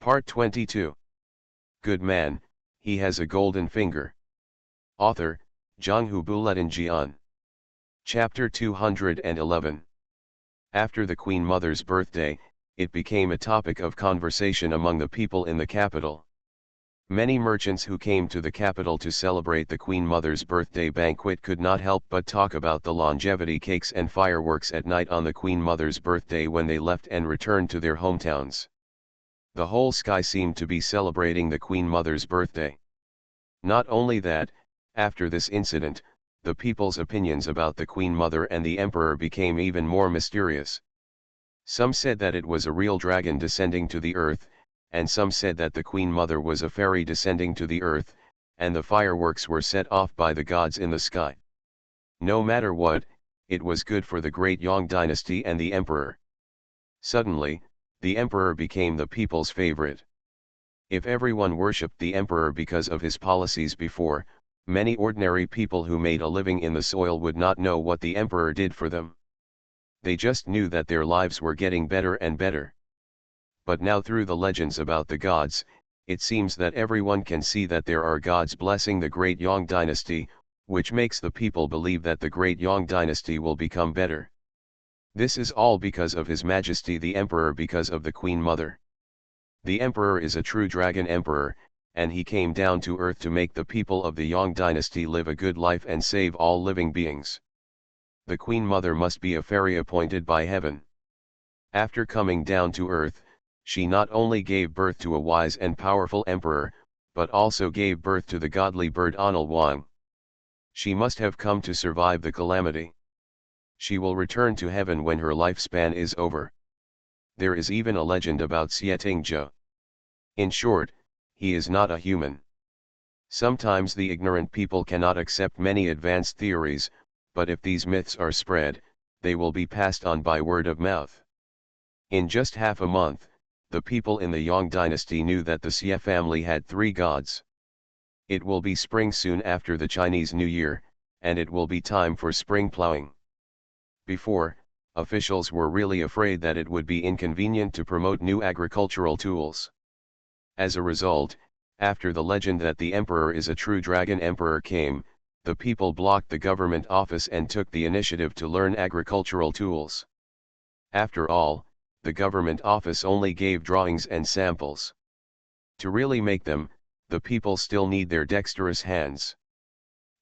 Part 22. Good Man, He Has a Golden Finger. Author, Zhanghu Buletinjian. Chapter 211. After the Queen Mother's birthday, it became a topic of conversation among the people in the capital. Many merchants who came to the capital to celebrate the Queen Mother's birthday banquet could not help but talk about the longevity cakes and fireworks at night on the Queen Mother's birthday when they left and returned to their hometowns. The whole sky seemed to be celebrating the Queen Mother's birthday. Not only that, after this incident, the people's opinions about the Queen Mother and the Emperor became even more mysterious. Some said that it was a real dragon descending to the earth, and some said that the Queen Mother was a fairy descending to the earth, and the fireworks were set off by the gods in the sky. No matter what, it was good for the great Yang dynasty and the Emperor. Suddenly, the Emperor became the people's favorite. If everyone worshipped the Emperor because of his policies before, many ordinary people who made a living in the soil would not know what the Emperor did for them. They just knew that their lives were getting better and better. But now through the legends about the gods, it seems that everyone can see that there are gods blessing the great Yang dynasty, which makes the people believe that the great Yang dynasty will become better. This is all because of His Majesty the Emperor, because of the Queen Mother. The Emperor is a true dragon emperor, and he came down to earth to make the people of the Yang dynasty live a good life and save all living beings. The Queen Mother must be a fairy appointed by heaven. After coming down to earth, she not only gave birth to a wise and powerful emperor, but also gave birth to the godly bird Anil Wang. She must have come to survive the calamity. She will return to heaven when her lifespan is over. There is even a legend about Xietingzhou. In short, he is not a human. Sometimes the ignorant people cannot accept many advanced theories, but if these myths are spread, they will be passed on by word of mouth. In just half a month, the people in the Yang dynasty knew that the Xie family had 3 gods. It will be spring soon after the Chinese New Year, and it will be time for spring plowing. Before, officials were really afraid that it would be inconvenient to promote new agricultural tools. As a result, after the legend that the Emperor is a true dragon emperor came, the people blocked the government office and took the initiative to learn agricultural tools. After all, the government office only gave drawings and samples. To really make them, the people still need their dexterous hands.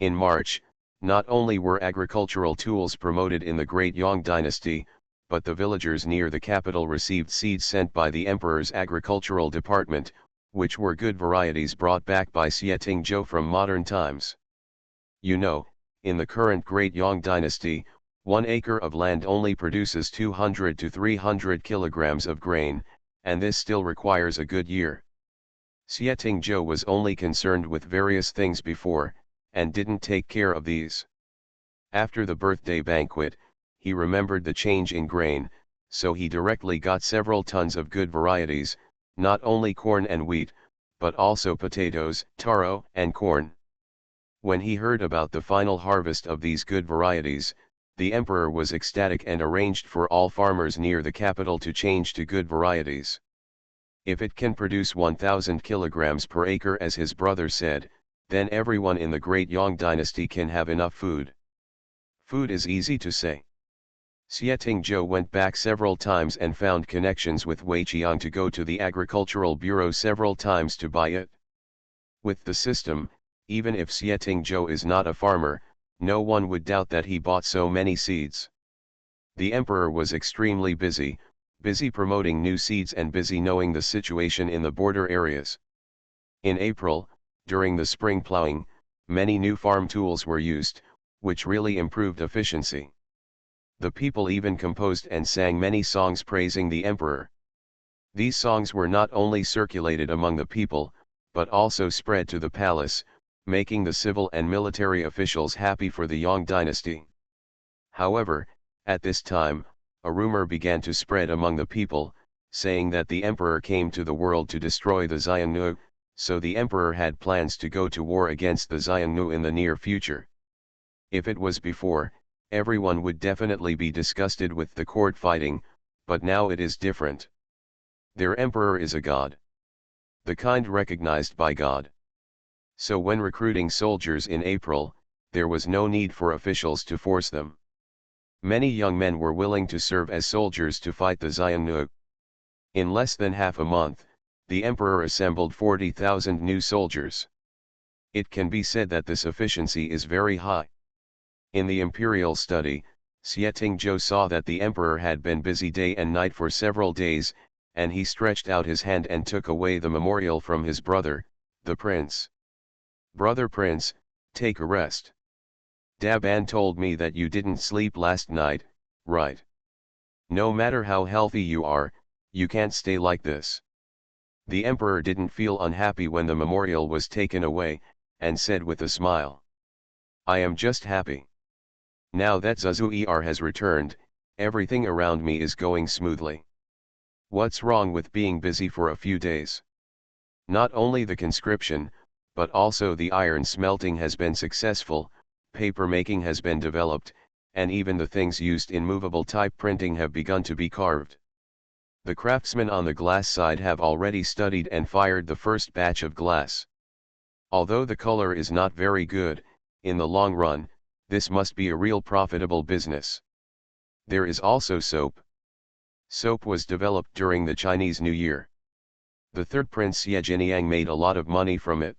In March, not only were agricultural tools promoted in the great Yang dynasty, but the villagers near the capital received seeds sent by the emperor's agricultural department, which were good varieties brought back by Xietingzhou from modern times. You know, in the current great Yang dynasty, 1 acre of land only produces 200 to 300 kilograms of grain, and this still requires a good year. Xietingzhou was only concerned with various things before, and didn't take care of these. After the birthday banquet, he remembered the change in grain, so he directly got several tons of good varieties, not only corn and wheat, but also potatoes, taro, and corn. When he heard about the final harvest of these good varieties, the emperor was ecstatic and arranged for all farmers near the capital to change to good varieties. If it can produce 1,000 kilograms per acre as his brother said, then everyone in the great Yang dynasty can have enough food. Food is easy to say. Xietingzhou went back several times and found connections with Weiqiang to go to the agricultural bureau several times to buy it. With the system, even if Xietingzhou is not a farmer, no one would doubt that he bought so many seeds. The emperor was extremely busy promoting new seeds and busy knowing the situation in the border areas. In April, during the spring plowing, many new farm tools were used, which really improved efficiency. The people even composed and sang many songs praising the emperor. These songs were not only circulated among the people, but also spread to the palace, making the civil and military officials happy for the Yang dynasty. However, at this time, a rumor began to spread among the people, saying that the emperor came to the world to destroy the Xiongnu, so the emperor had plans to go to war against the Xiongnu in the near future. If it was before, everyone would definitely be disgusted with the court fighting, but now it is different. Their emperor is a god. the kind recognized by God. So when recruiting soldiers in April, there was no need for officials to force them. Many young men were willing to serve as soldiers to fight the Xiongnu. In less than half a month, the emperor assembled 40,000 new soldiers. It can be said that this efficiency is very high. In the imperial study, Xie Tingzhou saw that the emperor had been busy day and night for several days, and he stretched out his hand and took away the memorial from his brother, the prince. "Brother prince, take a rest. Daban told me that you didn't sleep last night, right? No matter how healthy you are, you can't stay like this." The emperor didn't feel unhappy when the memorial was taken away, and said with a smile, "I am just happy. Now that Zuzuer has returned, everything around me is going smoothly. What's wrong with being busy for a few days? Not only the conscription, but also the iron smelting has been successful, paper making has been developed, and even the things used in movable type printing have begun to be carved. The craftsmen on the glass side have already studied and fired the first batch of glass. Although the color is not very good, in the long run, this must be a real profitable business. There is also soap. Soap was developed during the Chinese New Year. The third prince Ye Jinyang made a lot of money from it.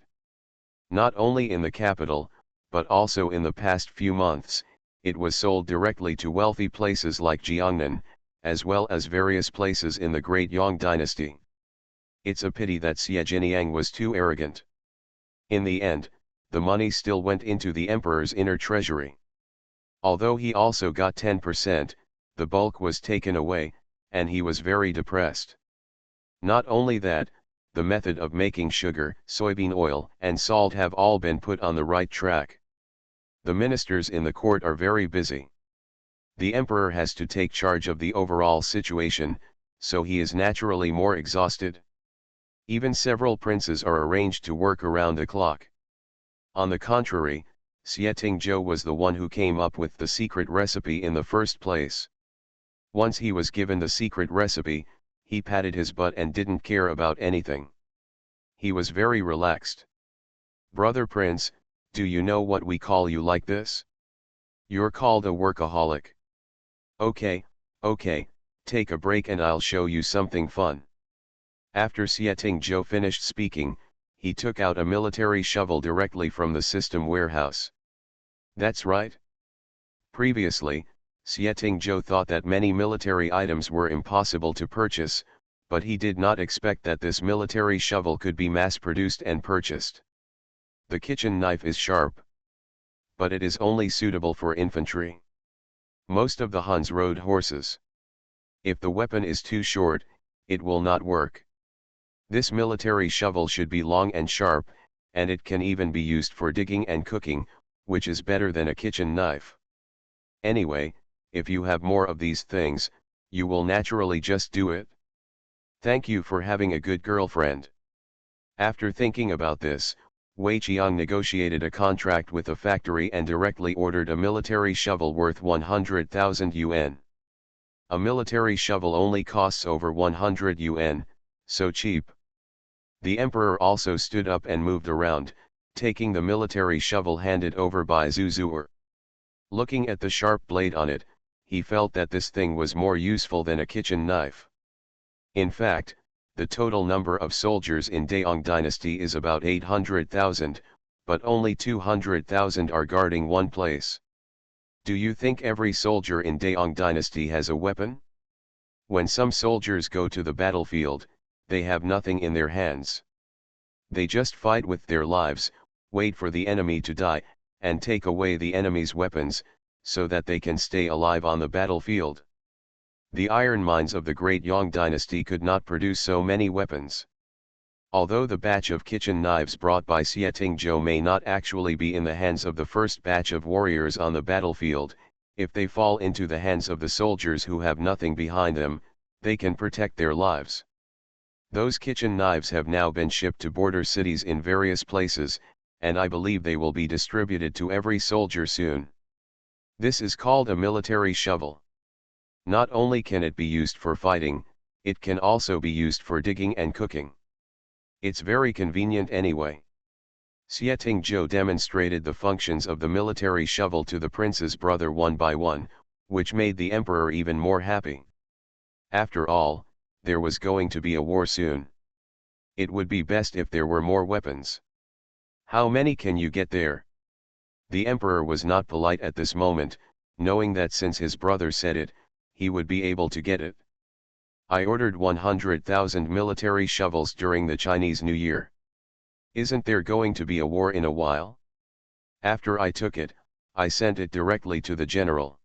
Not only in the capital, but also in the past few months, it was sold directly to wealthy places like Jiangnan, as well as various places in the Great Yang dynasty. It's a pity that Xie Jinyang was too arrogant. In the end, the money still went into the emperor's inner treasury. Although he also got 10%, the bulk was taken away, and he was very depressed. Not only that, the method of making sugar, soybean oil, and salt have all been put on the right track. The ministers in the court are very busy. The emperor has to take charge of the overall situation, so he is naturally more exhausted. Even several princes are arranged to work around the clock. On the contrary, Xie Tingzhou was the one who came up with the secret recipe in the first place. Once he was given the secret recipe, he patted his butt and didn't care about anything. He was very relaxed. "Brother Prince, do you know what we call you like this? You're called a workaholic. Okay, take a break and I'll show you something fun." After Xie Tingzhou finished speaking, he took out a military shovel directly from the system warehouse. That's right. Previously, Xie Tingzhou thought that many military items were impossible to purchase, but he did not expect that this military shovel could be mass-produced and purchased. The kitchen knife is sharp, but it is only suitable for infantry. Most of the Huns rode horses. If the weapon is too short, it will not work. This military shovel should be long and sharp, and it can even be used for digging and cooking, which is better than a kitchen knife. Anyway, if you have more of these things, you will naturally just do it. Thank you for having a good girlfriend. After thinking about this, Wei Qiang negotiated a contract with a factory and directly ordered a military shovel worth 100,000 yuan. A military shovel only costs over 100 yuan, so cheap. The emperor also stood up and moved around, taking the military shovel handed over by Zuzuer. Looking at the sharp blade on it, he felt that this thing was more useful than a kitchen knife. In fact, the total number of soldiers in Daong dynasty is about 800,000, but only 200,000 are guarding one place. Do you think every soldier in Daong dynasty has a weapon? When some soldiers go to the battlefield, they have nothing in their hands. They just fight with their lives, wait for the enemy to die, and take away the enemy's weapons, so that they can stay alive on the battlefield. The iron mines of the Great Yang dynasty could not produce so many weapons. Although the batch of kitchen knives brought by Xie Tingzhou may not actually be in the hands of the first batch of warriors on the battlefield, if they fall into the hands of the soldiers who have nothing behind them, they can protect their lives. Those kitchen knives have now been shipped to border cities in various places, and I believe they will be distributed to every soldier soon. This is called a military shovel. Not only can it be used for fighting, it can also be used for digging and cooking. It's very convenient anyway. Xieting Zhou demonstrated the functions of the military shovel to the prince's brother one by one, which made the emperor even more happy. After all, there was going to be a war soon. It would be best if there were more weapons. How many can you get there? The emperor was not polite at this moment, knowing that since his brother said it, he would be able to get it. I ordered 100,000 military shovels during the Chinese New Year. Isn't there going to be a war in a while? After I took it, I sent it directly to the general.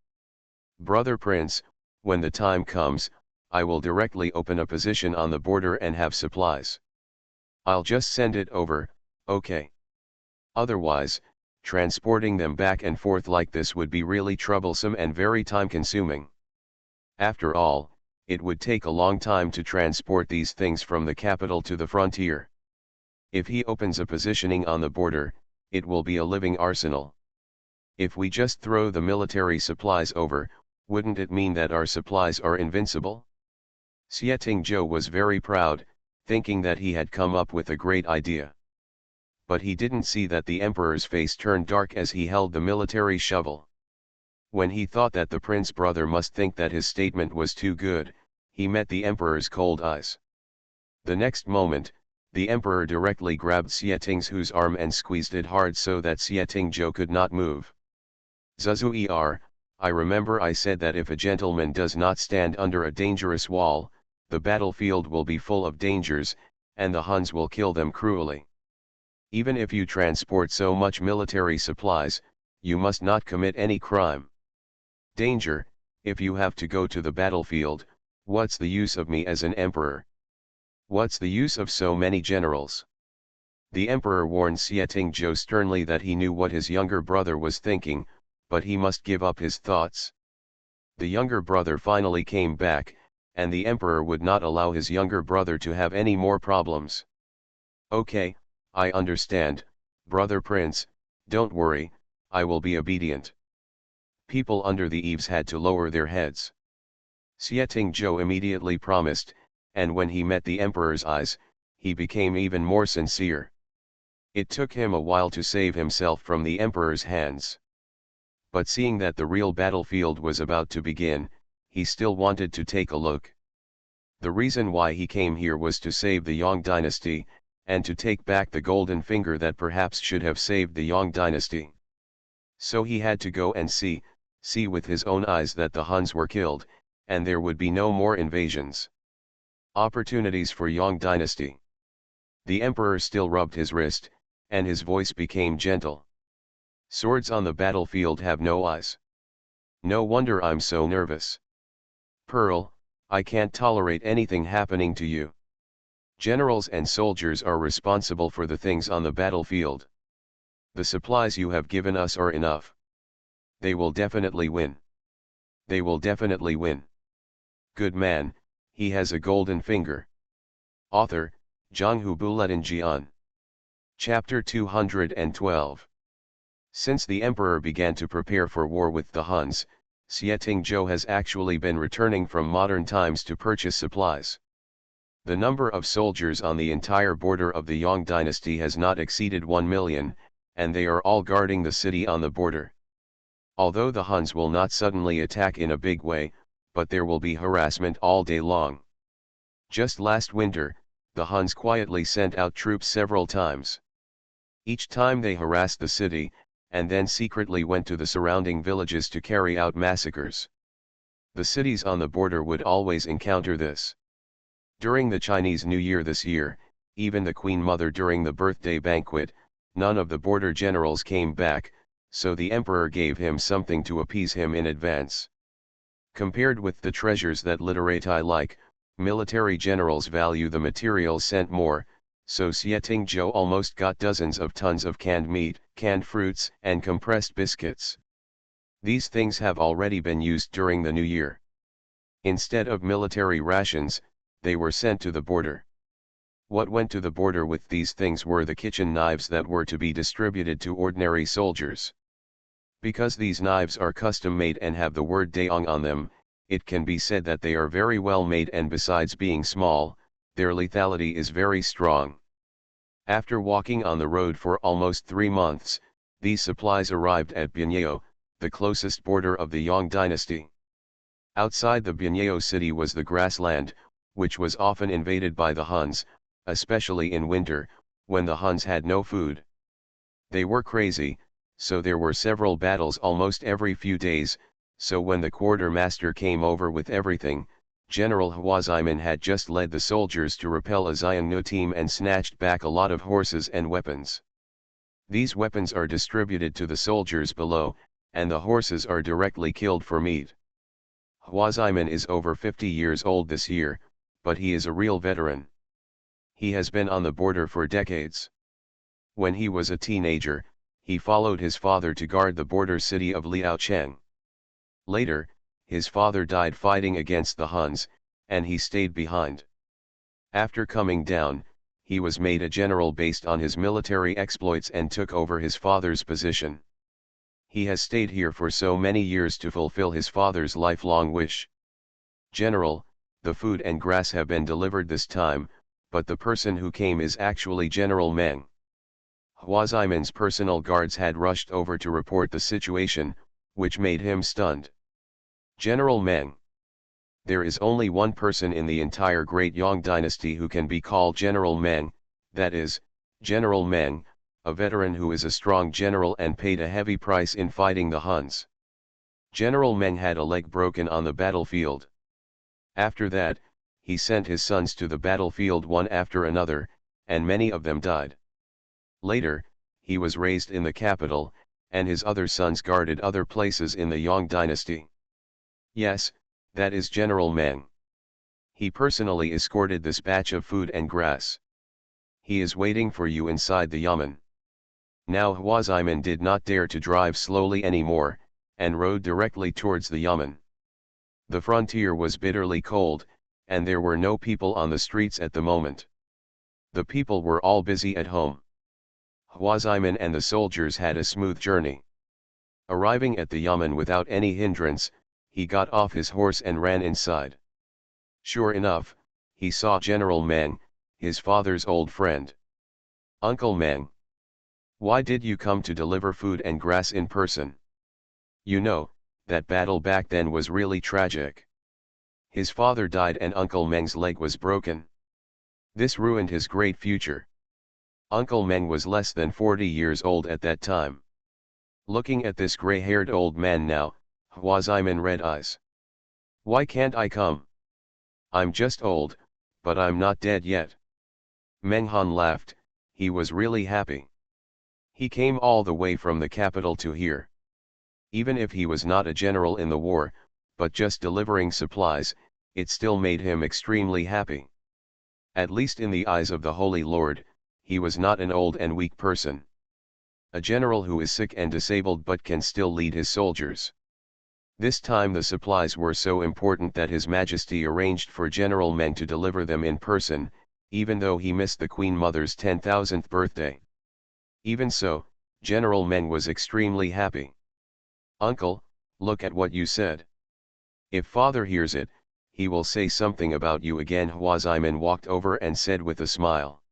Brother Prince, when the time comes, I will directly open a position on the border and have supplies. I'll just send it over, okay? Otherwise, transporting them back and forth like this would be really troublesome and very time-consuming. After all, it would take a long time to transport these things from the capital to the frontier. If he opens a positioning on the border, it will be a living arsenal. If we just throw the military supplies over, wouldn't it mean that our supplies are invincible? Xieting Zhou was very proud, thinking that he had come up with a great idea. But he didn't see that the emperor's face turned dark as he held the military shovel. When he thought that the prince brother must think that his statement was too good, he met the emperor's cold eyes. The next moment, the emperor directly grabbed Xieting Zhou's arm and squeezed it hard so that Xieting Zhou could not move. Zuzuer, I remember I said that if a gentleman does not stand under a dangerous wall, the battlefield will be full of dangers, and the Huns will kill them cruelly. Even if you transport so much military supplies, you must not commit any crime. Danger, if you have to go to the battlefield, what's the use of me as an emperor? What's the use of so many generals? The emperor warned Xieting Zhou sternly that he knew what his younger brother was thinking, but he must give up his thoughts. The younger brother finally came back, and the emperor would not allow his younger brother to have any more problems. Okay, I understand, brother prince, don't worry, I will be obedient. People under the eaves had to lower their heads. Xieting Zhou immediately promised, and when he met the emperor's eyes, he became even more sincere. It took him a while to save himself from the emperor's hands. But seeing that the real battlefield was about to begin, he still wanted to take a look. The reason why he came here was to save the Yang dynasty, and to take back the golden finger that perhaps should have saved the Yang dynasty. So he had to go and see with his own eyes that the Huns were killed, and there would be no more invasions. Opportunities for Yang dynasty. The emperor still rubbed his wrist, and his voice became gentle. Swords on the battlefield have no eyes. No wonder I'm so nervous. Pearl, I can't tolerate anything happening to you. Generals and soldiers are responsible for the things on the battlefield. The supplies you have given us are enough. They will definitely win. They will definitely win. Good man, he has a golden finger. Author, Zhanghu Buletin Jian. Chapter 212. Since the emperor began to prepare for war with the Huns, Xieting Zhou has actually been returning from modern times to purchase supplies. The number of soldiers on the entire border of the Yang dynasty has not exceeded 1 million, and they are all guarding the city on the border. Although the Huns will not suddenly attack in a big way, but there will be harassment all day long. Just last winter, the Huns quietly sent out troops several times. Each time they harassed the city, and then secretly went to the surrounding villages to carry out massacres. The cities on the border would always encounter this. During the Chinese New Year this year, even the Queen Mother during the birthday banquet, none of the border generals came back, so the emperor gave him something to appease him in advance. Compared with the treasures that literati like, military generals value the materials sent more, so Xieting Zhou almost got dozens of tons of canned meat, canned fruits, and compressed biscuits. These things have already been used during the New Year. Instead of military rations, they were sent to the border. What went to the border with these things were the kitchen knives that were to be distributed to ordinary soldiers. Because these knives are custom-made and have the word Daong on them, it can be said that they are very well made, and besides being small, their lethality is very strong. After walking on the road for almost 3 months, these supplies arrived at Bunyeo, the closest border of the Yong dynasty. Outside the Bunyeo city was the grassland, which was often invaded by the Huns, especially in winter, when the Huns had no food. They were crazy, so there were several battles almost every few days, so when the quartermaster came over with everything, General Hwaziman had just led the soldiers to repel a Xiongnu team and snatched back a lot of horses and weapons. These weapons are distributed to the soldiers below, and the horses are directly killed for meat. Hwaziman is over 50 years old this year, but he is a real veteran. He has been on the border for decades. When he was a teenager, he followed his father to guard the border city of Liaocheng. Later, his father died fighting against the Huns, and he stayed behind. After coming down, he was made a general based on his military exploits and took over his father's position. He has stayed here for so many years to fulfill his father's lifelong wish. General, the food and grass have been delivered this time, but the person who came is actually General Meng. Hwaziman's personal guards had rushed over to report the situation, which made him stunned. General Meng. There is only one person in the entire Great Yong dynasty who can be called General Meng, that is, General Meng, a veteran who is a strong general and paid a heavy price in fighting the Huns. General Meng had a leg broken on the battlefield. After that, he sent his sons to the battlefield one after another, and many of them died. Later, he was raised in the capital, and his other sons guarded other places in the Yong dynasty. Yes, that is General Meng. He personally escorted this batch of food and grass. He is waiting for you inside the yamen. Now Hwaziman did not dare to drive slowly anymore, and rode directly towards the yamen. The frontier was bitterly cold, and there were no people on the streets at the moment. The people were all busy at home. Hwaziman and the soldiers had a smooth journey. Arriving at the yamen without any hindrance, he got off his horse and ran inside. Sure enough, he saw General Meng, his father's old friend. Uncle Meng. Why did you come to deliver food and grass in person? You know, that battle back then was really tragic. His father died and Uncle Meng's leg was broken. This ruined his great future. Uncle Meng was less than 40 years old at that time. Looking at this gray-haired old man now, Hwaziman read eyes. Why can't I come? I'm just old, but I'm not dead yet. Meng Han laughed, he was really happy. He came all the way from the capital to here. Even if he was not a general in the war, but just delivering supplies, it still made him extremely happy. At least in the eyes of the Holy Lord, he was not an old and weak person. A general who is sick and disabled but can still lead his soldiers. This time the supplies were so important that His Majesty arranged for General Meng to deliver them in person, even though he missed the Queen Mother's 10,000th birthday. Even so, General Meng was extremely happy. Uncle, look at what you said. If father hears it, he will say something about you again. Hwaziman walked over and said with a smile.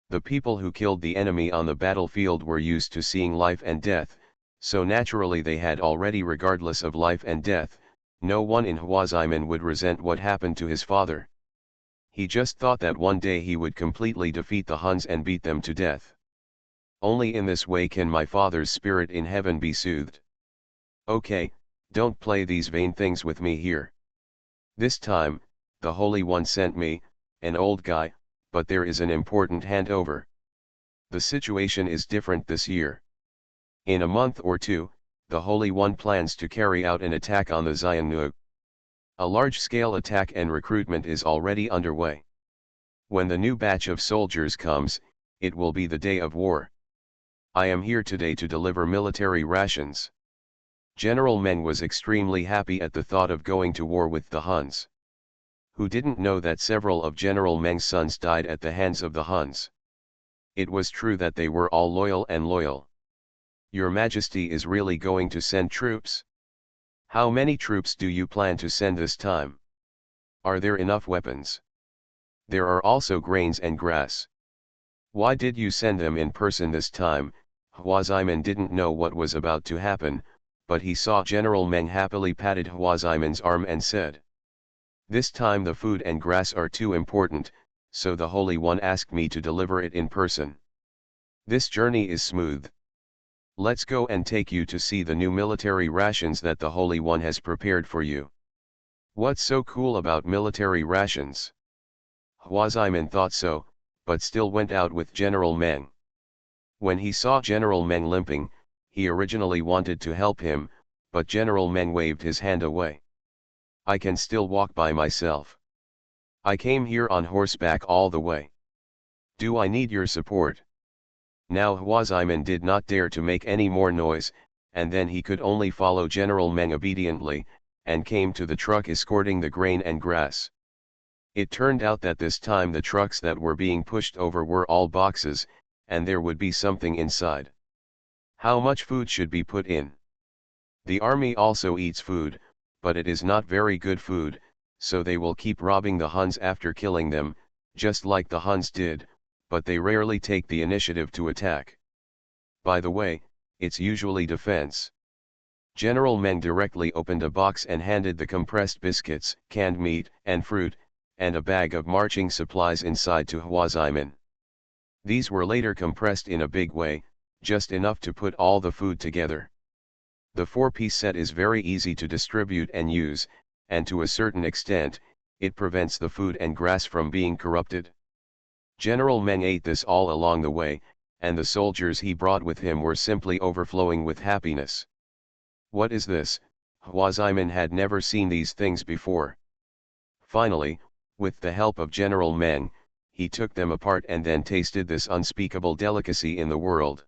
The people who killed the enemy on the battlefield were used to seeing life and death, so naturally they had already, regardless of life and death, no one in Hwaziman would resent what happened to his father. He just thought that one day he would completely defeat the Huns and beat them to death. Only in this way can my father's spirit in heaven be soothed. Okay, don't play these vain things with me here. This time, the Holy One sent me, an old guy, but there is an important handover. The situation is different this year. In a month or two, the Holy One plans to carry out an attack on the Xiongnu. A large-scale attack and recruitment is already underway. When the new batch of soldiers comes, it will be the day of war. I am here today to deliver military rations. General Meng was extremely happy at the thought of going to war with the Huns. Who didn't know that several of General Meng's sons died at the hands of the Huns? It was true that they were all loyal. Your Majesty is really going to send troops? How many troops do you plan to send this time? Are there enough weapons? There are also grains and grass. Why did you send them in person this time? Hwaziman didn't know what was about to happen, but he saw General Meng happily patted Hwaziman's arm and said, "This time the food and grass are too important, so the Holy One asked me to deliver it in person. This journey is smooth. Let's go and take you to see the new military rations that the Holy One has prepared for you." What's so cool about military rations? Hwaziman thought so, but still went out with General Meng. When he saw General Meng limping, he originally wanted to help him, but General Meng waved his hand away. "I can still walk by myself. I came here on horseback all the way. Do I need your support?" Now Hwaziman did not dare to make any more noise, and then he could only follow General Meng obediently, and came to the truck escorting the grain and grass. It turned out that this time the trucks that were being pushed over were all boxes, and there would be something inside. How much food should be put in? The army also eats food, but it is not very good food, so they will keep robbing the Huns after killing them, just like the Huns did, but they rarely take the initiative to attack. By the way, it's usually defense. General Meng directly opened a box and handed the compressed biscuits, canned meat, and fruit, and a bag of marching supplies inside to Hwaziman. These were later compressed in a big way, just enough to put all the food together. The 4-piece set is very easy to distribute and use, and to a certain extent, it prevents the food and grass from being corrupted. General Meng ate this all along the way, and the soldiers he brought with him were simply overflowing with happiness. What is this? Hwaziman had never seen these things before. Finally, with the help of General Meng, he took them apart and then tasted this unspeakable delicacy in the world.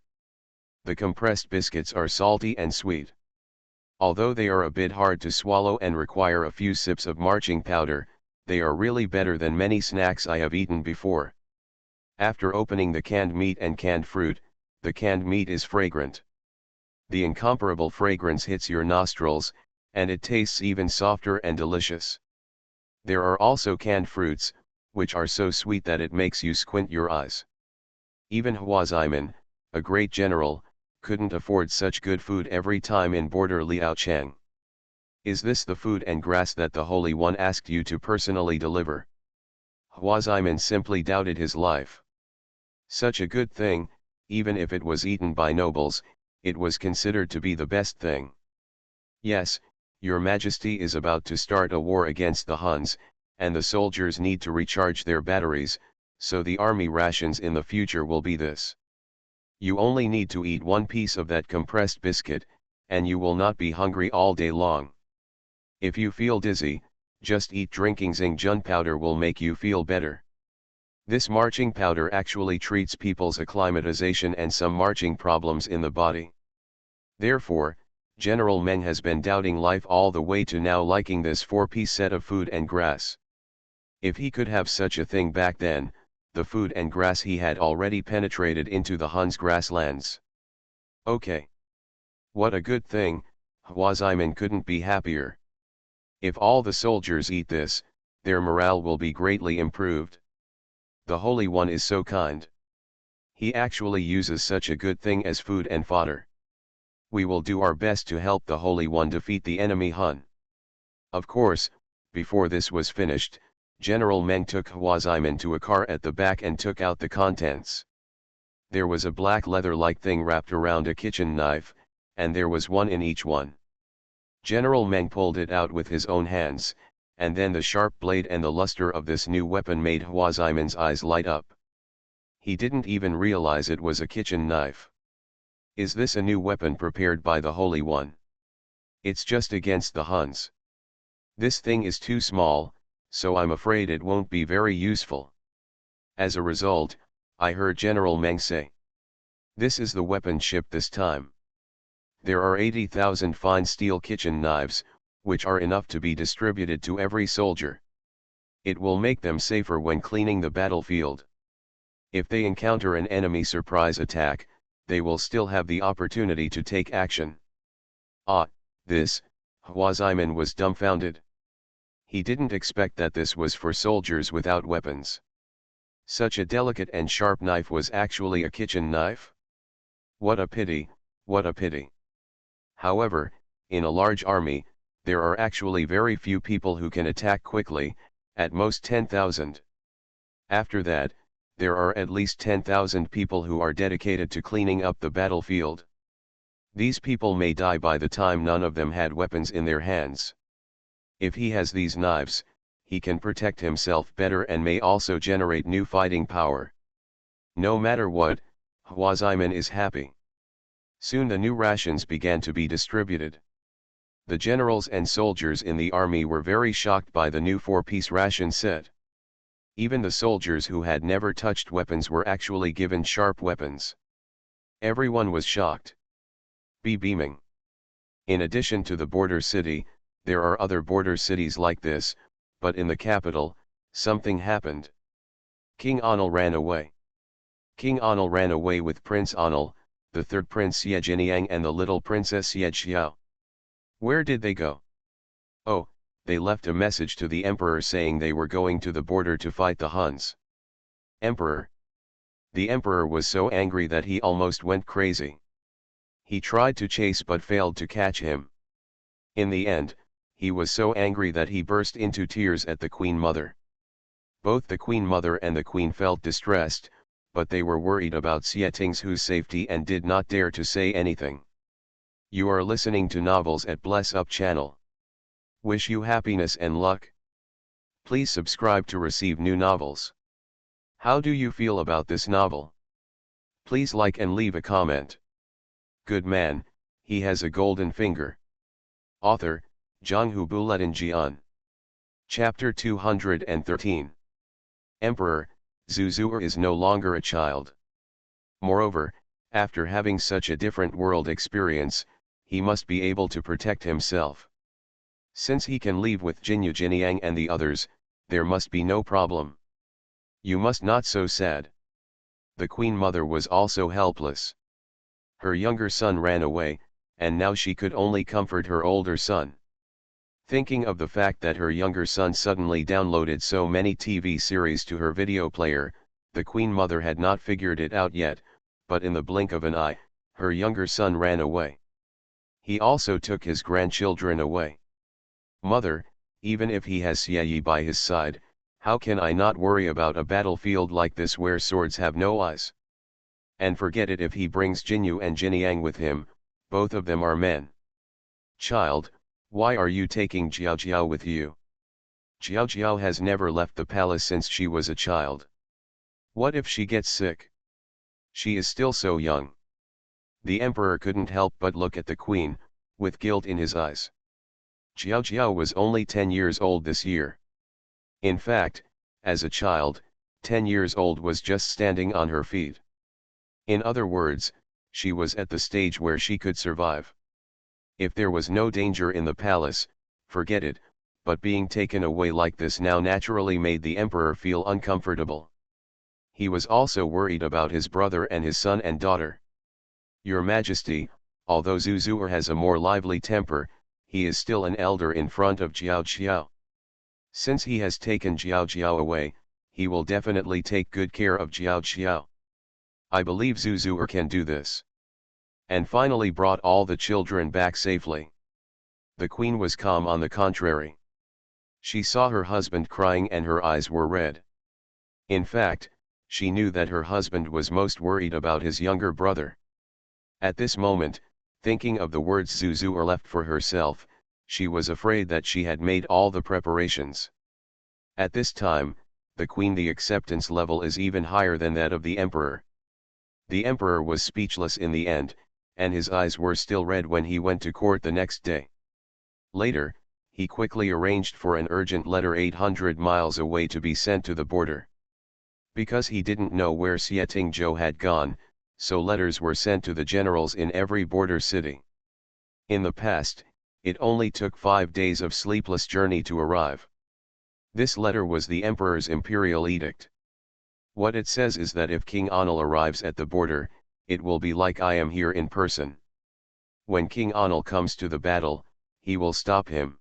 The compressed biscuits are salty and sweet. Although they are a bit hard to swallow and require a few sips of marching powder, they are really better than many snacks I have eaten before. After opening the canned meat and canned fruit, the canned meat is fragrant. The incomparable fragrance hits your nostrils, and it tastes even softer and delicious. There are also canned fruits, which are so sweet that it makes you squint your eyes. Even Hwaziman, a great general, couldn't afford such good food every time in border Liaocheng. Is this the food and grass that the Holy One asked you to personally deliver? Hwaziman simply doubted his life. Such a good thing, even if it was eaten by nobles, it was considered to be the best thing. Yes, Your Majesty is about to start a war against the Huns, and the soldiers need to recharge their batteries, so the army rations in the future will be this. You only need to eat one piece of that compressed biscuit, and you will not be hungry all day long. If you feel dizzy, just eat drinking Xingjun powder will make you feel better. This marching powder actually treats people's acclimatization and some marching problems in the body. Therefore, General Meng has been doubting life all the way to now liking this 4-piece set of food and grass. If he could have such a thing back then, the food and grass he had already penetrated into the Huns' grasslands. Okay. What a good thing, Hwaziman couldn't be happier. If all the soldiers eat this, their morale will be greatly improved. The Holy One is so kind. He actually uses such a good thing as food and fodder. We will do our best to help the Holy One defeat the enemy Hun. Of course, before this was finished, General Meng took Hwaziman to a car at the back and took out the contents. There was a black leather-like thing wrapped around a kitchen knife, and there was one in each one. General Meng pulled it out with his own hands, and then the sharp blade and the luster of this new weapon made Hwaziman's eyes light up. He didn't even realize it was a kitchen knife. Is this a new weapon prepared by the Holy One? It's just against the Huns. This thing is too small, so I'm afraid it won't be very useful. As a result, I heard General Meng say, "This is the weapon shipped this time. There are 80,000 fine steel kitchen knives, which are enough to be distributed to every soldier. It will make them safer when cleaning the battlefield. If they encounter an enemy surprise attack, they will still have the opportunity to take action." Ah, this, Hwaziman was dumbfounded. He didn't expect that this was for soldiers without weapons. Such a delicate and sharp knife was actually a kitchen knife? What a pity, what a pity. However, in a large army, there are actually very few people who can attack quickly, at most 10,000. After that, there are at least 10,000 people who are dedicated to cleaning up the battlefield. These people may die by the time none of them had weapons in their hands. If he has these knives, he can protect himself better and may also generate new fighting power. No matter what, Hwaziman is happy. Soon the new rations began to be distributed. The generals and soldiers in the army were very shocked by the new 4-piece ration set. Even the soldiers who had never touched weapons were actually given sharp weapons. Everyone was shocked. Beaming. In addition to the border city, there are other border cities like this, but in the capital, something happened. King Anil ran away. King Anil ran away with Prince Anil, the third Prince Yejiniang and the little Princess Yejiao. Where did they go? Oh, they left a message to the emperor saying they were going to the border to fight the Huns. Emperor. The emperor was so angry that he almost went crazy. He tried to chase but failed to catch him. In the end, he was so angry that he burst into tears at the Queen Mother. Both the Queen Mother and the Queen felt distressed, but they were worried about Xie Ting's safety and did not dare to say anything. You are listening to Novels at Bless Up channel. Wish you happiness and luck. Please subscribe to receive new novels. How do you feel about this novel? Please like and leave a comment. Good man, he has a golden finger. Author, Zhanghu Buletin. Chapter 213. Emperor, Zuzuer is no longer a child. Moreover, after having such a different world experience, he must be able to protect himself. Since he can leave with Jinyu Jiniang and the others, there must be no problem. You must not so sad. The Queen Mother was also helpless. Her younger son ran away, and now she could only comfort her older son. Thinking of the fact that her younger son suddenly downloaded so many TV series to her video player, the Queen Mother had not figured it out yet, but in the blink of an eye, her younger son ran away. He also took his grandchildren away. Mother, even if he has Xie by his side, how can I not worry about a battlefield like this where swords have no eyes? And forget it if he brings Jinyu and Jiniang with him, both of them are men. Child, why are you taking Jiao Jiao with you? Jiao Jiao has never left the palace since she was a child. What if she gets sick? She is still so young. The emperor couldn't help but look at the queen, with guilt in his eyes. Jiao Jiao was only 10 years old this year. In fact, as a child, 10 years old was just standing on her feet. In other words, she was at the stage where she could survive. If there was no danger in the palace, forget it, but being taken away like this now naturally made the emperor feel uncomfortable. He was also worried about his brother and his son and daughter. Your Majesty, although Zuzuer has a more lively temper, he is still an elder in front of Jiao Jiao. Since he has taken Jiao Jiao away, he will definitely take good care of Jiao Jiao. I believe Zuzuer can do this. And finally brought all the children back safely. The queen was calm on the contrary. She saw her husband crying and her eyes were red. In fact, she knew that her husband was most worried about his younger brother. At this moment, thinking of the words Zuzuer left for herself, she was afraid that she had made all the preparations. At this time, the acceptance level is even higher than that of the emperor. The emperor was speechless in the end, and his eyes were still red when he went to court the next day. Later, he quickly arranged for an urgent letter 800 miles away to be sent to the border. Because he didn't know where Xie Tingzhou had gone, so letters were sent to the generals in every border city. In the past, it only took 5 days of sleepless journey to arrive. This letter was the emperor's imperial edict. What it says is that if King Anil arrives at the border, it will be like I am here in person. When King Anil comes to the battle, he will stop him.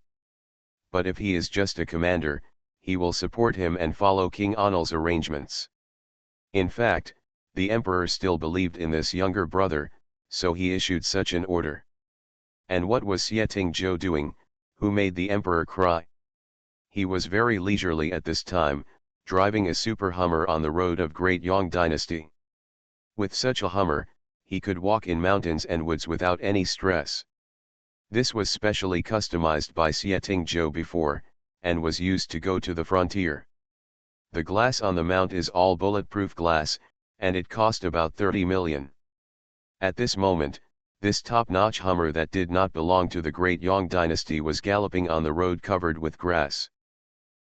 But if he is just a commander, he will support him and follow King Anil's arrangements. In fact, the emperor still believed in this younger brother, so he issued such an order. And what was Xie Tingzhou doing, who made the emperor cry? He was very leisurely at this time, driving a super Hummer on the road of Great Yong Dynasty. With such a Hummer, he could walk in mountains and woods without any stress. This was specially customized by Xie Tingzhou before, and was used to go to the frontier. The glass on the mount is all bulletproof glass, and it cost about 30 million. At this moment, this top-notch Hummer that did not belong to the Great Yong Dynasty was galloping on the road covered with grass.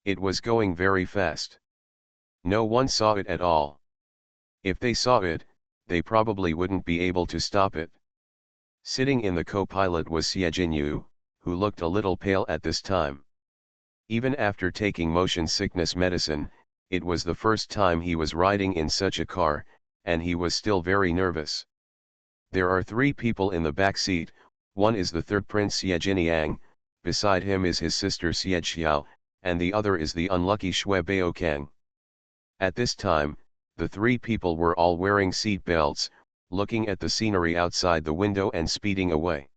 It was going very fast. No one saw it at all. If they saw it, they probably wouldn't be able to stop it. Sitting in the co-pilot was Xie Jinyu, who looked a little pale at this time. Even after taking motion sickness medicine, it was the first time he was riding in such a car, and he was still very nervous. There are 3 people in the back seat. One is the third prince Xie Jinyang, beside him is his sister Xie Xiao, and the other is the unlucky Shui Baokang. At this time, the 3 people were all wearing seat belts, looking at the scenery outside the window and speeding away.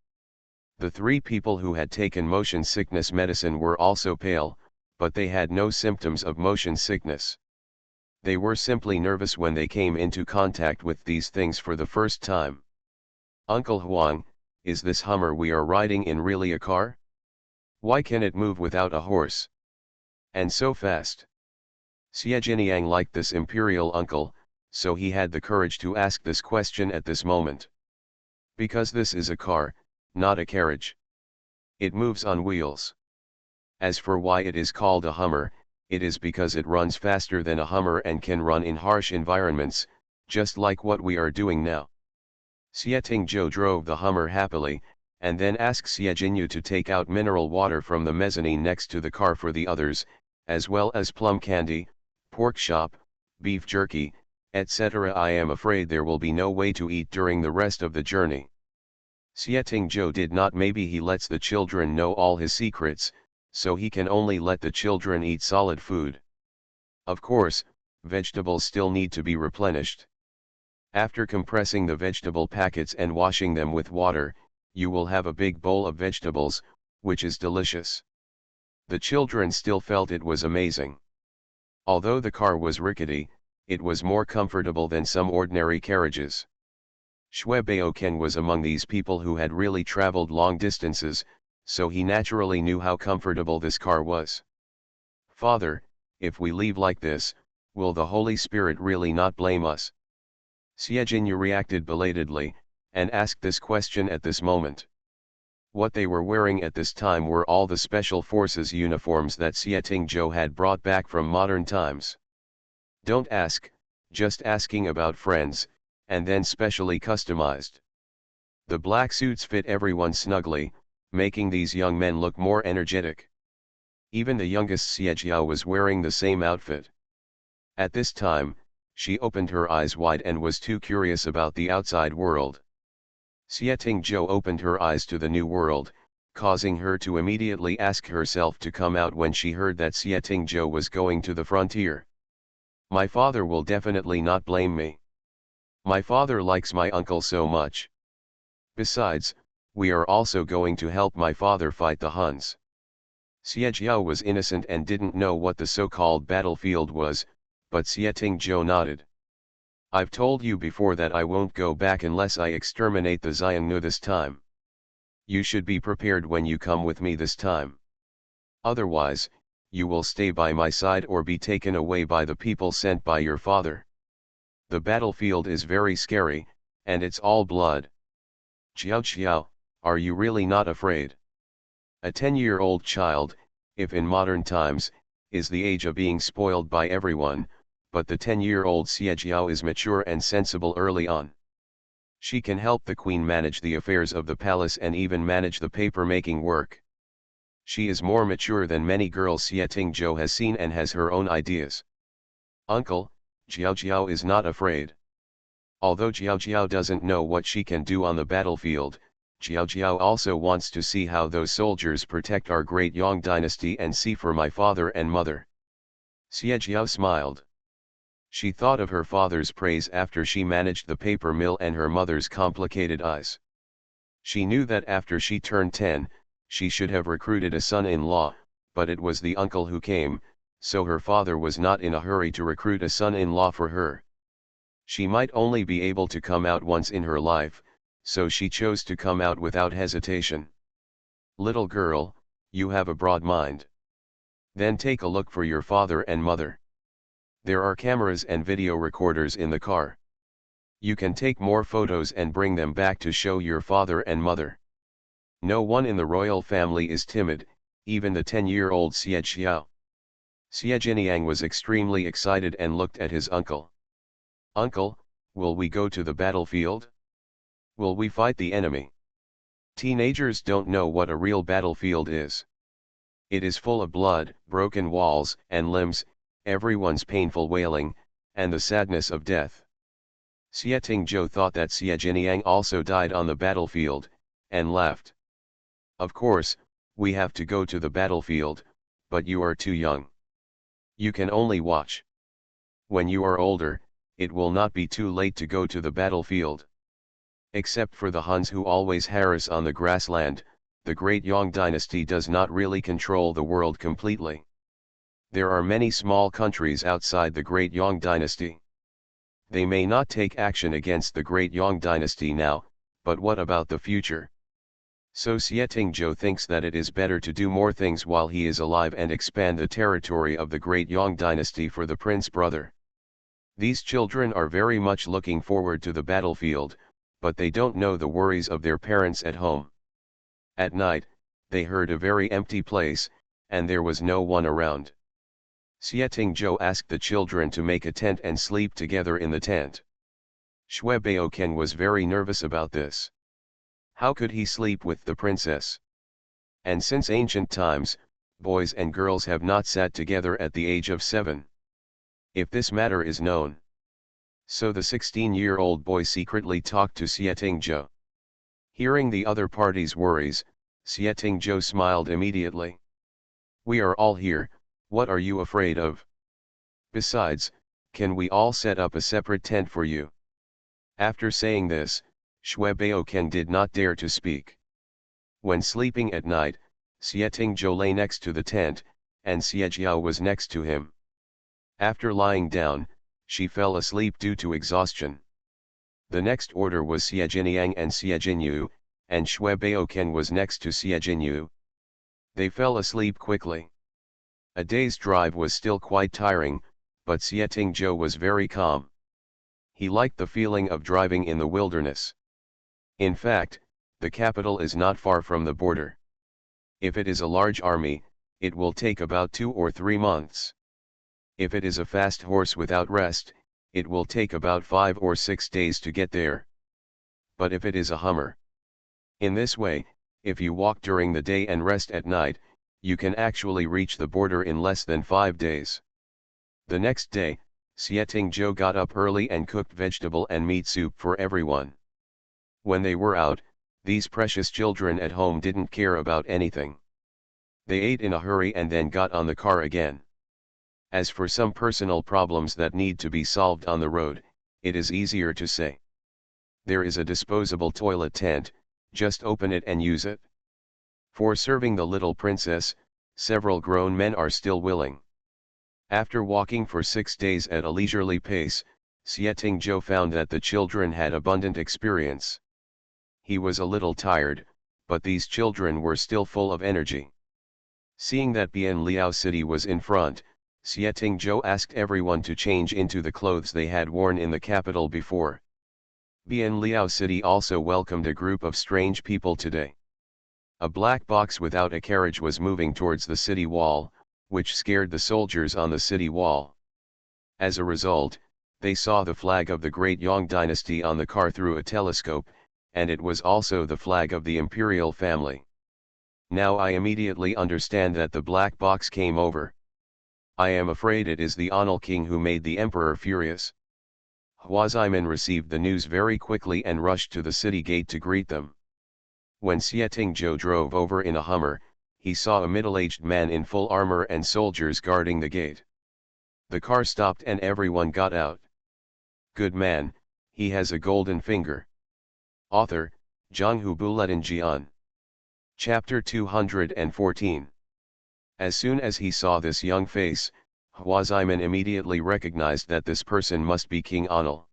The 3 people who had taken motion sickness medicine were also pale, but they had no symptoms of motion sickness. They were simply nervous when they came into contact with these things for the first time. "Uncle Huang, is this Hummer we are riding in really a car? Why can it move without a horse? And so fast?" Xie Jinyang liked this imperial uncle, so he had the courage to ask this question at this moment. "Because this is a car, not a carriage. It moves on wheels. As for why it is called a Hummer, it is because it runs faster than a Hummer and can run in harsh environments, just like what we are doing now." Xie Tingzhou drove the Hummer happily, and then asked Xie Jinyu to take out mineral water from the mezzanine next to the car for the others, as well as plum candy, pork chop, beef jerky, etc. "I am afraid there will be no way to eat during the rest of the journey." Xie Tingzhou did not. Maybe he lets the children know all his secrets, so he can only let the children eat solid food. Of course, vegetables still need to be replenished. After compressing the vegetable packets and washing them with water, you will have a big bowl of vegetables, which is delicious. The children still felt it was amazing. Although the car was rickety, it was more comfortable than some ordinary carriages. Shui Baokeng was among these people who had really traveled long distances, so he naturally knew how comfortable this car was. "Father, if we leave like this, will the Holy Spirit really not blame us?" Xie Jinyu reacted belatedly, and asked this question at this moment. What they were wearing at this time were all the special forces uniforms that Xie Tingzhou had brought back from modern times. "Don't ask, just asking about friends, and then specially customized." The black suits fit everyone snugly, making these young men look more energetic. Even the youngest Xie Jiao was wearing the same outfit. At this time, she opened her eyes wide and was too curious about the outside world. Xie Tingzhou opened her eyes to the new world, causing her to immediately ask herself to come out when she heard that Xie Tingzhou was going to the frontier. "My father will definitely not blame me. My father likes my uncle so much. Besides, we are also going to help my father fight the Huns." Xie Jiao was innocent and didn't know what the so-called battlefield was, but Xie Tingzhou nodded. "I've told you before that I won't go back unless I exterminate the Xiongnu this time. You should be prepared when you come with me this time. Otherwise, you will stay by my side or be taken away by the people sent by your father. The battlefield is very scary, and it's all blood." "Xiao Xiao, are you really not afraid?" A 10-year-old child, if in modern times, is the age of being spoiled by everyone, but the 10-year-old Xie Jiao is mature and sensible early on. She can help the queen manage the affairs of the palace and even manage the paper-making work. She is more mature than many girls Xie Tingzhou has seen and has her own ideas. "Uncle, Jiao Jiao is not afraid." Although Jiao Jiao doesn't know what she can do on the battlefield, Jiao Jiao also wants to see how those soldiers protect our great Yong dynasty and see for my father and mother. Xie Jiao smiled. She thought of her father's praise after she managed the paper mill and her mother's complicated eyes. She knew that after she turned 10, she should have recruited a son-in-law, but it was the uncle who came, so her father was not in a hurry to recruit a son-in-law for her. She might only be able to come out once in her life, so she chose to come out without hesitation. Little girl, you have a broad mind. Then take a look for your father and mother. There are cameras and video recorders in the car. You can take more photos and bring them back to show your father and mother. No one in the royal family is timid, even the 10-year-old Xie Xiao. Xie Jiniang was extremely excited and looked at his uncle. Uncle, will we go to the battlefield? Will we fight the enemy? Teenagers don't know what a real battlefield is. It is full of blood, broken walls and limbs, everyone's painful wailing, and the sadness of death. Xie Tingzhou thought that Xie Jiniang also died on the battlefield, and laughed. Of course, we have to go to the battlefield, but you are too young. You can only watch. When you are older, it will not be too late to go to the battlefield. Except for the Huns who always harass on the grassland, the Great Yang dynasty does not really control the world completely. There are many small countries outside the Great Yang dynasty. They may not take action against the Great Yang dynasty now, but what about the future? So Xie Tingzhou thinks that it is better to do more things while he is alive and expand the territory of the Great Yang dynasty for the prince brother. These children are very much looking forward to the battlefield, but they don't know the worries of their parents at home. At night, they heard a very empty place, and there was no one around. Xie Tingzhou asked the children to make a tent and sleep together in the tent. Shui Baoken was very nervous about this. How could he sleep with the princess? And since ancient times, boys and girls have not sat together at the age of 7. If this matter is known. So the 16-year-old boy secretly talked to Xie Tingzhou. Hearing the other party's worries, Xie Tingzhou smiled immediately. We are all here, what are you afraid of? Besides, can we all set up a separate tent for you? After saying this, Shui Baoken did not dare to speak. When sleeping at night, Xie Tingzhou lay next to the tent, and Xie Jiao was next to him. After lying down, she fell asleep due to exhaustion. The next order was Xie Jiniang and Xie Jinyu, and Shui Baoken was next to Xie Jinyu. They fell asleep quickly. A day's drive was still quite tiring, but Xie Tingzhou was very calm. He liked the feeling of driving in the wilderness. In fact, the capital is not far from the border. If it is a large army, it will take about 2 or 3 months. If it is a fast horse without rest, it will take about 5 or 6 days to get there. But if it is a Hummer. In this way, if you walk during the day and rest at night, you can actually reach the border in less than 5 days. The next day, Xie Tingzhou got up early and cooked vegetable and meat soup for everyone. When they were out, these precious children at home didn't care about anything. They ate in a hurry and then got on the car again. As for some personal problems that need to be solved on the road, it is easier to say. There is a disposable toilet tent, just open it and use it. For serving the little princess, several grown men are still willing. After walking for 6 days at a leisurely pace, Xie Tingzhou found that the children had abundant experience. He was a little tired, but these children were still full of energy. Seeing that Bian Liao City was in front, Xie Tingzhou asked everyone to change into the clothes they had worn in the capital before. Bian Liao City also welcomed a group of strange people today. A black box without a carriage was moving towards the city wall, which scared the soldiers on the city wall. As a result, they saw the flag of the Great Yang dynasty on the car through a telescope, and it was also the flag of the imperial family. Now I immediately understand that the black box came over. I am afraid it is the Anil king who made the emperor furious. Hua Ziman received the news very quickly and rushed to the city gate to greet them. When Xie Tingzhou drove over in a Hummer, he saw a middle-aged man in full armor and soldiers guarding the gate. The car stopped and everyone got out. Good man, he has a golden finger. Author, Jonghu Buletinjian. Chapter 214. As soon as he saw this young face, Hwaziman immediately recognized that this person must be King Anil.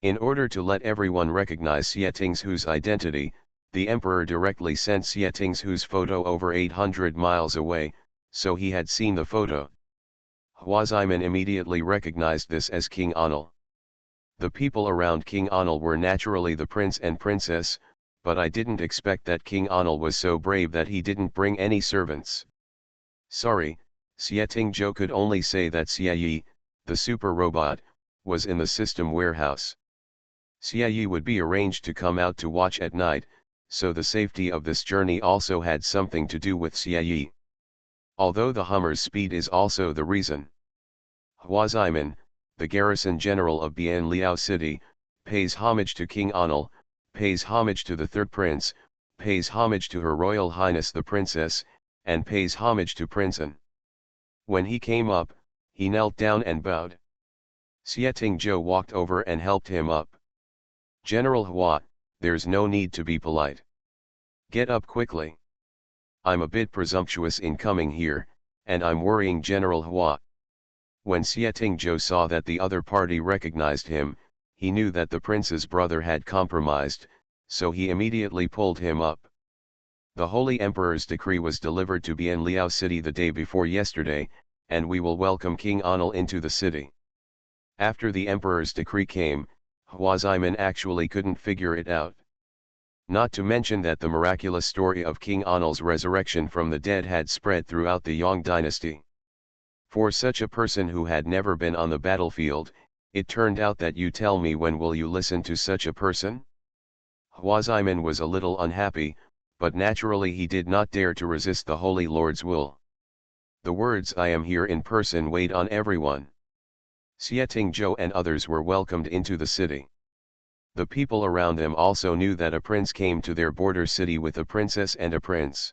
In order to let everyone recognize Xietinghu's identity, the emperor directly sent Xietinghu's photo over 800 miles away, so he had seen the photo. Hwaziman immediately recognized this as King Anil. The people around King Anil were naturally the prince and princess, but I didn't expect that King Anil was so brave that he didn't bring any servants. Sorry, Xietinghu could only say that Xie, the super robot, was in the system warehouse. Xie would be arranged to come out to watch at night, so the safety of this journey also had something to do with Xie. Although the Hummer's speed is also the reason. Hwaziman, the garrison general of Bianliao City, pays homage to King Anil, pays homage to the third prince, pays homage to Her Royal Highness the Princess, and pays homage to Prince An. When he came up, he knelt down and bowed. Xietinghu walked over and helped him up. General Hua, there's no need to be polite. Get up quickly. I'm a bit presumptuous in coming here, and I'm worrying General Hua. When Xietinghu saw that the other party recognized him, he knew that the prince's brother had compromised, so he immediately pulled him up. The Holy Emperor's decree was delivered to Bianliao City the day before yesterday, and we will welcome King Anil into the city. After the Emperor's decree came, Hwaziman actually couldn't figure it out. Not to mention that the miraculous story of King Anil's resurrection from the dead had spread throughout the Yang dynasty. For such a person who had never been on the battlefield, it turned out that you tell me when will you listen to such a person? Hwaziman was a little unhappy, but naturally he did not dare to resist the Holy Lord's will. The words "I am here" in person weighed on everyone. Xietinghu and others were welcomed into the city. The people around them also knew that a prince came to their border city with a princess and a prince.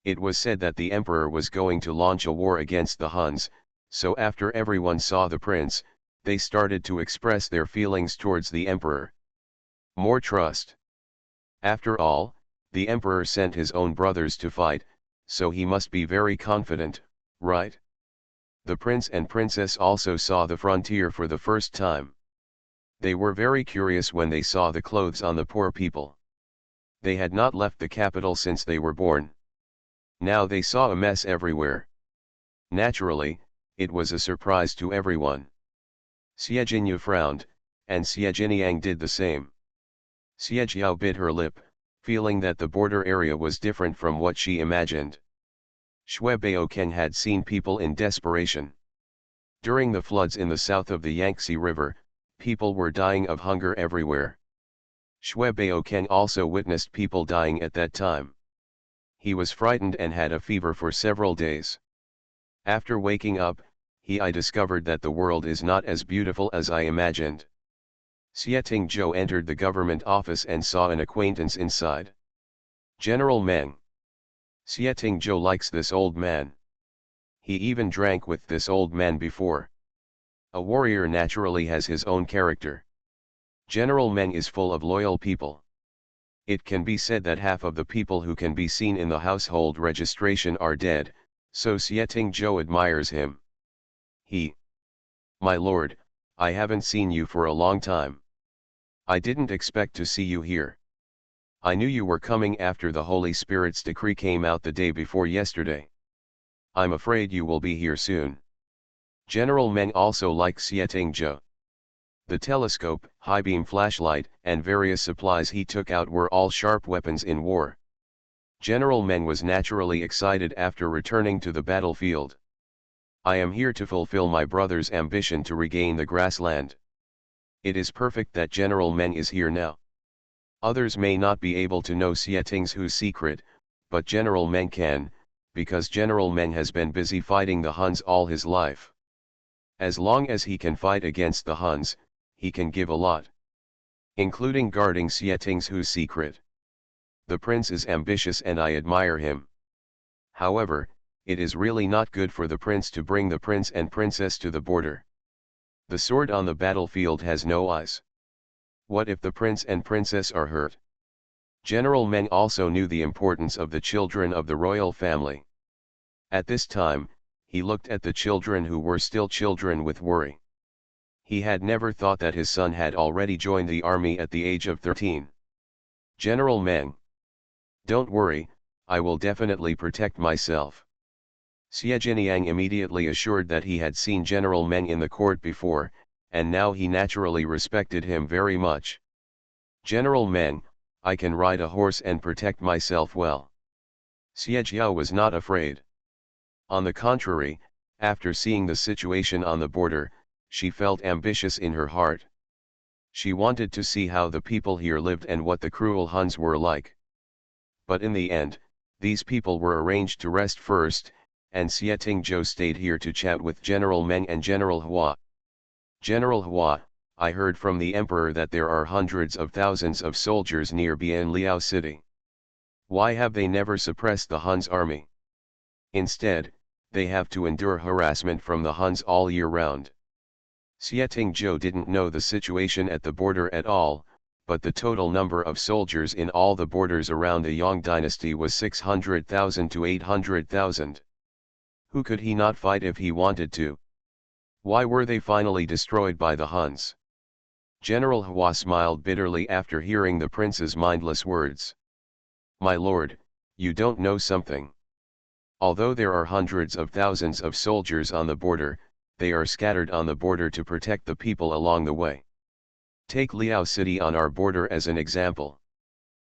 It was said that the emperor was going to launch a war against the Huns, so after everyone saw the prince, they started to express their feelings towards the emperor. More trust. After all, the emperor sent his own brothers to fight, so he must be very confident, right? The prince and princess also saw the frontier for the first time. They were very curious when they saw the clothes on the poor people. They had not left the capital since they were born. Now they saw a mess everywhere. Naturally, it was a surprise to everyone. Xiejinyu frowned, and Xiejiniang did the same. Xiejiao bit her lip, feeling that the border area was different from what she imagined. Xue Baoken had seen people in desperation. During the floods in the south of the Yangtze River, people were dying of hunger everywhere. Xue Baoken also witnessed people dying at that time. He was frightened and had a fever for several days. After waking up, I discovered that the world is not as beautiful as I imagined. Xietinghu entered the government office and saw an acquaintance inside. General Meng. Xietinghu likes this old man. He even drank with this old man before. A warrior naturally has his own character. General Meng is full of loyal people. It can be said that half of the people who can be seen in the household registration are dead, so Xietinghu admires him. My lord, I haven't seen you for a long time. I didn't expect to see you here. I knew you were coming after the Holy Spirit's decree came out the day before yesterday. I'm afraid you will be here soon. General Meng also likes Xietinghu. The telescope, high-beam flashlight, and various supplies he took out were all sharp weapons in war. General Meng was naturally excited after returning to the battlefield. I am here to fulfill my brother's ambition to regain the grassland. It is perfect that General Meng is here now. Others may not be able to know Xietinghu's secret, but General Meng can, because General Meng has been busy fighting the Huns all his life. As long as he can fight against the Huns, he can give a lot. Including guarding Xietinghu's secret. The prince is ambitious and I admire him. However, it is really not good for the prince to bring the prince and princess to the border. The sword on the battlefield has no eyes. What if the prince and princess are hurt? General Meng also knew the importance of the children of the royal family. At this time, he looked at the children who were still children with worry. He had never thought that his son had already joined the army at the age of 13. General Meng. Don't worry, I will definitely protect myself. Xie Jiniang immediately assured that he had seen General Meng in the court before, and now he naturally respected him very much. General Meng, I can ride a horse and protect myself well. Xie Jiao was not afraid. On the contrary, after seeing the situation on the border, she felt ambitious in her heart. She wanted to see how the people here lived and what the cruel Huns were like. But in the end, these people were arranged to rest first, and Xie Tingzhou stayed here to chat with General Meng and General Hua. General Hua, I heard from the emperor that there are hundreds of thousands of soldiers near Bianliao city. Why have they never suppressed the Huns army? Instead, they have to endure harassment from the Huns all year round. Xie Tingzhou didn't know the situation at the border at all, but the total number of soldiers in all the borders around the Yang dynasty was 600,000 to 800,000. Who could he not fight if he wanted to? Why were they finally destroyed by the Huns? General Hua smiled bitterly after hearing the prince's mindless words. My lord, you don't know something. Although there are hundreds of thousands of soldiers on the border, they are scattered on the border to protect the people along the way. Take Liao City on our border as an example.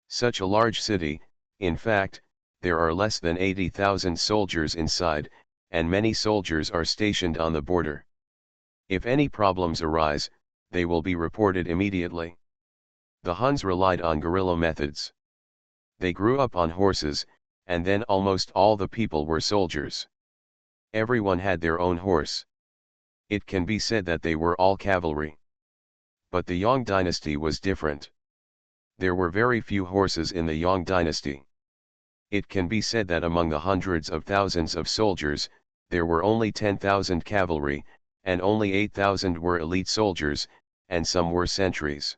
Such a large city, in fact, there are less than 80,000 soldiers inside, and many soldiers are stationed on the border. If any problems arise, they will be reported immediately. The Huns relied on guerrilla methods. They grew up on horses, and then almost all the people were soldiers. Everyone had their own horse. It can be said that they were all cavalry. But the Yang dynasty was different. There were very few horses in the Yang dynasty. It can be said that among the hundreds of thousands of soldiers, there were only 10,000 cavalry, and only 8,000 were elite soldiers, and some were sentries.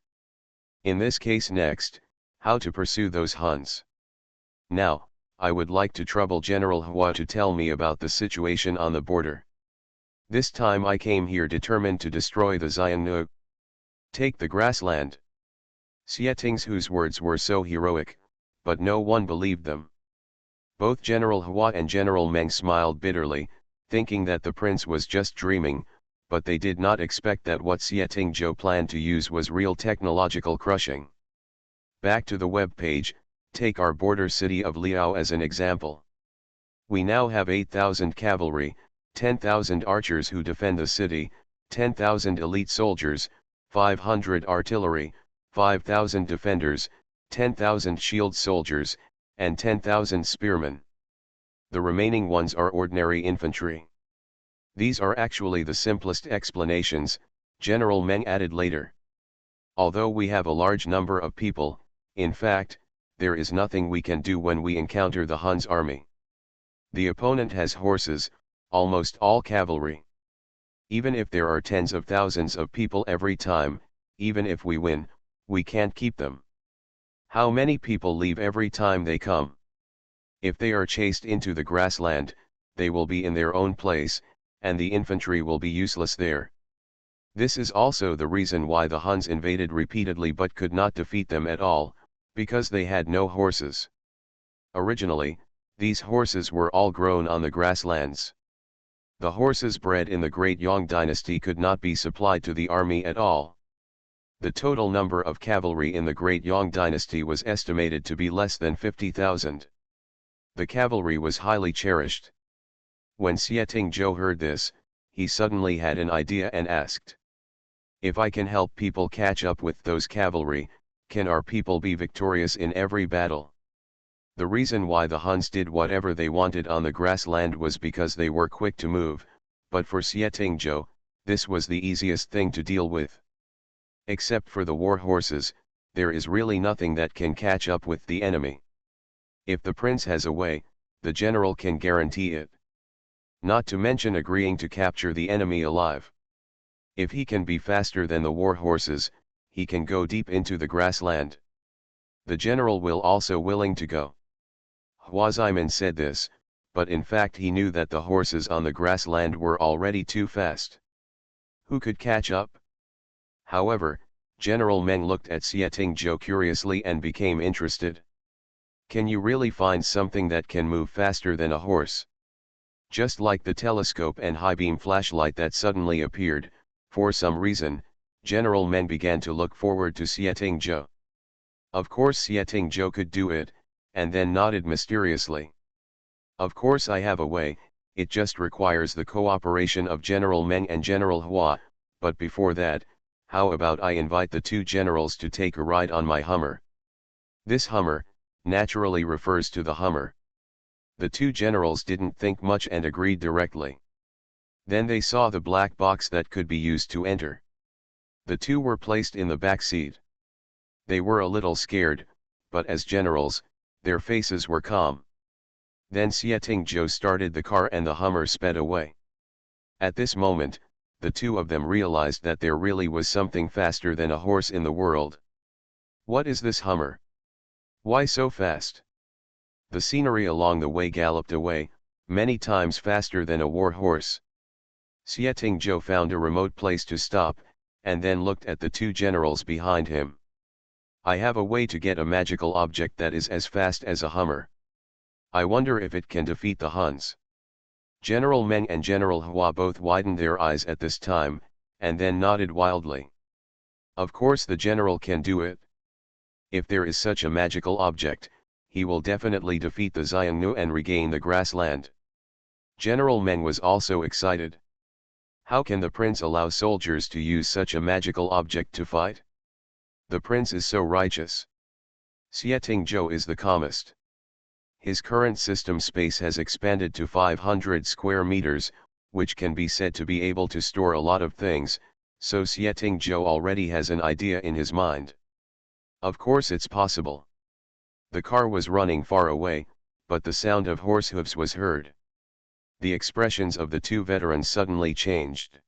In this case next, how to pursue those Huns? Now, I would like to trouble General Hua to tell me about the situation on the border. This time I came here determined to destroy the Xiongnu. Take the grassland. Xie Tingzhou's words were so heroic, but no one believed them. Both General Hua and General Meng smiled bitterly, thinking that the prince was just dreaming, but they did not expect that what Xie Tingzhou planned to use was real technological crushing. Back to the web page, take our border city of Liao as an example. We now have 8,000 cavalry, 10,000 archers who defend the city, 10,000 elite soldiers, 500 artillery, 5,000 defenders, 10,000 shield soldiers, and 10,000 spearmen. The remaining ones are ordinary infantry. These are actually the simplest explanations, General Meng added later. Although we have a large number of people, in fact, there is nothing we can do when we encounter the Huns army. The opponent has horses, almost all cavalry. Even if there are tens of thousands of people every time, even if we win, we can't keep them. How many people leave every time they come? If they are chased into the grassland, they will be in their own place, and the infantry will be useless there. This is also the reason why the Huns invaded repeatedly but could not defeat them at all, because they had no horses. Originally, these horses were all grown on the grasslands. The horses bred in the Great Yang dynasty could not be supplied to the army at all. The total number of cavalry in the Great Yang dynasty was estimated to be less than 50,000. The cavalry was highly cherished. When Xie Tingzhou heard this, he suddenly had an idea and asked, "If I can help people catch up with those cavalry, can our people be victorious in every battle?" The reason why the Huns did whatever they wanted on the grassland was because they were quick to move, but for Xie Tingzhou, this was the easiest thing to deal with. Except for the war horses, there is really nothing that can catch up with the enemy. If the prince has a way, the general can guarantee it. Not to mention agreeing to capture the enemy alive. If he can be faster than the war horses, he can go deep into the grassland. The general will also willing to go. Huaziman said this, but in fact he knew that the horses on the grassland were already too fast. Who could catch up? However, General Meng looked at Xie curiously and became interested. Can you really find something that can move faster than a horse? Just like the telescope and high-beam flashlight that suddenly appeared, for some reason, General Meng began to look forward to Xie. Of course Xie could do it, and then nodded mysteriously. Of course I have a way, it just requires the cooperation of General Meng and General Hua, but before that, how about I invite the two generals to take a ride on my Hummer? This Hummer, naturally refers to the Hummer. The two generals didn't think much and agreed directly. Then they saw the black box that could be used to enter. The two were placed in the back seat. They were a little scared, but as generals, their faces were calm. Then Xie started the car and the Hummer sped away. At this moment, the two of them realized that there really was something faster than a horse in the world. What is this Hummer? Why so fast? The scenery along the way galloped away, many times faster than a war horse. Xie found a remote place to stop, and then looked at the two generals behind him. I have a way to get a magical object that is as fast as a Hummer. I wonder if it can defeat the Huns. General Meng and General Hua both widened their eyes at this time, and then nodded wildly. Of course the general can do it. If there is such a magical object, he will definitely defeat the Xiongnu and regain the grassland. General Meng was also excited. How can the prince allow soldiers to use such a magical object to fight? The prince is so righteous. Xie is the calmest. His current system space has expanded to 500 square meters, which can be said to be able to store a lot of things, so Xie already has an idea in his mind. Of course it's possible. The car was running far away, but the sound of horse hooves was heard. The expressions of the two veterans suddenly changed.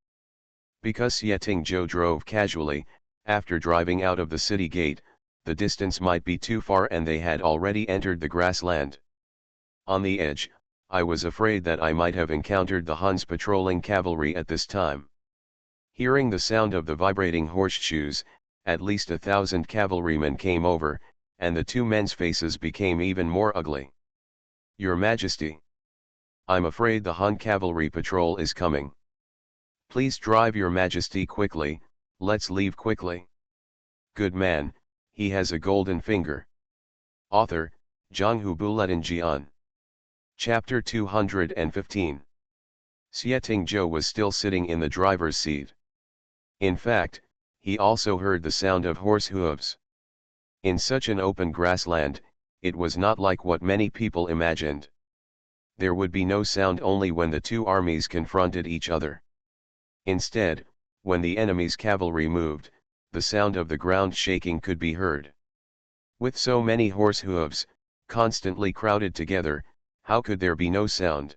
Because Xie drove casually, after driving out of the city gate, the distance might be too far and they had already entered the grassland. On the edge, I was afraid that I might have encountered the Huns patrolling cavalry at this time. Hearing the sound of the vibrating horseshoes, at least 1,000 cavalrymen came over, and the two men's faces became even more ugly. Your Majesty. I'm afraid the Hun cavalry patrol is coming. Please drive your Majesty quickly, let's leave quickly. Good man, he has a golden finger. Author, Zhanghu Buletin Jian. Chapter 215. Xie was still sitting in the driver's seat. In fact, he also heard the sound of horse hooves. In such an open grassland, it was not like what many people imagined. There would be no sound only when the two armies confronted each other. Instead, when the enemy's cavalry moved, the sound of the ground shaking could be heard. With so many horse hooves, constantly crowded together, how could there be no sound?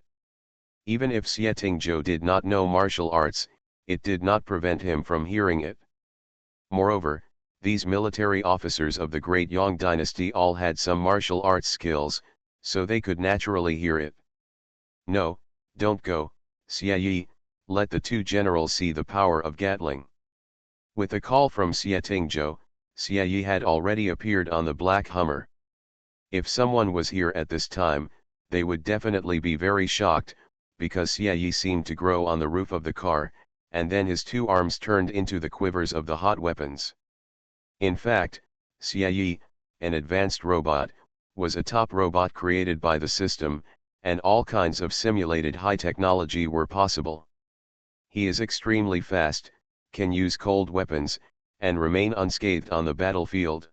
Even if Xie did not know martial arts, it did not prevent him from hearing it. Moreover, these military officers of the great Yang dynasty all had some martial arts skills, so they could naturally hear it. No, don't go, Xie, let the two generals see the power of Gatling. With a call from Xie, Xie had already appeared on the black Hummer. If someone was here at this time, they would definitely be very shocked, because Xie seemed to grow on the roof of the car, and then his two arms turned into the quivers of the hot weapons. In fact, Xie, an advanced robot, was a top robot created by the system, and all kinds of simulated high technology were possible. He is extremely fast, can use cold weapons, and remain unscathed on the battlefield.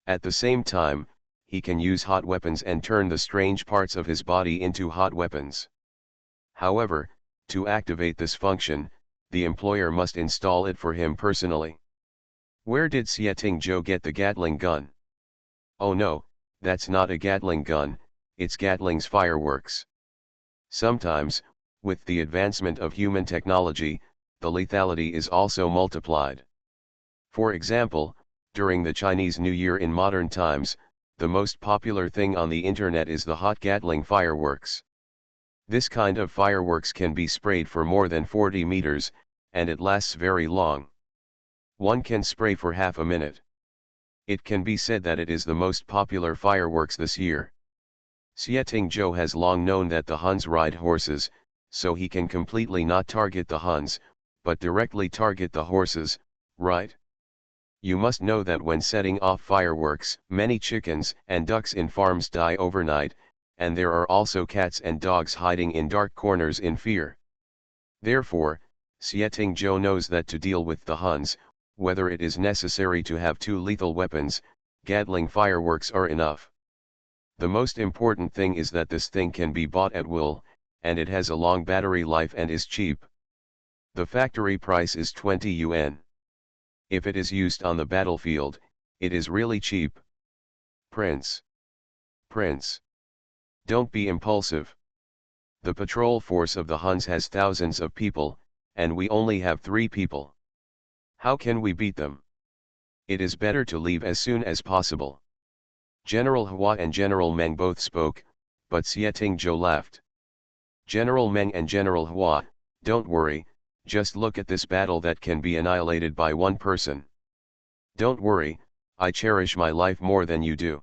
At the same time, he can use hot weapons and turn the strange parts of his body into hot weapons. However, to activate this function, the employer must install it for him personally. Where did Xie get the Gatling gun? Oh no, that's not a Gatling gun, it's Gatling's fireworks. Sometimes, With the advancement of human technology, the lethality is also multiplied. For example, during the Chinese New Year in modern times, the most popular thing on the internet is the hot Gatling fireworks. This kind of fireworks can be sprayed for more than 40 meters, and it lasts very long. One can spray for half a minute. It can be said that it is the most popular fireworks this year. Xie Zhou has long known that the Huns ride horses, so he can completely not target the Huns, but directly target the horses, right? You must know that when setting off fireworks, many chickens and ducks in farms die overnight, and there are also cats and dogs hiding in dark corners in fear. Therefore, Xie Zhou knows that to deal with the Huns, whether it is necessary to have two lethal weapons, Gatling fireworks are enough. The most important thing is that this thing can be bought at will, and it has a long battery life and is cheap. The factory price is 20 yuan. If it is used on the battlefield, it is really cheap. Prince. Don't be impulsive. The patrol force of the Huns has thousands of people, and we only have 3 people. How can we beat them? It is better to leave as soon as possible. General Hua and General Meng both spoke, but Xie Zhou laughed. General Meng and General Hua, don't worry, just look at this battle that can be annihilated by one person. Don't worry, I cherish my life more than you do.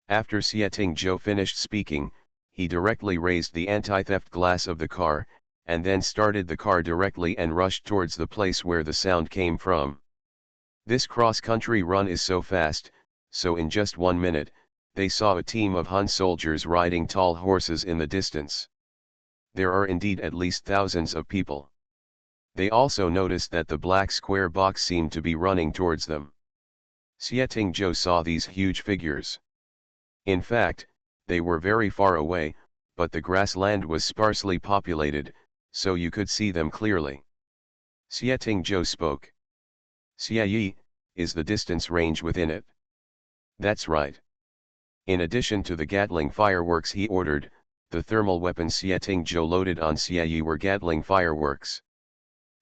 After Xie Zhou finished speaking, he directly raised the anti-theft glass of the car, and then started the car directly and rushed towards the place where the sound came from. This cross-country run is so fast, so in just 1 minute, they saw a team of Hun soldiers riding tall horses in the distance. There are indeed at least thousands of people. They also noticed that the black square box seemed to be running towards them. Xie Zhou saw these huge figures. In fact, they were very far away, but the grassland was sparsely populated, so you could see them clearly. Xie Zhou spoke. Xie Yi, is the distance range within it? That's right. In addition to the Gatling fireworks he ordered, the thermal weapons Xie Zhou loaded on Xie Yi were Gatling fireworks.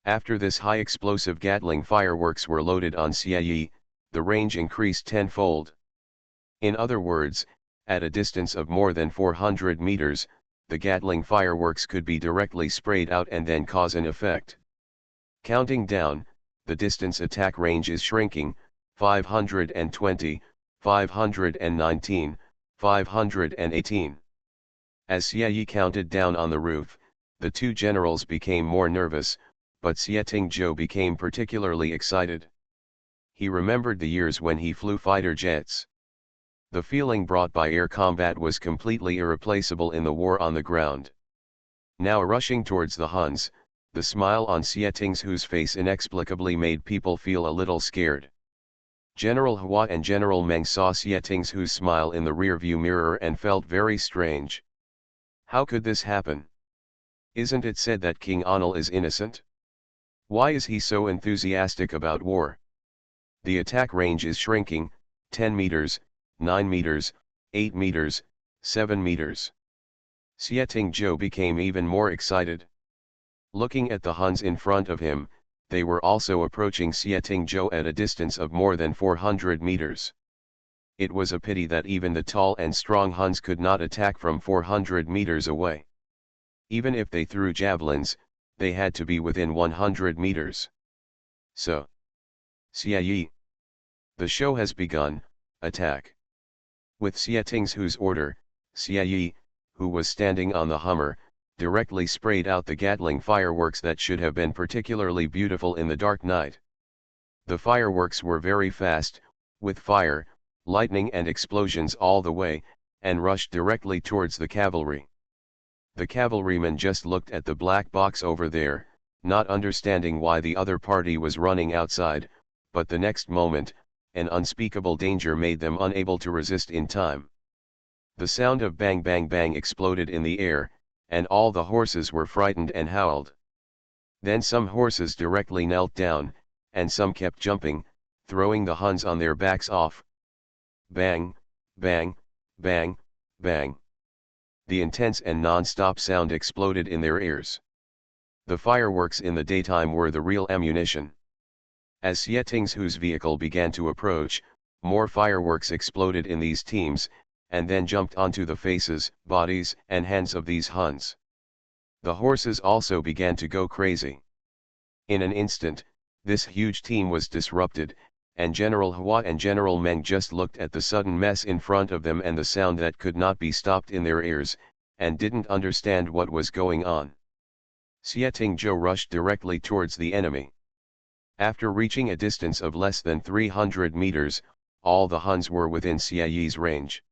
After this high explosive Gatling fireworks were loaded on Xie Yi, the range increased tenfold. In other words, at a distance of more than 400 meters, the Gatling fireworks could be directly sprayed out and then cause an effect. Counting down, the distance attack range is shrinking, 520, 519, 518. As Xie Yi counted down on the roof, the 2 generals became more nervous, but Xie Zhou became particularly excited. He remembered the years when he flew fighter jets. The feeling brought by air combat was completely irreplaceable in the war on the ground. Now rushing towards the Huns, the smile on Xie Zhou's face inexplicably made people feel a little scared. General Hua and General Meng saw Xie Zhou's smile in the rearview mirror and felt very strange. How could this happen? Isn't it said that King Anil is innocent? Why is he so enthusiastic about war? The attack range is shrinking, 10 meters, 9 meters, 8 meters, 7 meters. Xie Zhou became even more excited. Looking at the Huns in front of him, they were also approaching Xie Zhou at a distance of more than 400 meters. It was a pity that even the tall and strong Huns could not attack from 400 meters away. Even if they threw javelins, they had to be within 100 meters. So, Xie Yi. The show has begun, attack. With Xie Zhou's order, Xie Yi, who was standing on the Hummer, directly sprayed out the Gatling fireworks that should have been particularly beautiful in the dark night. The fireworks were very fast, with fire, lightning and explosions all the way, and rushed directly towards the cavalry. The cavalryman just looked at the black box over there, not understanding why the other party was running outside, but the next moment, an unspeakable danger made them unable to resist in time. The sound of bang bang bang exploded in the air, and all the horses were frightened and howled. Then some horses directly knelt down, and some kept jumping, throwing the Huns on their backs off. Bang, bang, bang, bang. the intense and non-stop sound exploded in their ears. The fireworks in the daytime were the real ammunition. As Xie Ting's vehicle began to approach, more fireworks exploded in these teams, and then jumped onto the faces, bodies, and hands of these Huns. The horses also began to go crazy. In an instant, this huge team was disrupted, and General Hua and General Meng just looked at the sudden mess in front of them and the sound that could not be stopped in their ears, and didn't understand what was going on. Xie Tingzhou rushed directly towards the enemy. After reaching a distance of less than 300 meters, all the Huns were within Xie Yi's range.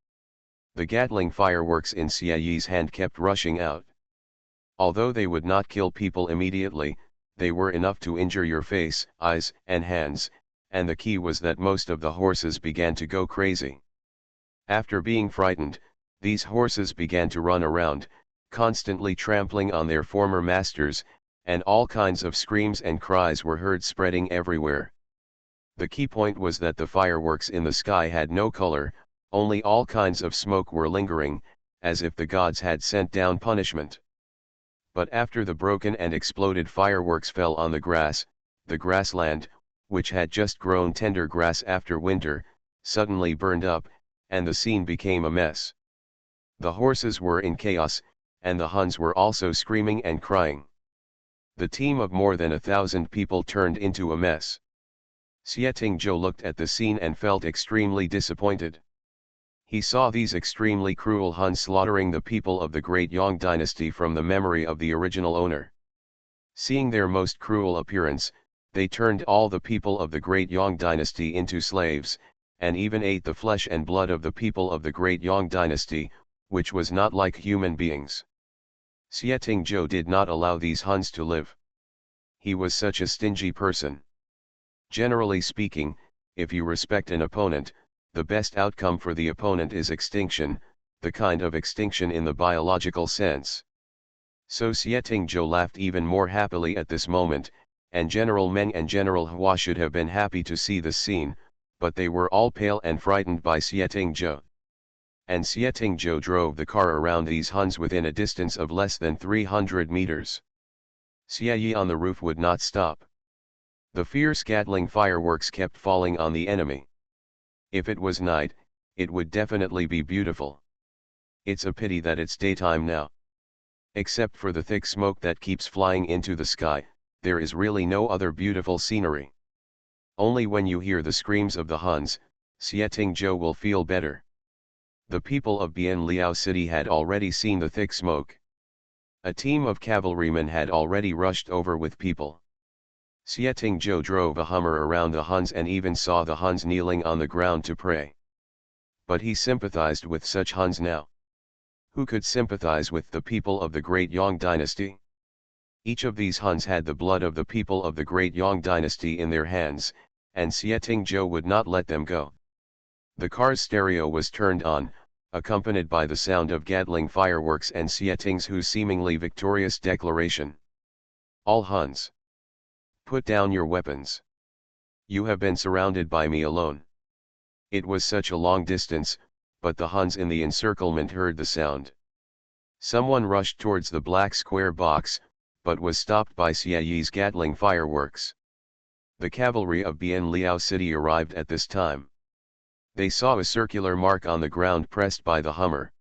The Gatling fireworks in Xie Yi's hand kept rushing out. Although they would not kill people immediately, they were enough to injure your face, eyes, and hands, and the key was that most of the horses began to go crazy. After being frightened, these horses began to run around, constantly trampling on their former masters, and all kinds of screams and cries were heard spreading everywhere. The key point was that the fireworks in the sky had no color, only all kinds of smoke were lingering, as if the gods had sent down punishment. But after the broken and exploded fireworks fell on the grassland, which had just grown tender grass after winter, suddenly burned up, and the scene became a mess. The horses were in chaos, and the Huns were also screaming and crying. The team of more than 1,000 people turned into a mess. Xie Tingzhou looked at the scene and felt extremely disappointed. He saw these extremely cruel Huns slaughtering the people of the Great Yang dynasty from the memory of the original owner. Seeing their most cruel appearance, they turned all the people of the Great Yang dynasty into slaves, and even ate the flesh and blood of the people of the Great Yang dynasty, which was not like human beings. Xie Tingzhou did not allow these Huns to live. He was such a stingy person. Generally speaking, if you respect an opponent, the best outcome for the opponent is extinction, the kind of extinction in the biological sense. So Xie Tingzhou laughed even more happily at this moment, and General Meng and General Hua should have been happy to see this scene, but they were all pale and frightened by Xie Tingzhou. And Xie Tingzhou drove the car around these Huns within a distance of less than 300 meters. Xie Yi on the roof would not stop. The fierce Gatling fireworks kept falling on the enemy. If it was night, it would definitely be beautiful. It's a pity that it's daytime now. Except for the thick smoke that keeps flying into the sky, there is really no other beautiful scenery. Only when you hear the screams of the Huns, Xie Tingzhou will feel better. The people of Bian Liao City had already seen the thick smoke. A team of cavalrymen had already rushed over with people. Xie Tingzhou drove a Hummer around the Huns and even saw the Huns kneeling on the ground to pray. But he sympathized with such Huns now. Who could sympathize with the people of the Great Yang dynasty? Each of these Huns had the blood of the people of the Great Yang dynasty in their hands, and Xie Tingzhou would not let them go. The car's stereo was turned on, accompanied by the sound of Gatling fireworks and Xie Tingzhou's seemingly victorious declaration. All Huns, put down your weapons. You have been surrounded by me alone. It was such a long distance, but the Huns in the encirclement heard the sound. Someone rushed towards the black square box, but was stopped by Xie Yi's Gatling fireworks. The cavalry of Bian Liao City arrived at this time. They saw a circular mark on the ground pressed by the Hummer.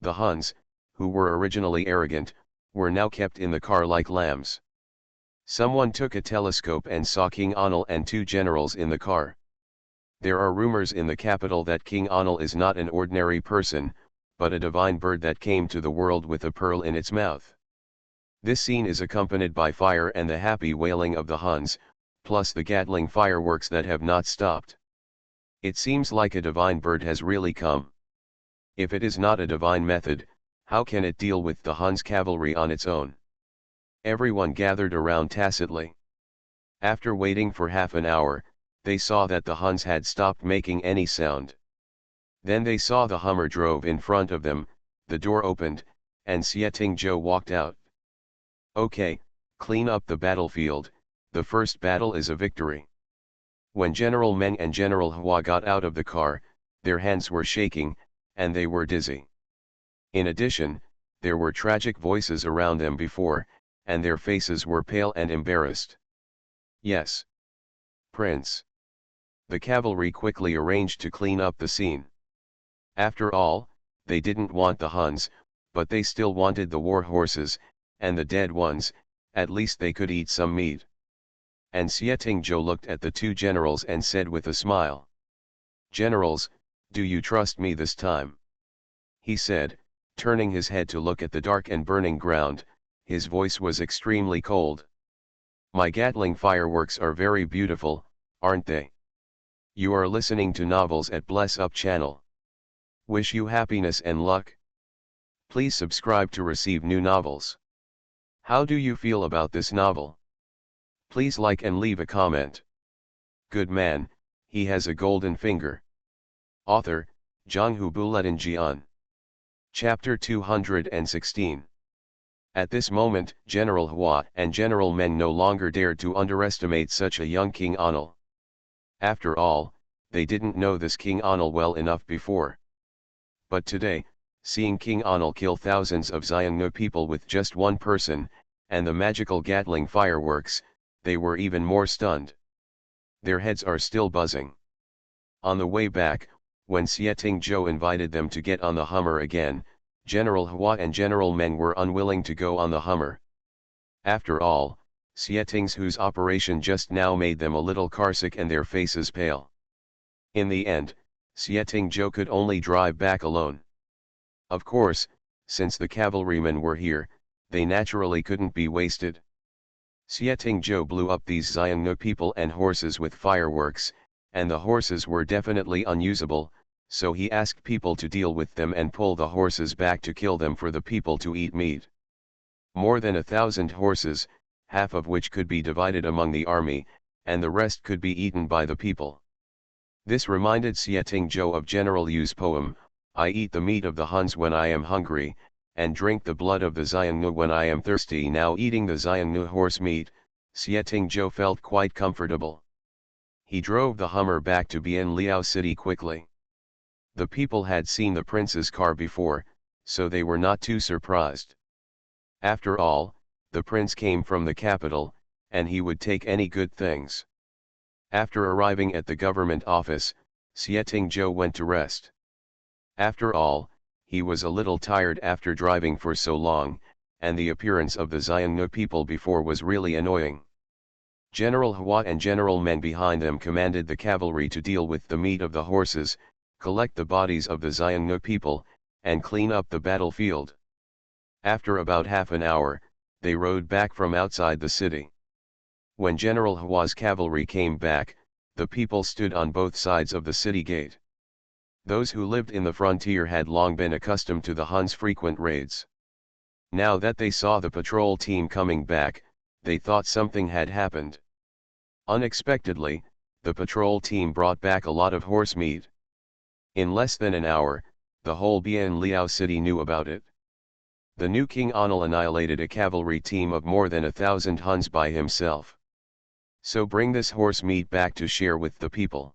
The Huns, who were originally arrogant, were now kept in the car like lambs. Someone took a telescope and saw King Anil and two generals in the car. There are rumors in the capital that King Anil is not an ordinary person, but a divine bird that came to the world with a pearl in its mouth. This scene is accompanied by fire and the happy wailing of the Huns, plus the Gatling fireworks that have not stopped. It seems like a divine bird has really come. If it is not a divine method, how can it deal with the Huns cavalry on its own? Everyone gathered around tacitly. After waiting for half an hour, they saw that the Huns had stopped making any sound. Then they saw the Hummer drove in front of them, the door opened, and Xie Tingzhou walked out. Okay, clean up the battlefield, the first battle is a victory. When General Meng and General Hua got out of the car, their hands were shaking, and they were dizzy. In addition, there were tragic voices around them before, and their faces were pale and embarrassed. Yes. Prince. The cavalry quickly arranged to clean up the scene. After all, they didn't want the Huns, but they still wanted the war horses, and the dead ones, at least they could eat some meat. And Xietingzhou looked at the two generals and said with a smile, "Generals, do you trust me this time?" He said, turning his head to look at the dark and burning ground. His voice was extremely cold. "My Gatling fireworks are very beautiful, aren't they? You are listening to Novels at Bless Up channel. Wish you happiness and luck. Please subscribe to receive new novels. How do you feel about this novel? Please like and leave a comment. Good man, he has a golden finger." Author, Zhanghu Buletinjian. Chapter 216. At this moment, General Hua and General Meng no longer dared to underestimate such a young King Anil. After all, they didn't know this King Anil well enough before. But today, seeing King Anil kill thousands of Xiongnu people with just one person, and the magical Gatling fireworks, they were even more stunned. Their heads are still buzzing. On the way back, when Xietingzhou invited them to get on the Hummer again, General Hua and General Meng were unwilling to go on the Hummer. After all, Xietingzhou's operation just now made them a little carsick and their faces pale. In the end, Xietingzhou could only drive back alone. Of course, since the cavalrymen were here, they naturally couldn't be wasted. Xietingzhou blew up these Xiongnu people and horses with fireworks, and the horses were definitely unusable, so he asked people to deal with them and pull the horses back to kill them for the people to eat meat. More than 1,000 horses, half of which could be divided among the army, and the rest could be eaten by the people. This reminded Xietingzhou of General Yu's poem, "I eat the meat of the Huns when I am hungry, and drink the blood of the Xiongnu when I am thirsty." Now eating the Xiongnu horse meat, Xietingzhou felt quite comfortable. He drove the Hummer back to Bianliao City quickly. The people had seen the prince's car before, so they were not too surprised. After all, the prince came from the capital, and he would take any good things. After arriving at the government office, Xietingzhou went to rest. After all, he was a little tired after driving for so long, and the appearance of the Xiongnu people before was really annoying. General Hua and General Meng behind them commanded the cavalry to deal with the meat of the horses, collect the bodies of the Xiongnu people, and clean up the battlefield. After about half an hour, they rode back from outside the city. When General Hua's cavalry came back, the people stood on both sides of the city gate. Those who lived in the frontier had long been accustomed to the Huns' frequent raids. Now that they saw the patrol team coming back, they thought something had happened. Unexpectedly, the patrol team brought back a lot of horse meat. In less than an hour, the whole Bianliao city knew about it. The new King Anil annihilated a cavalry team of more than 1,000 Huns by himself. So bring this horse meat back to share with the people.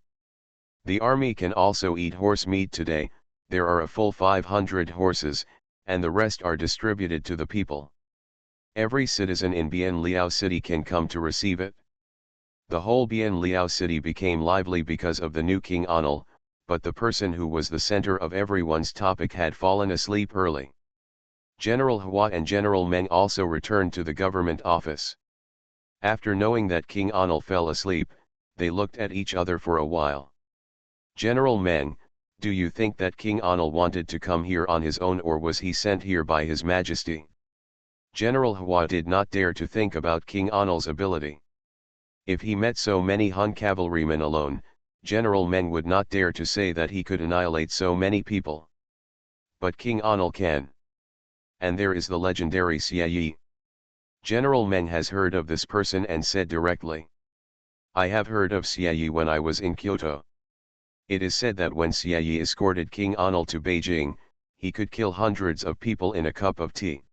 The army can also eat horse meat today. There are a full 500 horses, and the rest are distributed to the people. Every citizen in Bianliao city can come to receive it. The whole Bianliao city became lively because of the new King Anil, but the person who was the center of everyone's topic had fallen asleep early. General Hua and General Meng also returned to the government office. After knowing that King Anil fell asleep, they looked at each other for a while. "General Meng, do you think that King Anil wanted to come here on his own, or was he sent here by His Majesty?" General Hua did not dare to think about King Anil's ability. If he met so many Hun cavalrymen alone, General Meng would not dare to say that he could annihilate so many people. But King Anil can. And there is the legendary Xie Yi. General Meng has heard of this person and said directly, "I have heard of Xie Yi when I was in Kyoto. It is said that when Xie Yi escorted King Anil to Beijing, he could kill hundreds of people in a cup of tea.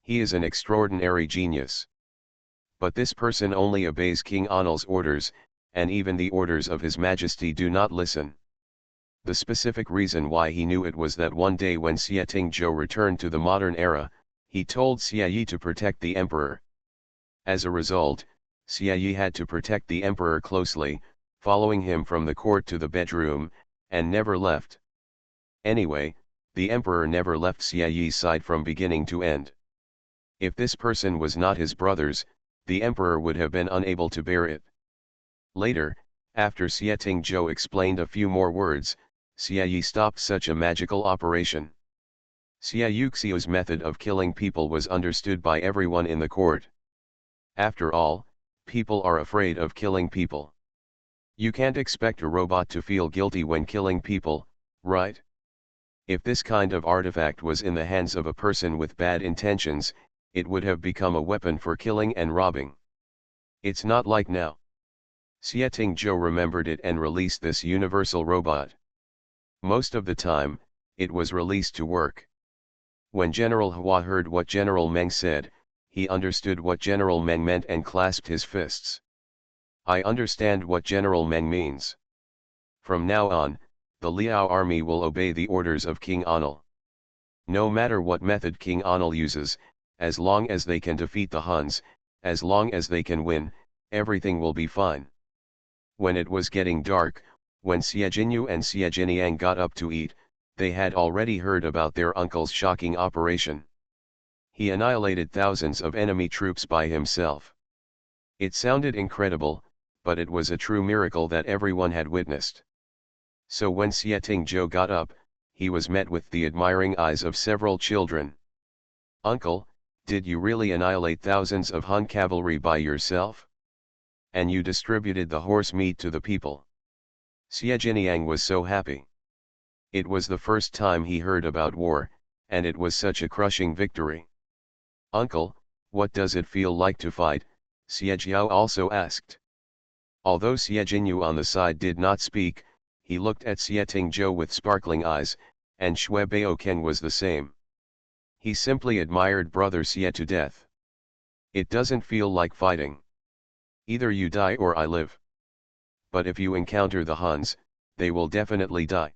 He is an extraordinary genius. But this person only obeys King Anil's orders, and even the orders of His Majesty do not listen." The specific reason why he knew it was that one day when Xie Tingzhou returned to the modern era, he told Xie Yi to protect the emperor. As a result, Xie Yi had to protect the emperor closely, following him from the court to the bedroom, and never left. Anyway, the emperor never left Xie Yi's side from beginning to end. If this person was not his brother's, the emperor would have been unable to bear it. Later, after Xie Tingzhou explained a few more words, Xie Yi stopped such a magical operation. Xie Yuxiu's method of killing people was understood by everyone in the court. After all, people are afraid of killing people. You can't expect a robot to feel guilty when killing people, right? If this kind of artifact was in the hands of a person with bad intentions, it would have become a weapon for killing and robbing. It's not like now. Xie Tingzhou remembered it and released this universal robot. Most of the time, it was released to work. When General Hua heard what General Meng said, he understood what General Meng meant and clasped his fists. I understand what General Meng means. From now on, the Liao army will obey the orders of King Anil. No matter what method King Anil uses, as long as they can defeat the Huns, as long as they can win, everything will be fine. When it was getting dark, when Xie Jinyu and Xie Jiniang got up to eat, they had already heard about their uncle's shocking operation. He annihilated thousands of enemy troops by himself. It sounded incredible, but it was a true miracle that everyone had witnessed. So when Xie Tingzhou got up, he was met with the admiring eyes of several children. "Uncle, did you really annihilate thousands of Hun cavalry by yourself? And you distributed the horse meat to the people?" Xie Jiniang was so happy. It was the first time he heard about war, and it was such a crushing victory. "Uncle, what does it feel like to fight?" Xie Jiao also asked. Although Xie Jinyu on the side did not speak, he looked at Xie Tingzhou with sparkling eyes, and Xue Baoken was the same. He simply admired brother Xie to death. "It doesn't feel like fighting. Either you die or I live. But if you encounter the Huns, they will definitely die.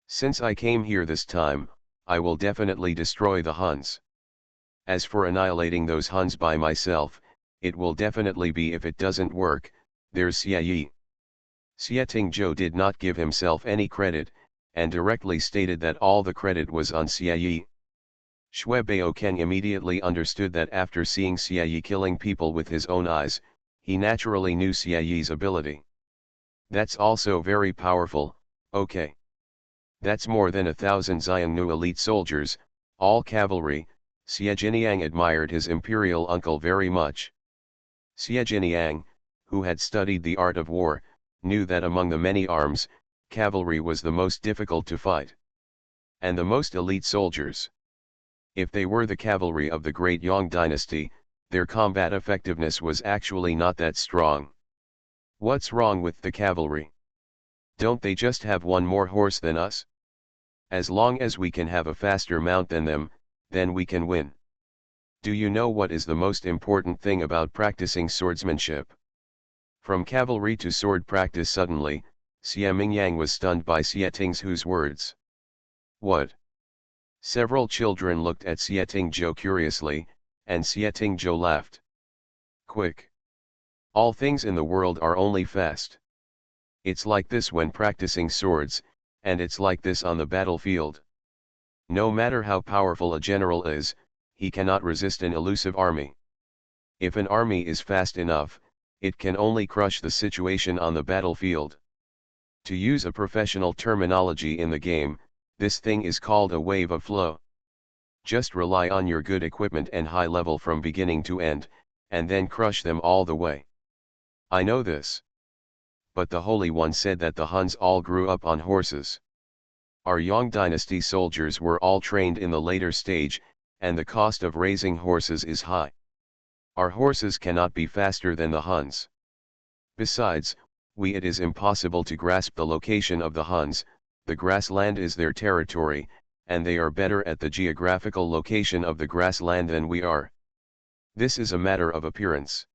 Since I came here this time, I will definitely destroy the Huns. As for annihilating those Huns by myself, it will definitely be if it doesn't work, there's Xie Yi." Xie Tingzhou did not give himself any credit, and directly stated that all the credit was on Xie Yi. Xue Baoken immediately understood that after seeing Xie Yi killing people with his own eyes, he naturally knew Xie Yi's ability. "That's also very powerful, okay. That's more than 1,000 Xiongnu elite soldiers, all cavalry." Xie Jiniang admired his imperial uncle very much. Xie Jiniang, who had studied the art of war, knew that among the many arms, cavalry was the most difficult to fight. And the most elite soldiers. If they were the cavalry of the great Yang dynasty, their combat effectiveness was actually not that strong. What's wrong with the cavalry? Don't they just have one more horse than us? As long as we can have a faster mount than them, then we can win. Do you know what is the most important thing about practicing swordsmanship? From cavalry to sword practice. Suddenly, Xie Mingyang was stunned by Xie Tingzhou's words. "What?" Several children looked at Xie Tingzhou curiously, and Xie Tingzhou laughed. "Quick! All things in the world are only fast. It's like this when practicing swords, and it's like this on the battlefield. No matter how powerful a general is, he cannot resist an elusive army. If an army is fast enough, it can only crush the situation on the battlefield. To use a professional terminology in the game, this thing is called a wave of flow. Just rely on your good equipment and high level from beginning to end, and then crush them all the way. I know this. But the Holy One said that the Huns all grew up on horses. Our Yang dynasty soldiers were all trained in the later stage, and the cost of raising horses is high. Our horses cannot be faster than the Huns. Besides, it is impossible to grasp the location of the Huns. The grassland is their territory, and they are better at the geographical location of the grassland than we are. This is a matter of appearance.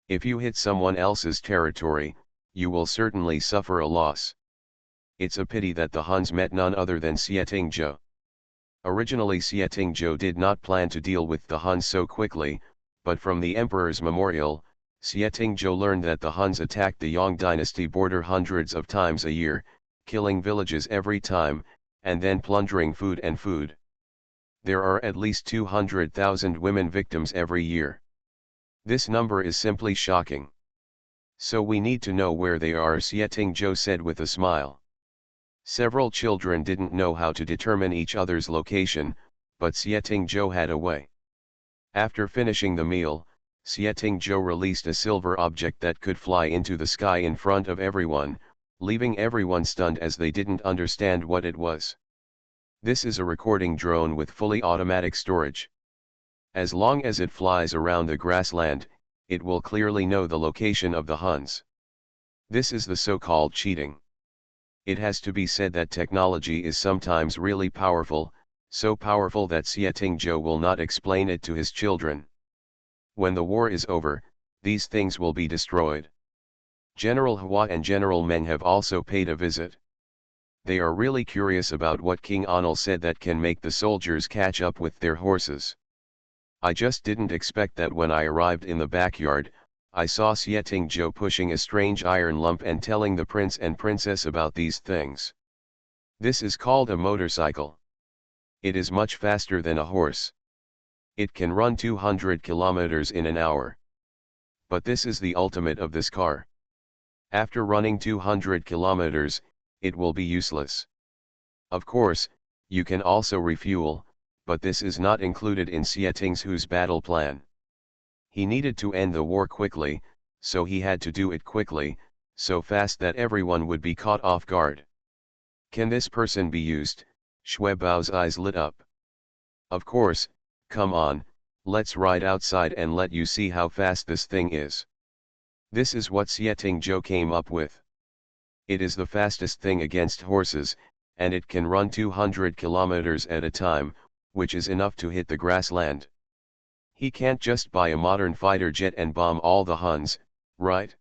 If you hit someone else's territory, you will certainly suffer a loss. It's a pity that the Huns met none other than Xietingzhou. Originally Xietingzhou did not plan to deal with the Huns so quickly, but from the emperor's memorial, Xietingzhou learned that the Huns attacked the Yang dynasty border hundreds of times a year, killing villages every time, and then plundering food. There are at least 200,000 women victims every year. This number is simply shocking. So we need to know where they are, Xietingzhou said with a smile. Several children didn't know how to determine each other's location, but Xietingzhou had a way. After finishing the meal, Xietingzhou released a silver object that could fly into the sky in front of everyone, leaving everyone stunned as they didn't understand what it was. This is a recording drone with fully automatic storage. As long as it flies around the grassland, it will clearly know the location of the Huns. This is the so-called cheating. It has to be said that technology is sometimes really powerful, so powerful that Xietingzhou will not explain it to his children. When the war is over, these things will be destroyed. General Hua and General Meng have also paid a visit. They are really curious about what King Anil said that can make the soldiers catch up with their horses. I just didn't expect that. When I arrived in the backyard, I saw Xietingzhou pushing a strange iron lump and telling the prince and princess about these things. This is called a motorcycle. It is much faster than a horse. It can run 200 kilometers in an hour. But this is the ultimate of this car. After running 200 kilometers, it will be useless. Of course, you can also refuel, but this is not included in Xietingzhou's battle plan. He needed to end the war quickly, so he had to do it quickly, so fast that everyone would be caught off guard. Can this person be used? Shui Bao's eyes lit up. Of course, come on, let's ride outside and let you see how fast this thing is. This is what Xietingzhou came up with. It is the fastest thing against horses, and it can run 200 kilometers at a time, which is enough to hit the grassland. He can't just buy a modern fighter jet and bomb all the Huns, right?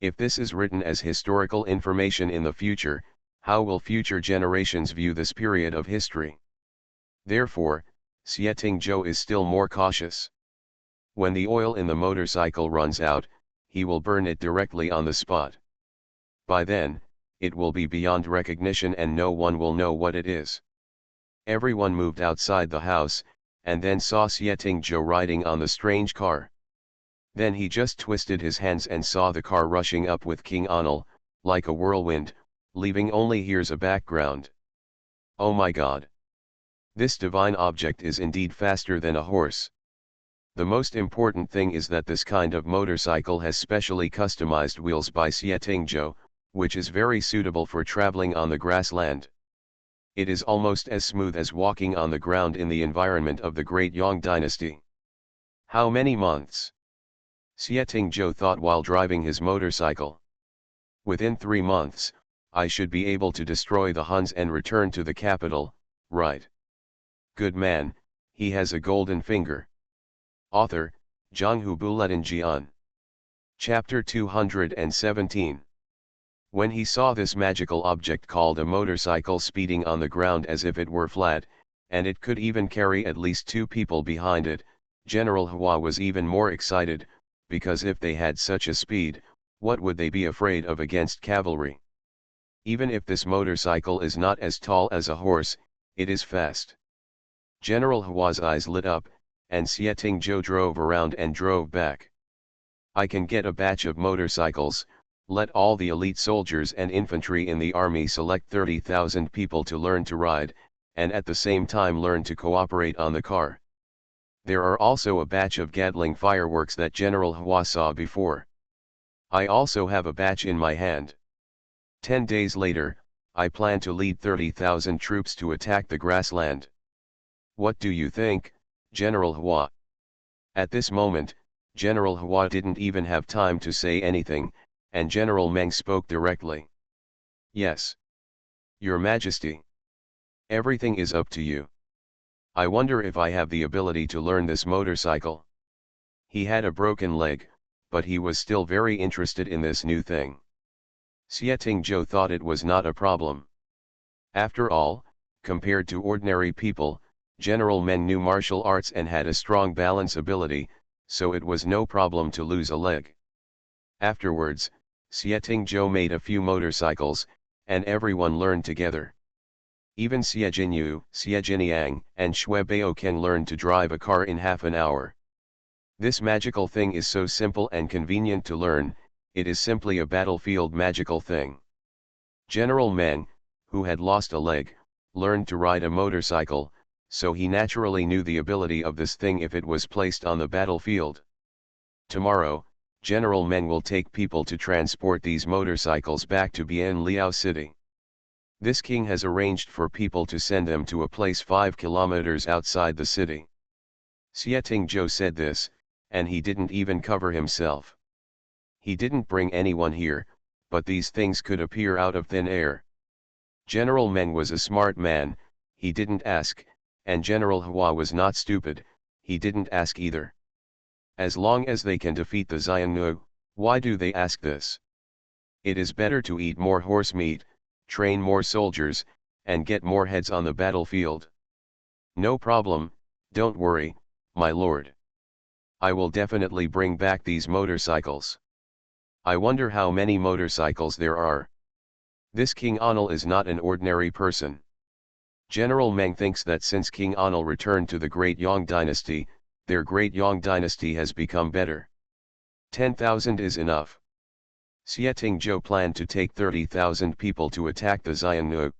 If this is written as historical information in the future, how will future generations view this period of history? Therefore, Xietingzhou is still more cautious. When the oil in the motorcycle runs out, he will burn it directly on the spot. By then, it will be beyond recognition and no one will know what it is. Everyone moved outside the house, and then saw Xietingzhou riding on the strange car. Then he just twisted his hands and saw the car rushing up with King Anil, like a whirlwind, leaving only here's a background. Oh my God! This divine object is indeed faster than a horse. The most important thing is that this kind of motorcycle has specially customized wheels by Xietingzhou, which is very suitable for traveling on the grassland. It is almost as smooth as walking on the ground in the environment of the great Yang dynasty. How many months? Xietingzhou thought while driving his motorcycle. Within 3 months, I should be able to destroy the Huns and return to the capital, right? Good man, he has a golden finger. Author, Zhanghu Bulletin Jian. Chapter 217. When he saw this magical object called a motorcycle speeding on the ground as if it were flat, and it could even carry at least 2 people behind it, General Hua was even more excited, because if they had such a speed, what would they be afraid of against cavalry? Even if this motorcycle is not as tall as a horse, it is fast. General Hua's eyes lit up, and Xietingzhou drove around and drove back. I can get a batch of motorcycles. Let all the elite soldiers and infantry in the army select 30,000 people to learn to ride, and at the same time learn to cooperate on the car. There are also a batch of Gatling fireworks that General Hua saw before. I also have a batch in my hand. 10 days later, I plan to lead 30,000 troops to attack the grassland. What do you think, General Hua? At this moment, General Hua didn't even have time to say anything, and General Meng spoke directly. Yes. Your Majesty. Everything is up to you. I wonder if I have the ability to learn this motorcycle. He had a broken leg, but he was still very interested in this new thing. Xie thought it was not a problem. After all, compared to ordinary people, General Meng knew martial arts and had a strong balance ability, so it was no problem to lose a leg. Afterwards, Xie made a few motorcycles, and everyone learned together. Even Xie Jinyang, and Shui Baoken learned to drive a car in half an hour. This magical thing is so simple and convenient to learn, it is simply a battlefield magical thing. General Meng, who had lost a leg, learned to ride a motorcycle, so he naturally knew the ability of this thing if it was placed on the battlefield. Tomorrow, General Meng will take people to transport these motorcycles back to Bian Liao City. This king has arranged for people to send them to a place 5 kilometers outside the city. Xie Tingzhou said this, and he didn't even cover himself. He didn't bring anyone here, but these things could appear out of thin air. General Meng was a smart man, he didn't ask, and General Hua was not stupid, he didn't ask either. As long as they can defeat the Xiongnu, why do they ask this? It is better to eat more horse meat, train more soldiers, and get more heads on the battlefield. No problem, don't worry, my lord. I will definitely bring back these motorcycles. I wonder how many motorcycles there are. This King Anil is not an ordinary person. General Meng thinks that since King Anil returned to the Great Yang Dynasty, their Great Yang Dynasty has become better. 10,000 is enough. Xie Tingzhou planned to take 30,000 people to attack the Xiongnu.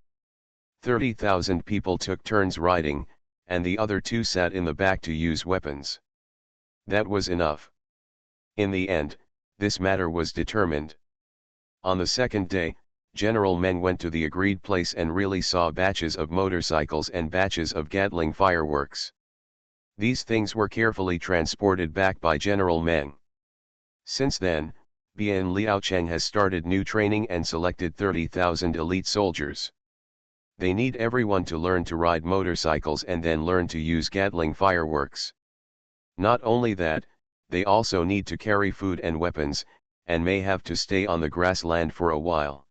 30,000 people took turns riding, and the other two sat in the back to use weapons. That was enough. In the end, this matter was determined. On the second day, General Meng went to the agreed place and really saw batches of motorcycles and batches of Gatling fireworks. These things were carefully transported back by General Meng. Since then, Bian Liaocheng has started new training and selected 30,000 elite soldiers. They need everyone to learn to ride motorcycles and then learn to use Gatling fireworks. Not only that, they also need to carry food and weapons, and may have to stay on the grassland for a while.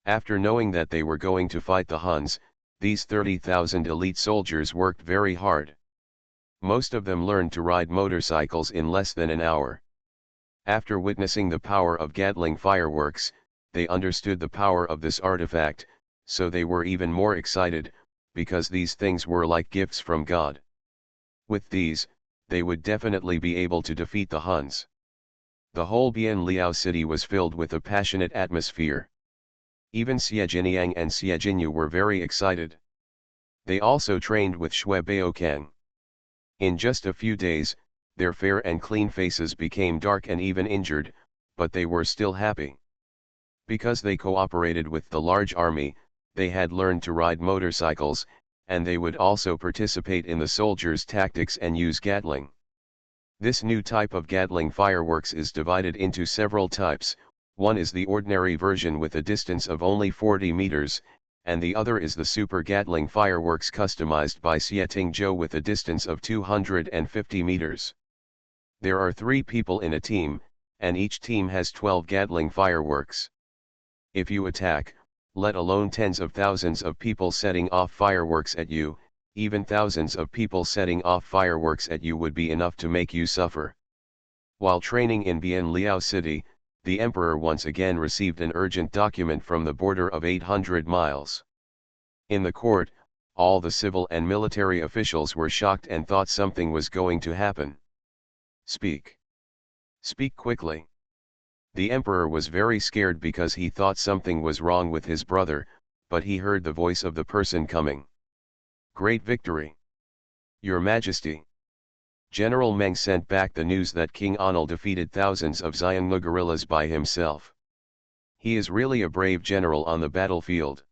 After knowing that they were going to fight the Huns, these 30,000 elite soldiers worked very hard. Most of them learned to ride motorcycles in less than an hour. After witnessing the power of Gatling fireworks, they understood the power of this artifact, so they were even more excited, because these things were like gifts from God. With these, they would definitely be able to defeat the Huns. The whole Bian Liao city was filled with a passionate atmosphere. Even Xie Jinyang and Xie Jinyu were very excited. They also trained with Shui Baoken. In just a few days, their fair and clean faces became dark and even injured, but they were still happy. Because they cooperated with the large army, they had learned to ride motorcycles, and they would also participate in the soldiers' tactics and use Gatling. This new type of Gatling fireworks is divided into several types. One is the ordinary version with a distance of only 40 meters, and the other is the Super Gatling fireworks customized by Xie Tingzhou with a distance of 250 meters. There are 3 people in a team, and each team has 12 Gatling fireworks. If you attack, let alone tens of thousands of people setting off fireworks at you, even thousands of people setting off fireworks at you would be enough to make you suffer. While training in Bian Liao City, the emperor once again received an urgent document from the border of 800 miles. In the court, all the civil and military officials were shocked and thought something was going to happen. Speak. Speak quickly. The emperor was very scared because he thought something was wrong with his brother, but he heard the voice of the person coming. Great victory! Your Majesty! General Meng sent back the news that King Anil defeated thousands of Xiongnu guerrillas by himself. He is really a brave general on the battlefield.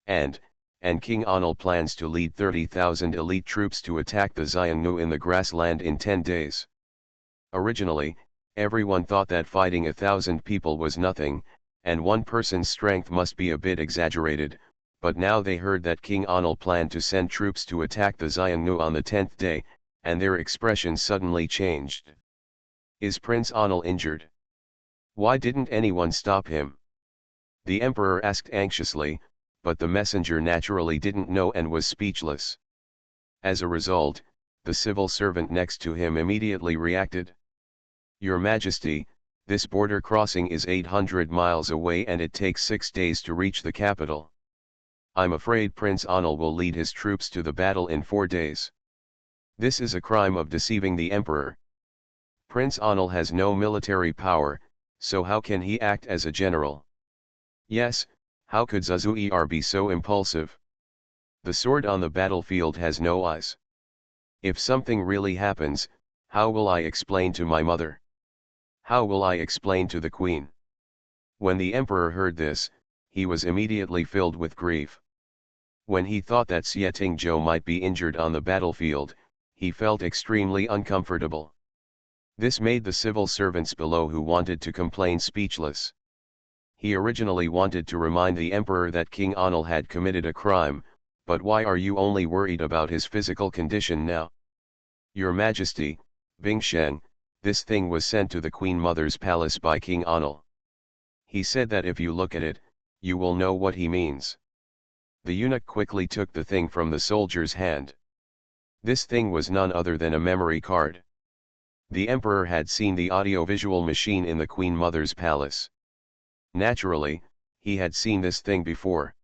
And King Anil plans to lead 30,000 elite troops to attack the Xiongnu in the grassland in 10 days. Originally, everyone thought that fighting 1,000 people was nothing, and one person's strength must be a bit exaggerated, but now they heard that King Anil planned to send troops to attack the Xiongnu on the 10th day, and their expressions suddenly changed. Is Prince Anil injured? Why didn't anyone stop him? The emperor asked anxiously, but the messenger naturally didn't know and was speechless. As a result, the civil servant next to him immediately reacted. "Your Majesty, this border crossing is 800 miles away and it takes 6 days to reach the capital. I'm afraid Prince Anil will lead his troops to the battle in 4 days. This is a crime of deceiving the emperor. Prince Anil has no military power, so how can he act as a general? Yes, how could Zuzuer be so impulsive? The sword on the battlefield has no eyes. If something really happens, how will I explain to my mother? How will I explain to the queen?" When the emperor heard this, he was immediately filled with grief. When he thought that Xietingzhou might be injured on the battlefield, he felt extremely uncomfortable. This made the civil servants below who wanted to complain speechless. He originally wanted to remind the emperor that King Anil had committed a crime, but why are you only worried about his physical condition now? Your Majesty, Bingsheng, this thing was sent to the Queen Mother's palace by King Anil. He said that if you look at it, you will know what he means. The eunuch quickly took the thing from the soldier's hand. This thing was none other than a memory card. The emperor had seen the audiovisual machine in the Queen Mother's palace. Naturally, he had seen this thing before.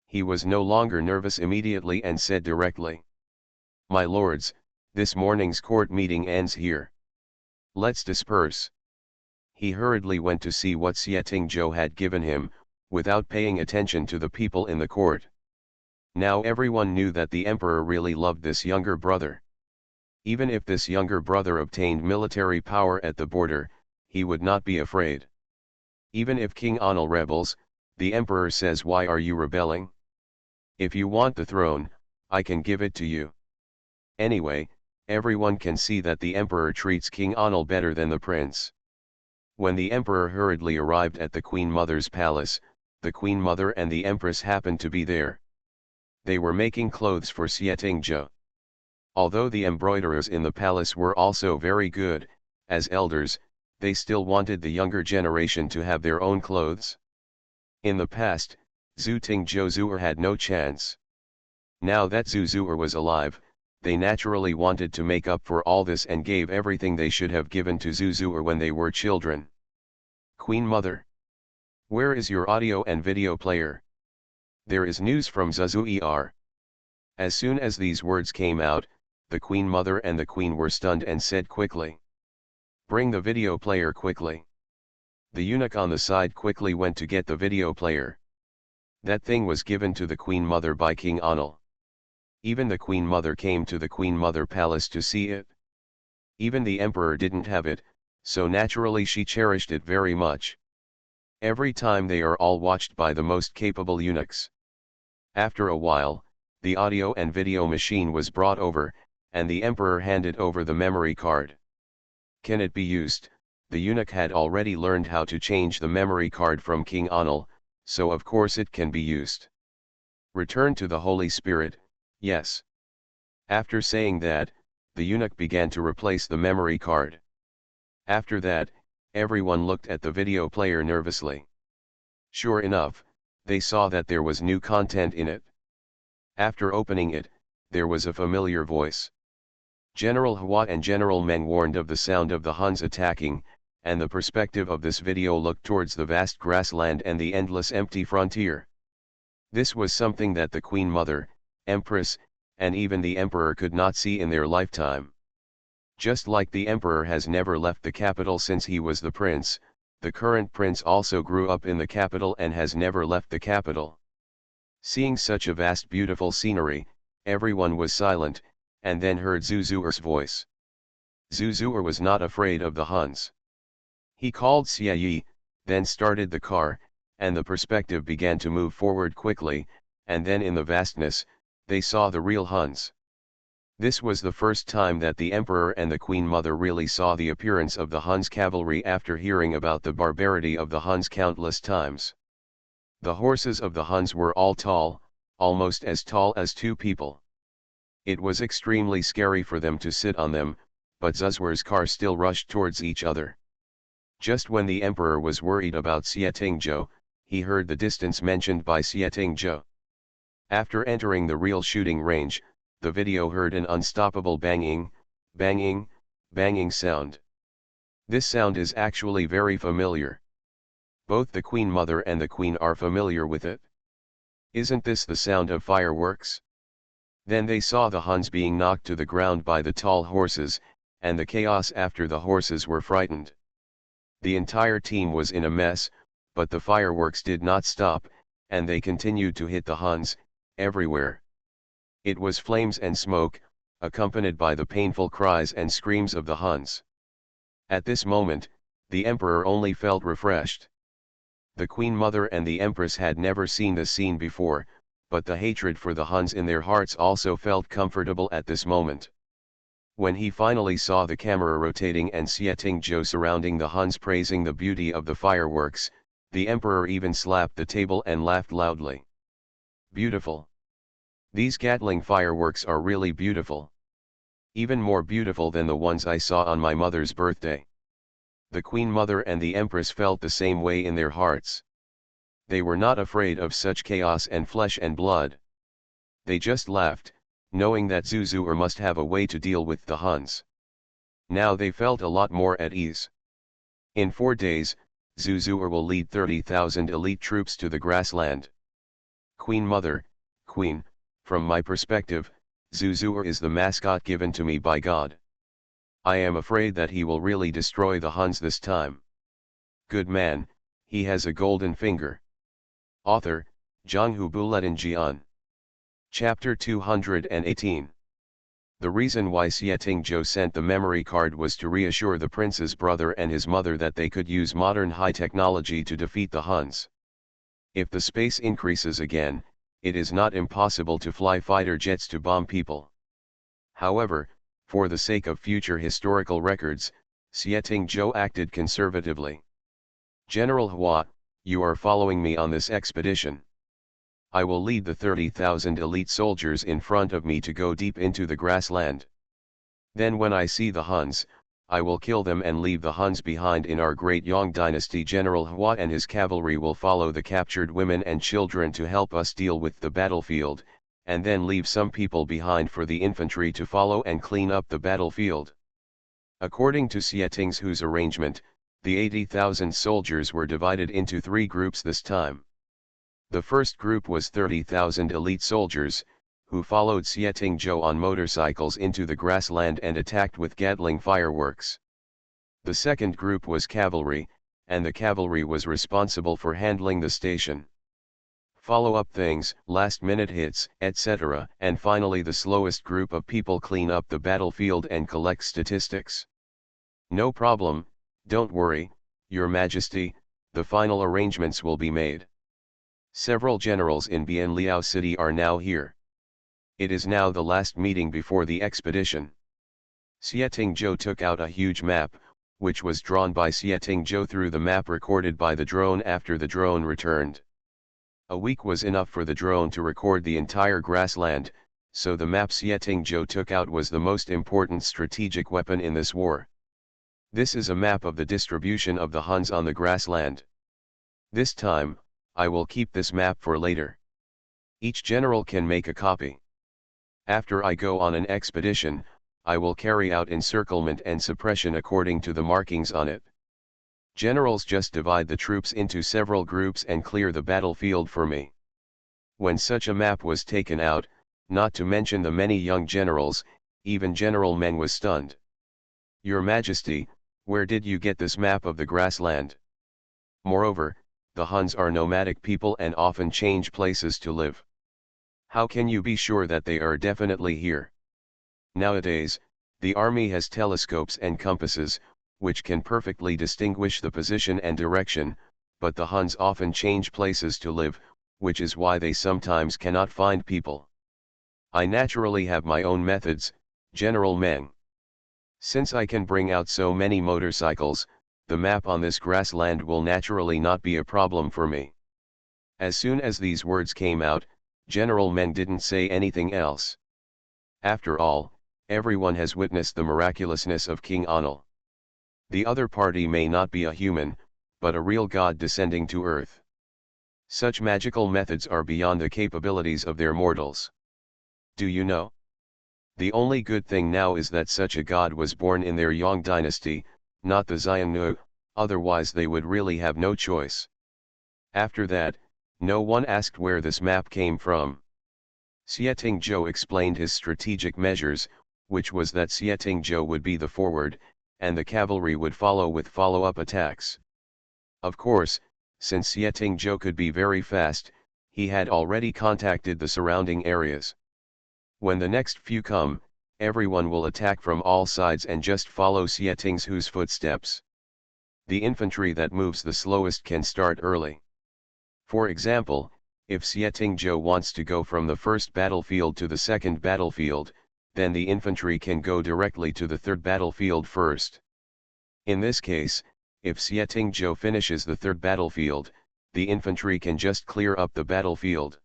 He was no longer nervous immediately and said directly, "My lords, this morning's court meeting ends here. Let's disperse." He hurriedly went to see what Xietingzhou had given him, without paying attention to the people in the court. Now everyone knew that the emperor really loved this younger brother. Even if this younger brother obtained military power at the border, he would not be afraid. Even if King Anil rebels, the emperor says, "Why are you rebelling? If you want the throne, I can give it to you." Anyway, everyone can see that the emperor treats King Anil better than the prince. When the emperor hurriedly arrived at the Queen Mother's palace, the Queen Mother and the Empress happened to be there. They were making clothes for Xietingzhou. Although the embroiderers in the palace were also very good, as elders, they still wanted the younger generation to have their own clothes. In the past, Zutingzhou had no chance. Now that Zuzuer was alive, they naturally wanted to make up for all this and gave everything they should have given to Zuzuer when they were children. "Queen Mother, where is your audio and video player? There is news from Zuzuer." As soon as these words came out, the Queen Mother and the Queen were stunned and said quickly, "Bring the video player quickly." The eunuch on the side quickly went to get the video player. That thing was given to the Queen Mother by King Anil. Even the Queen Mother came to the Queen Mother palace to see it. Even the emperor didn't have it, so naturally she cherished it very much. Every time they are all watched by the most capable eunuchs. After a while, the audio and video machine was brought over, and the emperor handed over the memory card. Can it be used? The eunuch had already learned how to change the memory card from King Anil, so of course it can be used. Return to the Holy Spirit, yes. After saying that, the eunuch began to replace the memory card. After that, everyone looked at the video player nervously. Sure enough, they saw that there was new content in it. After opening it, there was a familiar voice. General Hua and General Meng warned of the sound of the Huns attacking, and the perspective of this video looked towards the vast grassland and the endless empty frontier. This was something that the Queen Mother, Empress, and even the Emperor could not see in their lifetime. Just like the Emperor has never left the capital since he was the prince, the current prince also grew up in the capital and has never left the capital. Seeing such a vast beautiful scenery, everyone was silent, and then heard Zuzuer's voice. Zuzuer was not afraid of the Huns. He called Xie Yi, then started the car, and the perspective began to move forward quickly, and then in the vastness, they saw the real Huns. This was the first time that the Emperor and the Queen Mother really saw the appearance of the Huns cavalry after hearing about the barbarity of the Huns countless times. The horses of the Huns were all tall, almost as tall as two people. It was extremely scary for them to sit on them, but Zuzuer's car still rushed towards each other. Just when the Emperor was worried about Xietingzhou, he heard the distance mentioned by Xieting Zhou. After entering the real shooting range, the video heard an unstoppable banging, banging, banging sound. This sound is actually very familiar. Both the Queen Mother and the Queen are familiar with it. Isn't this the sound of fireworks? Then they saw the Huns being knocked to the ground by the tall horses, and the chaos after the horses were frightened. The entire team was in a mess, but the fireworks did not stop, and they continued to hit the Huns, everywhere. It was flames and smoke, accompanied by the painful cries and screams of the Huns. At this moment, the emperor only felt refreshed. The Queen Mother and the Empress had never seen this scene before, but the hatred for the Huns in their hearts also felt comfortable at this moment. When he finally saw the camera rotating and Xieting Zhou surrounding the Huns praising the beauty of the fireworks, the emperor even slapped the table and laughed loudly. Beautiful. These Gatling fireworks are really beautiful. Even more beautiful than the ones I saw on my mother's birthday. The Queen Mother and the Empress felt the same way in their hearts. They were not afraid of such chaos and flesh and blood. They just laughed, knowing that Zuzur must have a way to deal with the Huns. Now they felt a lot more at ease. In 4 days, Zuzur will lead 30,000 elite troops to the grassland. Queen Mother, Queen, from my perspective, Zuzur is the mascot given to me by God. I am afraid that he will really destroy the Huns this time. Good man, he has a golden finger. Author, Zhanghu Buletin Jian. Chapter 218. The reason why Xieting Zhou sent the memory card was to reassure the prince's brother and his mother that they could use modern high technology to defeat the Huns. If the space increases again, it is not impossible to fly fighter jets to bomb people. However, for the sake of future historical records, Xieting Zhou acted conservatively. General Hua, you are following me on this expedition. I will lead the 30,000 elite soldiers in front of me to go deep into the grassland. Then when I see the Huns, I will kill them and leave the Huns behind in our great Yang dynasty. General Hua and his cavalry will follow the captured women and children to help us deal with the battlefield, and then leave some people behind for the infantry to follow and clean up the battlefield. According to Xieting Zhou's arrangement, the 80,000 soldiers were divided into 3 groups this time. The first group was 30,000 elite soldiers, who followed Xieting Zhou on motorcycles into the grassland and attacked with Gatling fireworks. The second group was cavalry, and the cavalry was responsible for handling the station. Follow-up things, last-minute hits, etc., and finally the slowest group of people clean up the battlefield and collect statistics. No problem, don't worry, Your Majesty, the final arrangements will be made. Several generals in Bianliao City are now here. It is now the last meeting before the expedition. Xieting Zhou took out a huge map, which was drawn by Xieting Zhou through the map recorded by the drone after the drone returned. A week was enough for the drone to record the entire grassland, so the map Xieting Zhou took out was the most important strategic weapon in this war. This is a map of the distribution of the Huns on the grassland. This time, I will keep this map for later. Each general can make a copy. After I go on an expedition, I will carry out encirclement and suppression according to the markings on it. Generals just divide the troops into several groups and clear the battlefield for me. When such a map was taken out, not to mention the many young generals, even General Meng was stunned. Your Majesty, where did you get this map of the grassland? Moreover, the Huns are nomadic people and often change places to live. How can you be sure that they are definitely here? Nowadays, the army has telescopes and compasses, which can perfectly distinguish the position and direction, but the Huns often change places to live, which is why they sometimes cannot find people. I naturally have my own methods, General Meng. Since I can bring out so many motorcycles, the map on this grassland will naturally not be a problem for me. As soon as these words came out, General Meng didn't say anything else. After all, everyone has witnessed the miraculousness of King Anil. The other party may not be a human, but a real god descending to earth. Such magical methods are beyond the capabilities of their mortals. Do you know? The only good thing now is that such a god was born in their Yang dynasty, not the Xiongnu, otherwise they would really have no choice. After that, no one asked where this map came from. Xietingzhou explained his strategic measures, which was that Xietingzhou would be the forward, and the cavalry would follow with follow-up attacks. Of course, since Xietingzhou could be very fast, he had already contacted the surrounding areas. When the next few come, everyone will attack from all sides and just follow Xietingzhou's footsteps. The infantry that moves the slowest can start early. For example, if Xietingzhou wants to go from the first battlefield to the second battlefield, then the infantry can go directly to the third battlefield first. In this case, if Xietingzhou finishes the third battlefield, the infantry can just clear up the battlefield.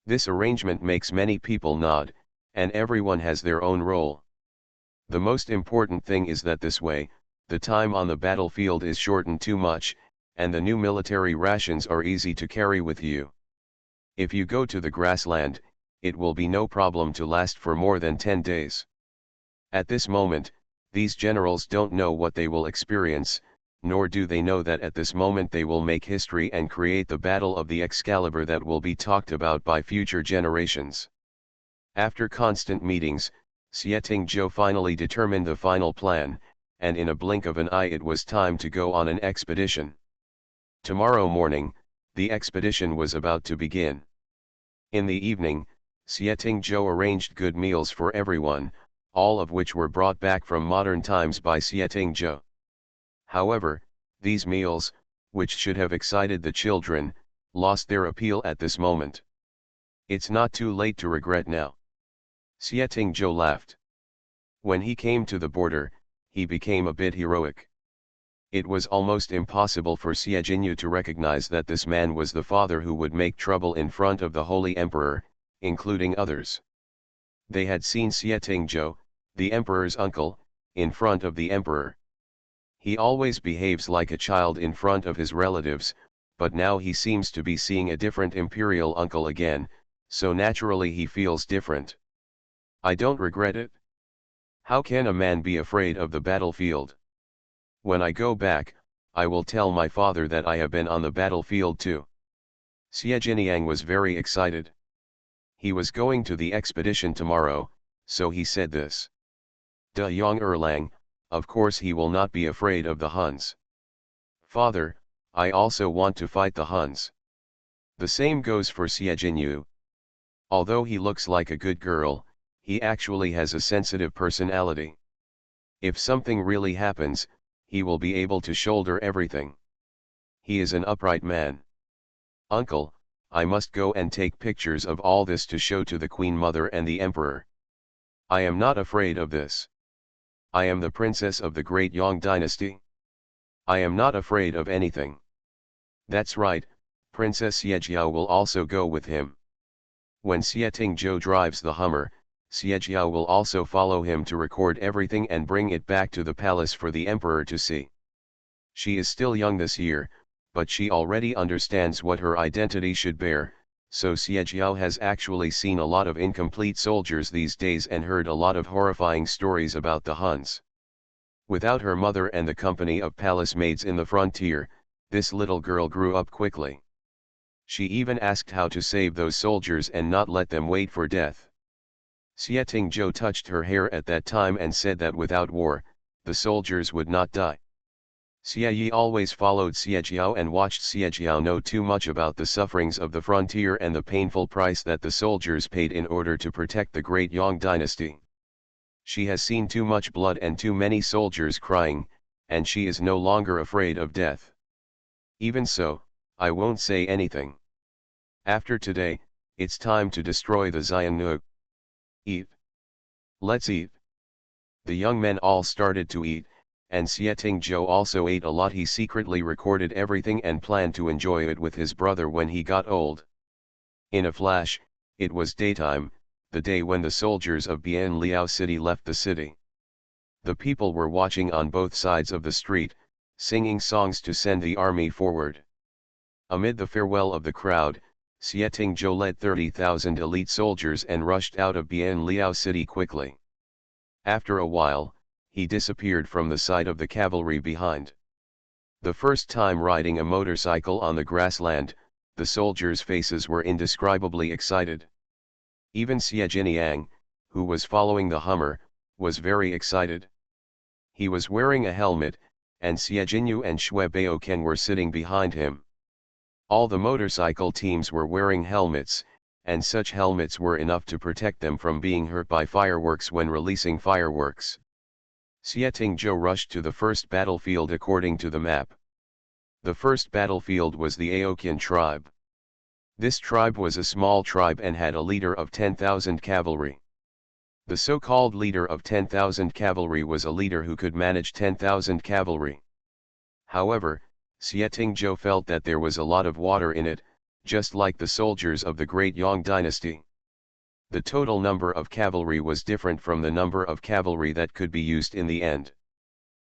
This arrangement makes many people nod, and everyone has their own role. The most important thing is that this way, the time on the battlefield is shortened too much, and the new military rations are easy to carry with you. If you go to the grassland, it will be no problem to last for more than 10 days. At this moment, these generals don't know what they will experience, nor do they know that at this moment they will make history and create the Battle of the Excalibur that will be talked about by future generations. After constant meetings, Xietingzhou finally determined the final plan, and in a blink of an eye it was time to go on an expedition. Tomorrow morning, the expedition was about to begin. In the evening, Xietingzhou arranged good meals for everyone, all of which were brought back from modern times by Xietingzhou. However, these meals, which should have excited the children, lost their appeal at this moment. It's not too late to regret now. Xietingzhou laughed. When he came to the border, he became a bit heroic. It was almost impossible for Xie Jinyu to recognize that this man was the father who would make trouble in front of the Holy Emperor, including others. They had seen Xietingzhou, the emperor's uncle, in front of the emperor. He always behaves like a child in front of his relatives, but now he seems to be seeing a different imperial uncle again, so naturally he feels different. I don't regret it. How can a man be afraid of the battlefield? When I go back, I will tell my father that I have been on the battlefield too. Xie Jinyang was very excited. He was going to the expedition tomorrow, so he said this. De Yong Erlang, of course he will not be afraid of the Huns. Father, I also want to fight the Huns. The same goes for Xie Jinyu. Although he looks like a good girl, he actually has a sensitive personality. If something really happens, he will be able to shoulder everything. He is an upright man. Uncle, I must go and take pictures of all this to show to the Queen Mother and the Emperor. I am not afraid of this. I am the princess of the great Yang dynasty. I am not afraid of anything. That's right, Princess Xiejiao will also go with him. When Xietingzhou drives the Hummer, Xiejiao will also follow him to record everything and bring it back to the palace for the emperor to see. She is still young this year, but she already understands what her identity should bear, so Xiejiao has actually seen a lot of incomplete soldiers these days and heard a lot of horrifying stories about the Huns. Without her mother and the company of palace maids in the frontier, this little girl grew up quickly. She even asked how to save those soldiers and not let them wait for death. Xietingzhou touched her hair at that time and said that without war, the soldiers would not die. Xie Yi always followed Xiejiao and watched Xiejiao know too much about the sufferings of the frontier and the painful price that the soldiers paid in order to protect the great Yang dynasty. She has seen too much blood and too many soldiers crying, and she is no longer afraid of death. Even so, I won't say anything. After today, it's time to destroy the Xiongnu. Eat. Let's eat. The young men all started to eat, and Xietingzhou also ate a lot. He secretly recorded everything and planned to enjoy it with his brother when he got old. In a flash, it was daytime, the day when the soldiers of Bian Liao City left the city. The people were watching on both sides of the street, singing songs to send the army forward. Amid the farewell of the crowd, Xie Zhou led 30,000 elite soldiers and rushed out of Bian Liao city quickly. After a while, he disappeared from the sight of the cavalry behind. The first time riding a motorcycle on the grassland, the soldiers' faces were indescribably excited. Even Xie Jiniang, who was following the Hummer, was very excited. He was wearing a helmet, and Xie Jinyu and Xue Baoken were sitting behind him. All the motorcycle teams were wearing helmets, and such helmets were enough to protect them from being hurt by fireworks when releasing fireworks. Xie Zhou rushed to the first battlefield according to the map. The first battlefield was the Aokian tribe. This tribe was a small tribe and had a leader of 10,000 cavalry. The so-called leader of 10,000 cavalry was a leader who could manage 10,000 cavalry. However, Xie Zhou felt that there was a lot of water in it, just like the soldiers of the Great Yang dynasty. The total number of cavalry was different from the number of cavalry that could be used in the end.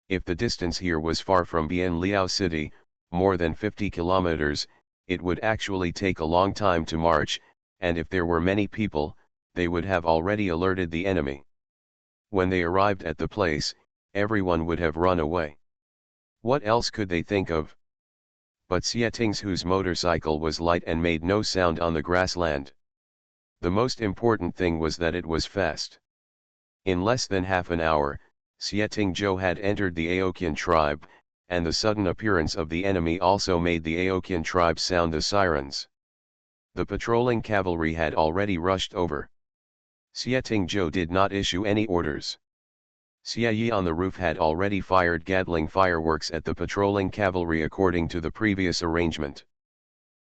If the distance here was far from Bian Liao city, more than 50 kilometers, it would actually take a long time to march, and if there were many people, they would have already alerted the enemy. When they arrived at the place, everyone would have run away. What else could they think of? But Xie Zhou's motorcycle was light and made no sound on the grassland. The most important thing was that it was fast. In less than half an hour, Xie Zhou had entered the Aokian tribe, and the sudden appearance of the enemy also made the Aokian tribe sound the sirens. The patrolling cavalry had already rushed over. Xie Zhou did not issue any orders. Xie Yi on the roof had already fired Gatling fireworks at the patrolling cavalry according to the previous arrangement.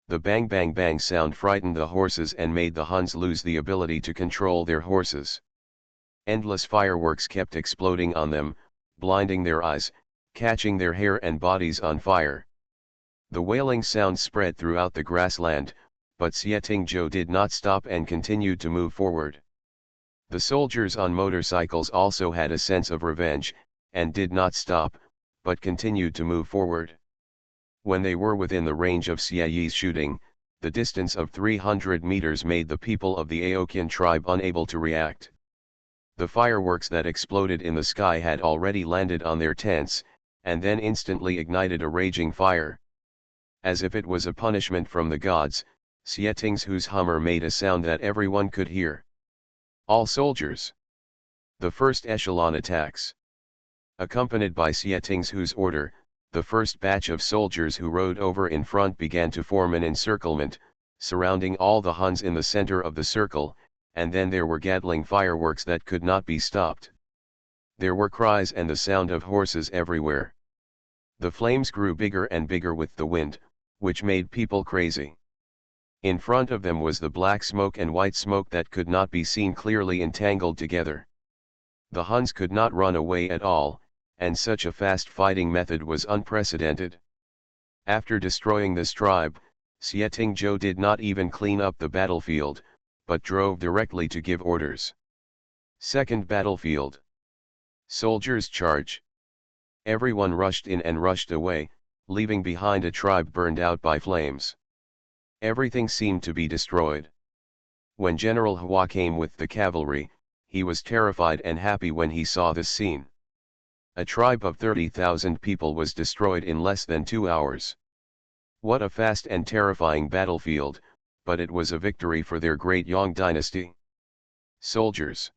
The bang bang bang sound frightened the horses and made the Huns lose the ability to control their horses. Endless fireworks kept exploding on them, blinding their eyes, catching their hair and bodies on fire. The wailing sound spread throughout the grassland, but Xie Zhou did not stop and continued to move forward. The soldiers on motorcycles also had a sense of revenge, and did not stop, but continued to move forward. When they were within the range of Xie Yi's shooting, the distance of 300 meters made the people of the Aokian tribe unable to react. The fireworks that exploded in the sky had already landed on their tents, and then instantly ignited a raging fire. As if it was a punishment from the gods, Xie Zhou's Hummer made a sound that everyone could hear. All soldiers! The first echelon attacks. Accompanied by Xie Zhou's order, the first batch of soldiers who rode over in front began to form an encirclement, surrounding all the Huns in the center of the circle, and then there were Gatling fireworks that could not be stopped. There were cries and the sound of horses everywhere. The flames grew bigger and bigger with the wind, which made people crazy. In front of them was the black smoke and white smoke that could not be seen clearly entangled together. The Huns could not run away at all, and such a fast fighting method was unprecedented. After destroying this tribe, Xie Zhou did not even clean up the battlefield, but drove directly to give orders. Second battlefield. Soldiers charge. Everyone rushed in and rushed away, leaving behind a tribe burned out by flames. Everything seemed to be destroyed. When General Hua came with the cavalry, he was terrified and happy when he saw this scene. A tribe of 30,000 people was destroyed in less than 2 hours. What a fast and terrifying battlefield, but it was a victory for their great Yang dynasty. Soldiers!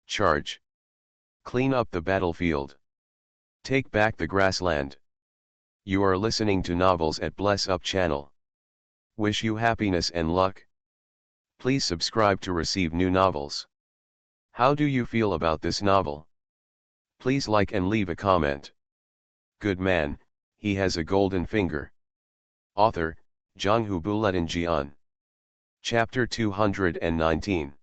Charge! Clean up the battlefield. Take back the grassland. You are listening to Novels at Bless Up channel. Wish you happiness and luck. Please subscribe to receive new novels. How do you feel about this novel? Please like and leave a comment. Good man, he has a golden finger. Author, Zhanghu Buletin. Chapter 219.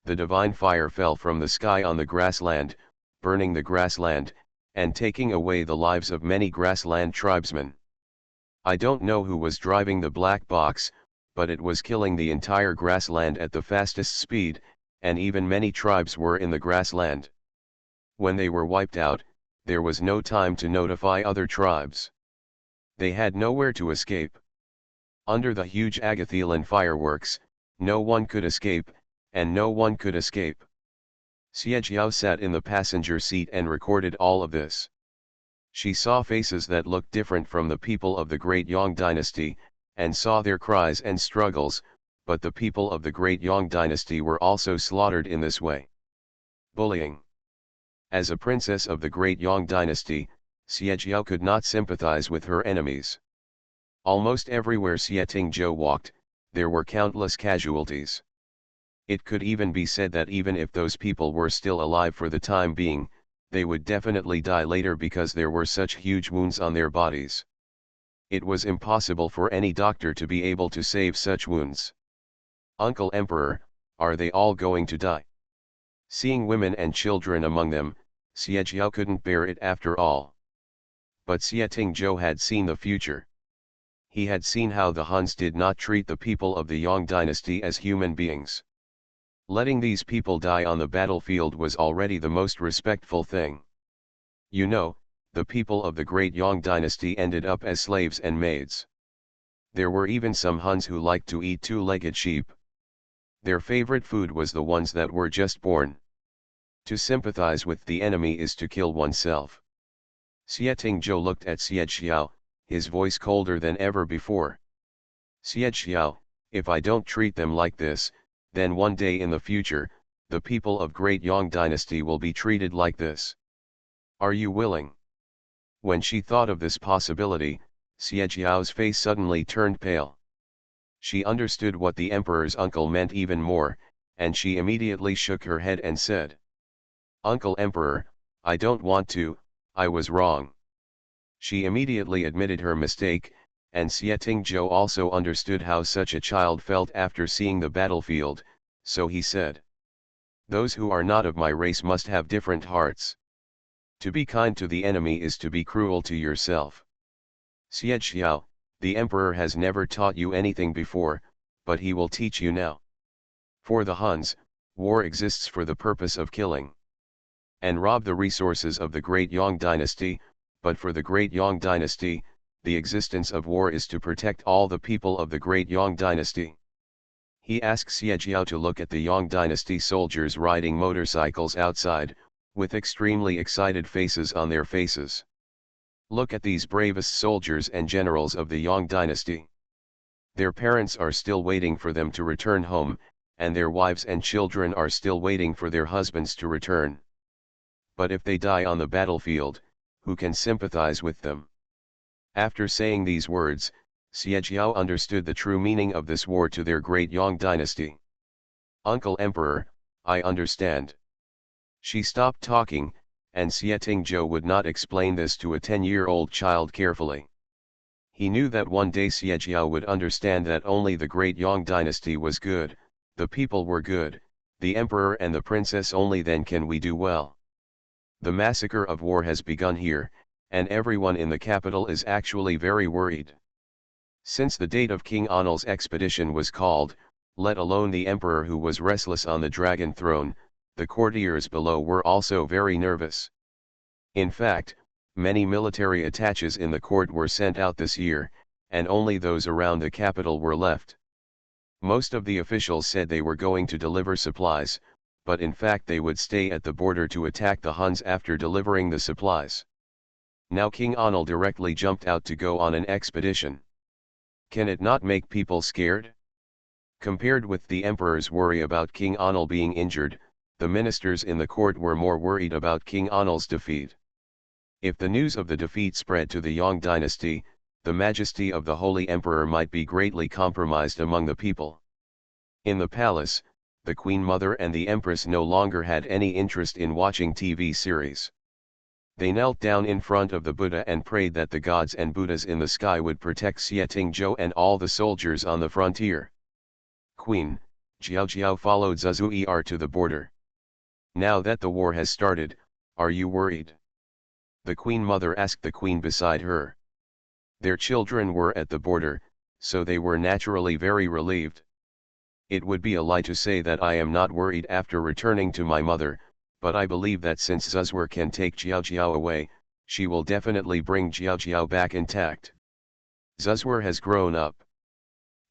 The divine fire fell from the sky on the grassland, burning the grassland, and taking away the lives of many grassland tribesmen. I don't know who was driving the black box, but it was killing the entire grassland at the fastest speed, and even many tribes were in the grassland. When they were wiped out, there was no time to notify other tribes. They had nowhere to escape. Under the huge agathelian fireworks, no one could escape, and no one could escape. Xie Jiao sat in the passenger seat and recorded all of this. She saw faces that looked different from the people of the Great Yang Dynasty, and saw their cries and struggles, but the people of the Great Yang Dynasty were also slaughtered in this way. Bullying. As a princess of the Great Yang Dynasty, Xie Jiao could not sympathize with her enemies. Almost everywhere Xie Tingzhou walked, there were countless casualties. It could even be said that even if those people were still alive for the time being, they would definitely die later because there were such huge wounds on their bodies. It was impossible for any doctor to be able to save such wounds. Uncle Emperor, are they all going to die? Seeing women and children among them, Xie Jiao couldn't bear it after all. But Xie Tingzhou had seen the future. He had seen how the Huns did not treat the people of the Yang Dynasty as human beings. Letting these people die on the battlefield was already the most respectful thing. You know, the people of the Great Yang Dynasty ended up as slaves and maids. There were even some Huns who liked to eat two-legged sheep. Their favorite food was the ones that were just born. To sympathize with the enemy is to kill oneself. Xie Tingzhou looked at Xie Xiao, his voice colder than ever before. Xie Xiao, if I don't treat them like this, then one day in the future, the people of Great Yang Dynasty will be treated like this. Are you willing? When she thought of this possibility, Xie Jiao's face suddenly turned pale. She understood what the emperor's uncle meant even more, and she immediately shook her head and said, "Uncle Emperor, I don't want to, I was wrong." She immediately admitted her mistake, and Xie Tingzhou also understood how such a child felt after seeing the battlefield, so he said, "Those who are not of my race must have different hearts. To be kind to the enemy is to be cruel to yourself. Xie Xiao, the emperor has never taught you anything before, but he will teach you now. For the Huns, war exists for the purpose of killing and rob the resources of the Great Yang Dynasty, but for the Great Yang Dynasty, the existence of war is to protect all the people of the Great Yang Dynasty." He asked Xie Jiao to look at the Yang Dynasty soldiers riding motorcycles outside, with extremely excited faces on their faces. Look at these bravest soldiers and generals of the Yang Dynasty. Their parents are still waiting for them to return home, and their wives and children are still waiting for their husbands to return. But if they die on the battlefield, who can sympathize with them? After saying these words, Xie Jiao understood the true meaning of this war to their Great Yang Dynasty. "Uncle Emperor, I understand." She stopped talking, and Xie Tingzhou would not explain this to a 10-year-old child carefully. He knew that one day Xie Jiao would understand that only the Great Yang Dynasty was good, the people were good, the emperor and the princess only then can we do well. The massacre of war has begun here, and everyone in the capital is actually very worried. Since the date of King Anil's expedition was called, let alone the emperor who was restless on the dragon throne, the courtiers below were also very nervous. In fact, many military attaches in the court were sent out this year, and only those around the capital were left. Most of the officials said they were going to deliver supplies, but in fact they would stay at the border to attack the Huns after delivering the supplies. Now King Anil directly jumped out to go on an expedition. Can it not make people scared? Compared with the emperor's worry about King Anil being injured, the ministers in the court were more worried about King Anil's defeat. If the news of the defeat spread to the Yang Dynasty, the majesty of the Holy Emperor might be greatly compromised among the people. In the palace, the Queen Mother and the Empress no longer had any interest in watching TV series. They knelt down in front of the Buddha and prayed that the gods and Buddhas in the sky would protect Xie Tingzhou and all the soldiers on the frontier. Queen, Jiao Jiao followed Zuzuer to the border. "Now that the war has started, are you worried?" the Queen Mother asked the queen beside her. Their children were at the border, so they were naturally very relieved. "It would be a lie to say that I am not worried after returning to my mother, but I believe that since Zuzuer can take Jiao Jiao away, she will definitely bring Jiao Jiao back intact. Zuzuer has grown up.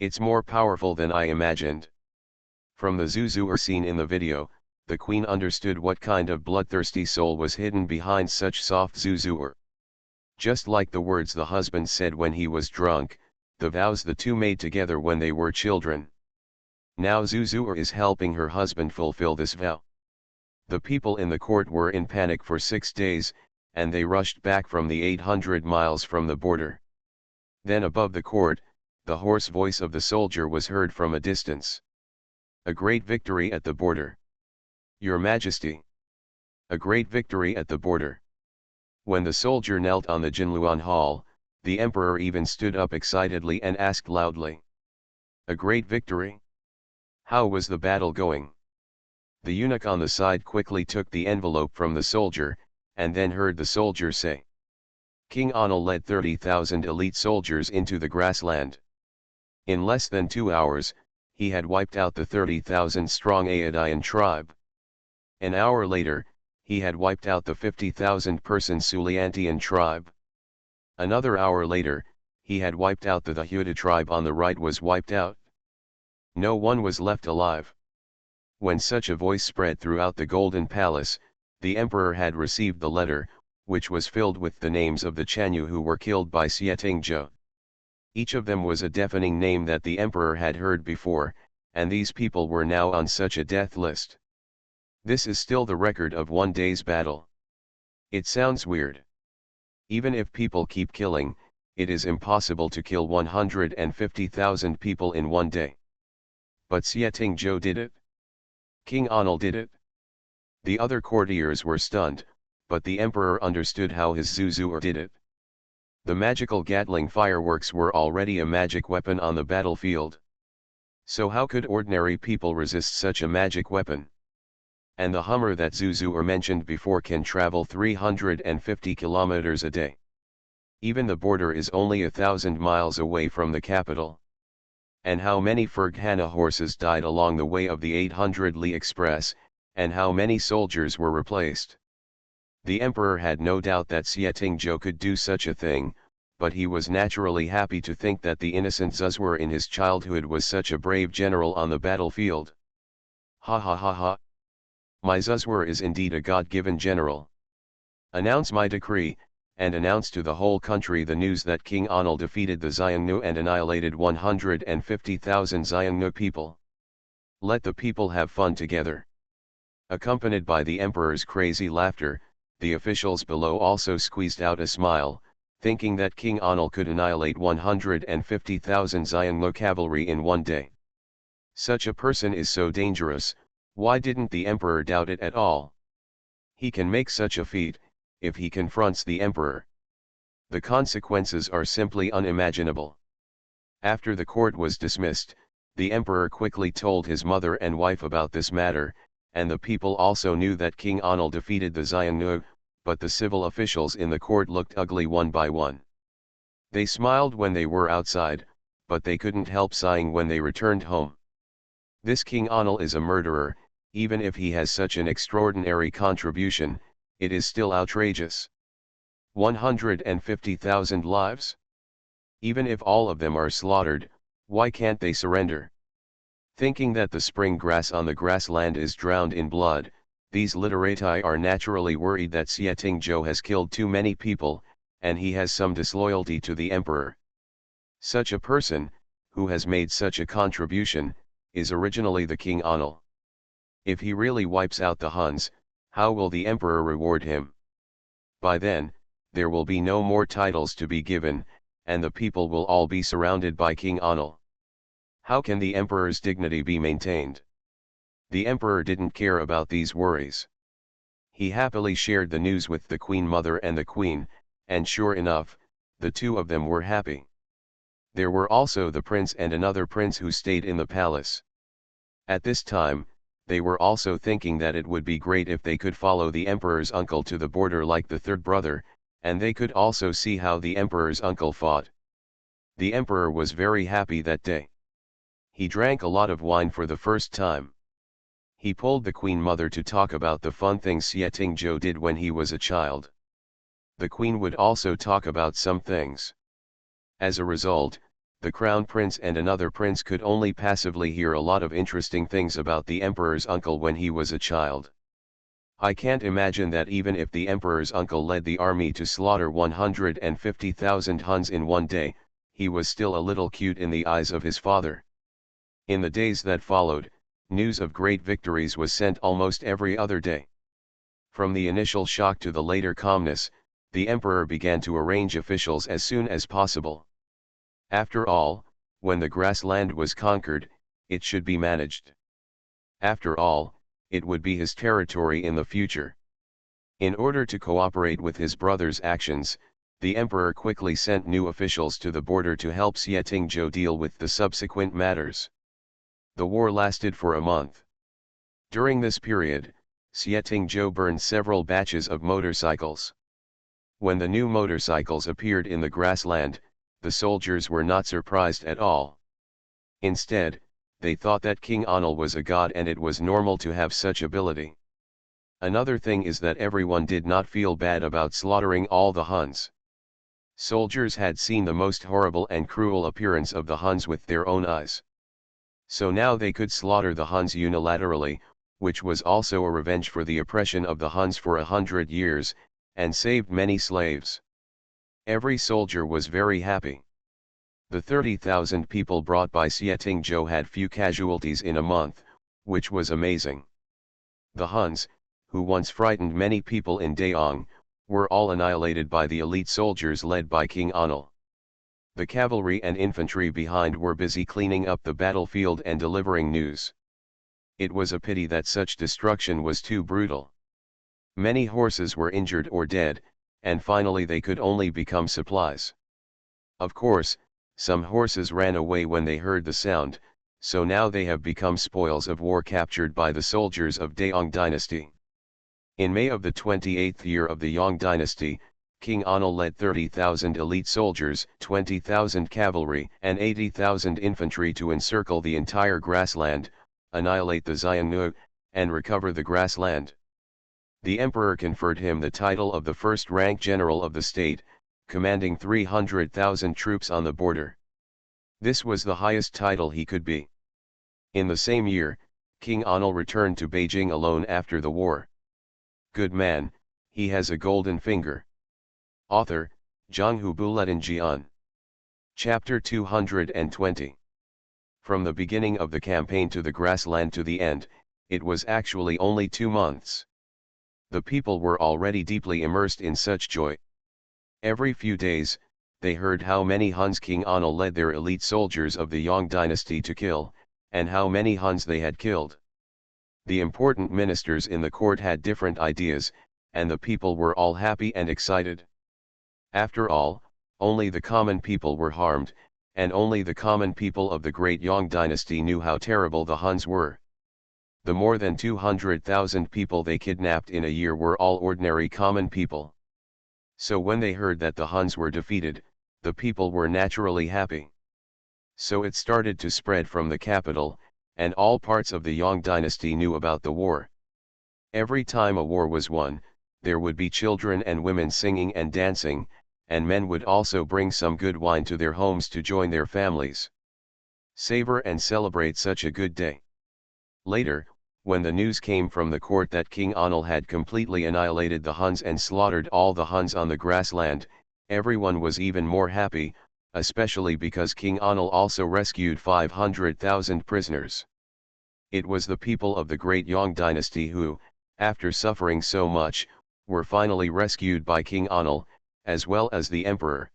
It's more powerful than I imagined. From the Zuzur scene in the video, the queen understood what kind of bloodthirsty soul was hidden behind such soft Zuzur. Just like the words the husband said when he was drunk, the vows the two made together when they were children. Now Zuzur is helping her husband fulfill this vow. The people in the court were in panic for 6 days, and they rushed back from the 800 miles from the border. Then above the court, the hoarse voice of the soldier was heard from a distance. A great victory at the border. Your Majesty. A great victory at the border. When the soldier knelt on the Jinluan Hall, the emperor even stood up excitedly and asked loudly. A great victory? How was the battle going? The eunuch on the side quickly took the envelope from the soldier, and then heard the soldier say. King Anil led 30,000 elite soldiers into the grassland. In less than 2 hours, he had wiped out the 30,000-strong Aedaean tribe. An hour later, he had wiped out the 50,000-person Suliantian tribe. Another hour later, he had wiped out the Huda tribe on the right was wiped out. No one was left alive. When such a voice spread throughout the Golden Palace, the emperor had received the letter, which was filled with the names of the Chanyu who were killed by Xietingzhou. Each of them was a deafening name that the emperor had heard before, and these people were now on such a death list. This is still the record of one day's battle. It sounds weird. Even if people keep killing, it is impossible to kill 150,000 people in one day. But Xietingzhou did it. King Anil did it. The other courtiers were stunned, but the emperor understood how his Zuzur did it. The magical Gatling fireworks were already a magic weapon on the battlefield. So how could ordinary people resist such a magic weapon? And the Hummer that Zuzur mentioned before can travel 350 kilometers a day. Even the border is only 1,000 miles away from the capital. And how many Ferghana horses died along the way of the 800 Li Express, and how many soldiers were replaced? The emperor had no doubt that Xietingzhou could do such a thing, but he was naturally happy to think that the innocent Zuzur in his childhood was such a brave general on the battlefield. Ha ha ha ha. My Zuzur is indeed a God-given general. Announce my decree, and announce to the whole country the news that King Anil defeated the Xiongnu and annihilated 150,000 Xiongnu people. Let the people have fun together. Accompanied by the emperor's crazy laughter, the officials below also squeezed out a smile, thinking that King Anil could annihilate 150,000 Xiongnu cavalry in one day. Such a person is so dangerous, why didn't the emperor doubt it at all? He can make such a feat, if he confronts the emperor. The consequences are simply unimaginable. After the court was dismissed, the emperor quickly told his mother and wife about this matter, and the people also knew that King Anil defeated the Xiongnu, but the civil officials in the court looked ugly one by one. They smiled when they were outside, but they couldn't help sighing when they returned home. This King Anil is a murderer. Even if he has such an extraordinary contribution, it is still outrageous. 150,000 lives? Even if all of them are slaughtered, why can't they surrender? Thinking that the spring grass on the grassland is drowned in blood, these literati are naturally worried that Xietingzhou has killed too many people, and he has some disloyalty to the emperor. Such a person, who has made such a contribution, is originally the King Anil. If he really wipes out the Huns, how will the emperor reward him? By then, there will be no more titles to be given, and the people will all be surrounded by King Anil. How can the emperor's dignity be maintained? The emperor didn't care about these worries. He happily shared the news with the queen mother and the queen, and sure enough, the two of them were happy. There were also the prince and another prince who stayed in the palace. At this time, they were also thinking that it would be great if they could follow the emperor's uncle to the border like the third brother, and they could also see how the emperor's uncle fought. The emperor was very happy that day. He drank a lot of wine for the first time. He pulled the queen mother to talk about the fun things Xietingzhou did when he was a child. The queen would also talk about some things. As a result, the crown prince and another prince could only passively hear a lot of interesting things about the emperor's uncle when he was a child. I can't imagine that even if the emperor's uncle led the army to slaughter 150,000 Huns in one day, he was still a little cute in the eyes of his father. In the days that followed, news of great victories was sent almost every other day. From the initial shock to the later calmness, the emperor began to arrange officials as soon as possible. After all, when the grassland was conquered, it should be managed. After all, it would be his territory in the future. In order to cooperate with his brother's actions, the emperor quickly sent new officials to the border to help Xie deal with the subsequent matters. The war lasted for a month. During this period, Xie burned several batches of motorcycles. When the new motorcycles appeared in the grassland, the soldiers were not surprised at all. Instead, they thought that King Anil was a god and it was normal to have such ability. Another thing is that everyone did not feel bad about slaughtering all the Huns. Soldiers had seen the most horrible and cruel appearance of the Huns with their own eyes. So now they could slaughter the Huns unilaterally, which was also a revenge for the oppression of the Huns for 100 years, and saved many slaves. Every soldier was very happy. The 30,000 people brought by Xie had few casualties in a month, which was amazing. The Huns, who once frightened many people in Daeong, were all annihilated by the elite soldiers led by King Anil. The cavalry and infantry behind were busy cleaning up the battlefield and delivering news. It was a pity that such destruction was too brutal. Many horses were injured or dead, and finally they could only become supplies. Of course, some horses ran away when they heard the sound, so now they have become spoils of war captured by the soldiers of Daeong dynasty. In May of the 28th year of the Yong dynasty, King Anil led 30,000 elite soldiers, 20,000 cavalry and 80,000 infantry to encircle the entire grassland, annihilate the Xiongnu, and recover the grassland. The emperor conferred him the title of the first-rank general of the state, commanding 300,000 troops on the border. This was the highest title he could be. In the same year, King Anil returned to Beijing alone after the war. Good man, he has a golden finger. Author, Zhanghu Buletinjian. Chapter 220. From the beginning of the campaign to the grassland to the end, it was actually only 2 months. The people were already deeply immersed in such joy. Every few days, they heard how many Huns King Anil led their elite soldiers of the Yong dynasty to kill, and how many Huns they had killed. The important ministers in the court had different ideas, and the people were all happy and excited. After all, only the common people were harmed, and only the common people of the great Yong dynasty knew how terrible the Huns were. The more than 200,000 people they kidnapped in a year were all ordinary common people. So when they heard that the Huns were defeated, the people were naturally happy. So it started to spread from the capital, and all parts of the Yong dynasty knew about the war. Every time a war was won, there would be children and women singing and dancing, and men would also bring some good wine to their homes to join their families. Savor and celebrate such a good day. Later, when the news came from the court that King Anil had completely annihilated the Huns and slaughtered all the Huns on the grassland, everyone was even more happy, especially because King Anil also rescued 500,000 prisoners. It was the people of the great Yong dynasty who, after suffering so much, were finally rescued by King Anil, as well as the emperor.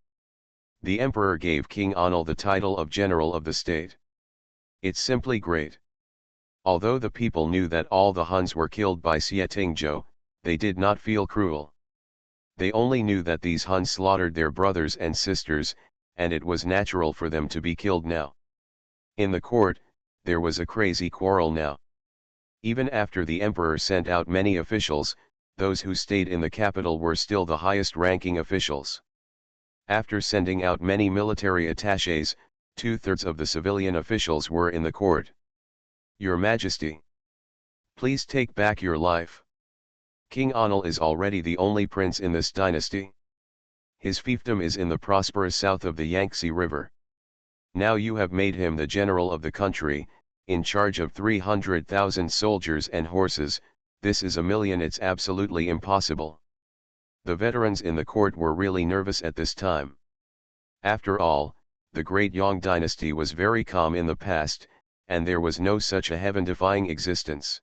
The emperor gave King Anil the title of General of the State. It's simply great. Although the people knew that all the Huns were killed by Xie, they did not feel cruel. They only knew that these Huns slaughtered their brothers and sisters, and it was natural for them to be killed now. In the court, there was a crazy quarrel now. Even after the emperor sent out many officials, those who stayed in the capital were still the highest-ranking officials. After sending out many military attachés, 2/3 of the civilian officials were in the court. Your Majesty, please take back your life. King Anil is already the only prince in this dynasty. His fiefdom is in the prosperous south of the Yangtze River. Now you have made him the general of the country, in charge of 300,000 soldiers and horses. This is a million. It's absolutely impossible. The veterans in the court were really nervous at this time. After all, the great Yang dynasty was very calm in the past, and there was no such a heaven-defying existence.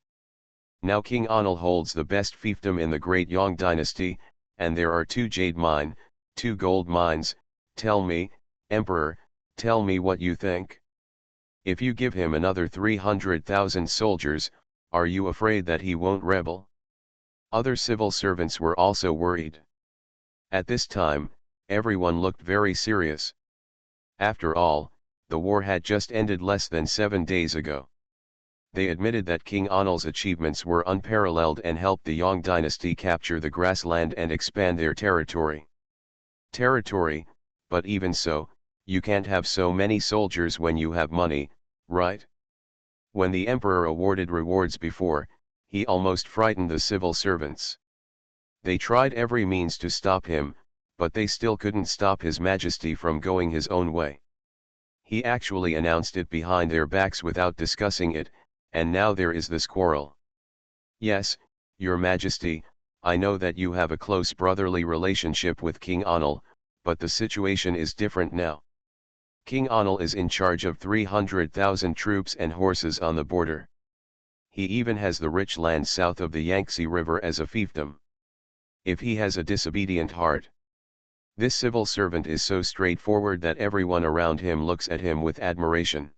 Now King Anil holds the best fiefdom in the great Yang dynasty, and there are 2 jade mine, 2 gold mines. Tell me, Emperor, tell me what you think. If you give him another 300,000 soldiers, are you afraid that he won't rebel? Other civil servants were also worried. At this time, everyone looked very serious. After all, the war had just ended less than 7 days ago. They admitted that King Anil's achievements were unparalleled and helped the Yang dynasty capture the grassland and expand their territory. But even so, you can't have so many soldiers when you have money, right? When the emperor awarded rewards before, he almost frightened the civil servants. They tried every means to stop him, but they still couldn't stop His Majesty from going his own way. He actually announced it behind their backs without discussing it, and now there is this quarrel. Yes, Your Majesty, I know that you have a close brotherly relationship with King Anil, but the situation is different now. King Anil is in charge of 300,000 troops and horses on the border. He even has the rich land south of the Yangtze River as a fiefdom. If he has a disobedient heart, this civil servant is so straightforward that everyone around him looks at him with admiration.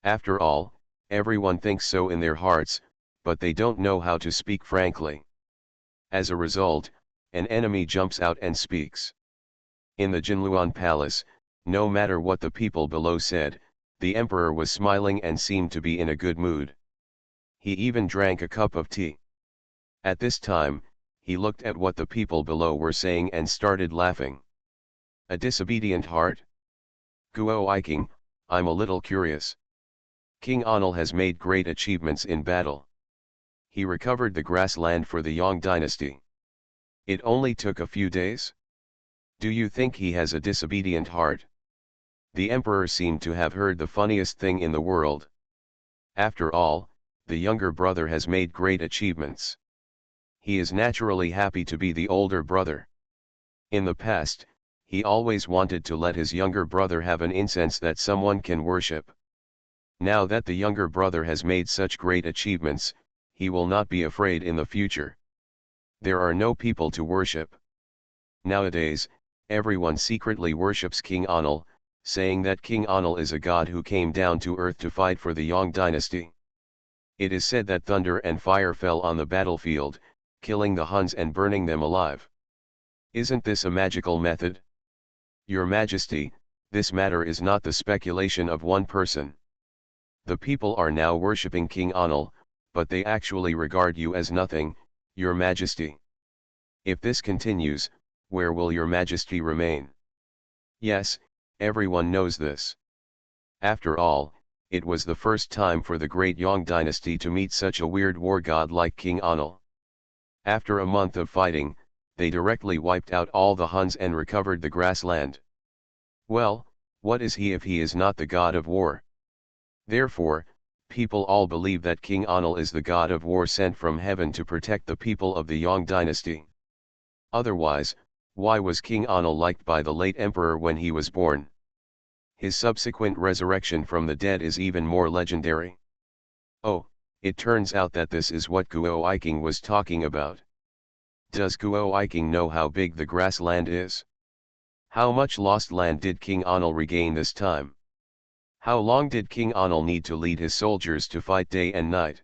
After all, everyone thinks so in their hearts, but they don't know how to speak frankly. As a result, an enemy jumps out and speaks. In the Jinluan Palace, no matter what the people below said, the emperor was smiling and seemed to be in a good mood. He even drank a cup of tea. At this time, he looked at what the people below were saying and started laughing. A disobedient heart? Guo Iking, I'm a little curious. King Anil has made great achievements in battle. He recovered the grassland for the Yang dynasty. It only took a few days? Do you think he has a disobedient heart? The emperor seemed to have heard the funniest thing in the world. After all, the younger brother has made great achievements. He is naturally happy to be the older brother. In the past, he always wanted to let his younger brother have an incense that someone can worship. Now that the younger brother has made such great achievements, he will not be afraid in the future. There are no people to worship. Nowadays, everyone secretly worships King Anil, saying that King Anil is a god who came down to earth to fight for the Yang dynasty. It is said that thunder and fire fell on the battlefield, killing the Huns and burning them alive. Isn't this a magical method? Your Majesty, this matter is not the speculation of one person. The people are now worshipping King Anil, but they actually regard you as nothing, Your Majesty. If this continues, where will Your Majesty remain? Yes, everyone knows this. After all, it was the first time for the great Yang dynasty to meet such a weird war god like King Anil. After a month of fighting, they directly wiped out all the Huns and recovered the grassland. Well, what is he if he is not the god of war? Therefore, people all believe that King Anil is the god of war sent from heaven to protect the people of the Yang dynasty. Otherwise, why was King Anil liked by the late emperor when he was born? His subsequent resurrection from the dead is even more legendary. Oh, it turns out that this is what Guo Iking was talking about. Does Guo Iking know how big the grassland is? How much lost land did King Anil regain this time? How long did King Anil need to lead his soldiers to fight day and night?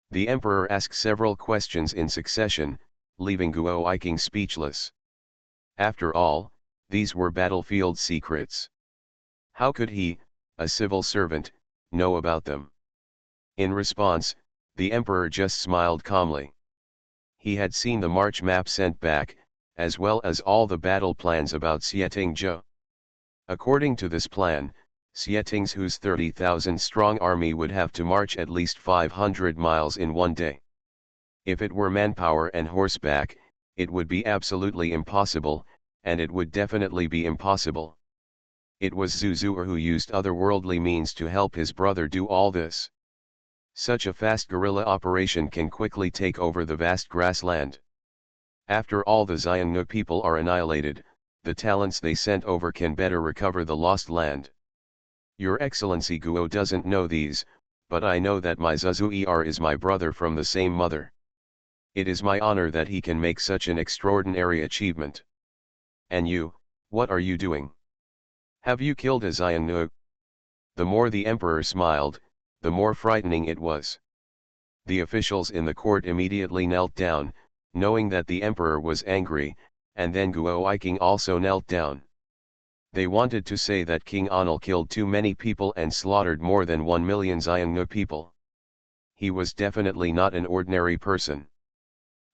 The emperor asked several questions in succession, leaving Guo Iking speechless. After all, these were battlefield secrets. How could he, a civil servant, know about them? In response, the emperor just smiled calmly. He had seen the march map sent back, as well as all the battle plans about Xietingzhou. According to this plan, Xietingzhou's 30,000-strong army would have to march at least 500 miles in one day. If it were manpower and horseback, it would be absolutely impossible, and it would definitely be impossible. It was Zuzur who used otherworldly means to help his brother do all this. Such a fast guerrilla operation can quickly take over the vast grassland. After all the Xiongnu people are annihilated, the talents they sent over can better recover the lost land. Your Excellency Guo doesn't know these, but I know that my Zuzuer is my brother from the same mother. It is my honor that he can make such an extraordinary achievement. And you, what are you doing? Have you killed a Xiongnu? The more the emperor smiled, the more frightening it was. The officials in the court immediately knelt down, knowing that the emperor was angry, and then Guo Iking also knelt down. They wanted to say that King Anil killed too many people and slaughtered more than 1 million Xiongnu people. He was definitely not an ordinary person.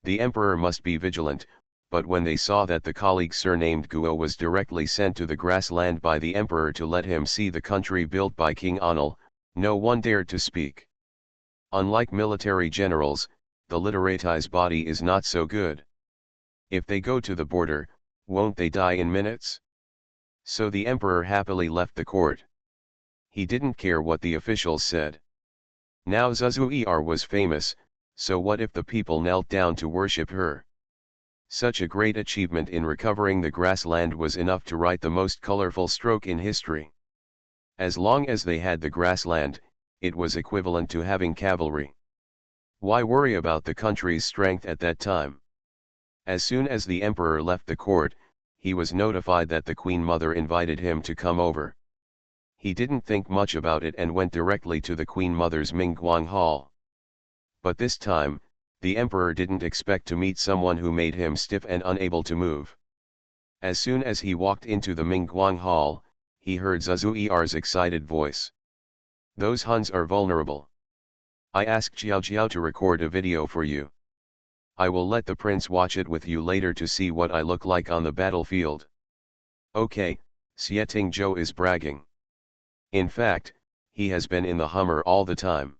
The emperor must be vigilant, but when they saw that the colleague surnamed Guo was directly sent to the grassland by the emperor to let him see the country built by King Anil, no one dared to speak. Unlike military generals, the literate's body is not so good. If they go to the border, won't they die in minutes? So the emperor happily left the court. He didn't care what the officials said. Now Zuzuer was famous, so what if the people knelt down to worship her? Such a great achievement in recovering the grassland was enough to write the most colorful stroke in history. As long as they had the grassland, it was equivalent to having cavalry. Why worry about the country's strength at that time? As soon as the emperor left the court, he was notified that the Queen Mother invited him to come over. He didn't think much about it and went directly to the Queen Mother's Mingguang Hall. But this time, the emperor didn't expect to meet someone who made him stiff and unable to move. As soon as he walked into the Mingguang Hall, he heard Zuzuer's excited voice. Those Huns are vulnerable. I asked Xiao Xiao to record a video for you. I will let the prince watch it with you later to see what I look like on the battlefield. Okay, Xieting Zhou is bragging. In fact, he has been in the Hummer all the time.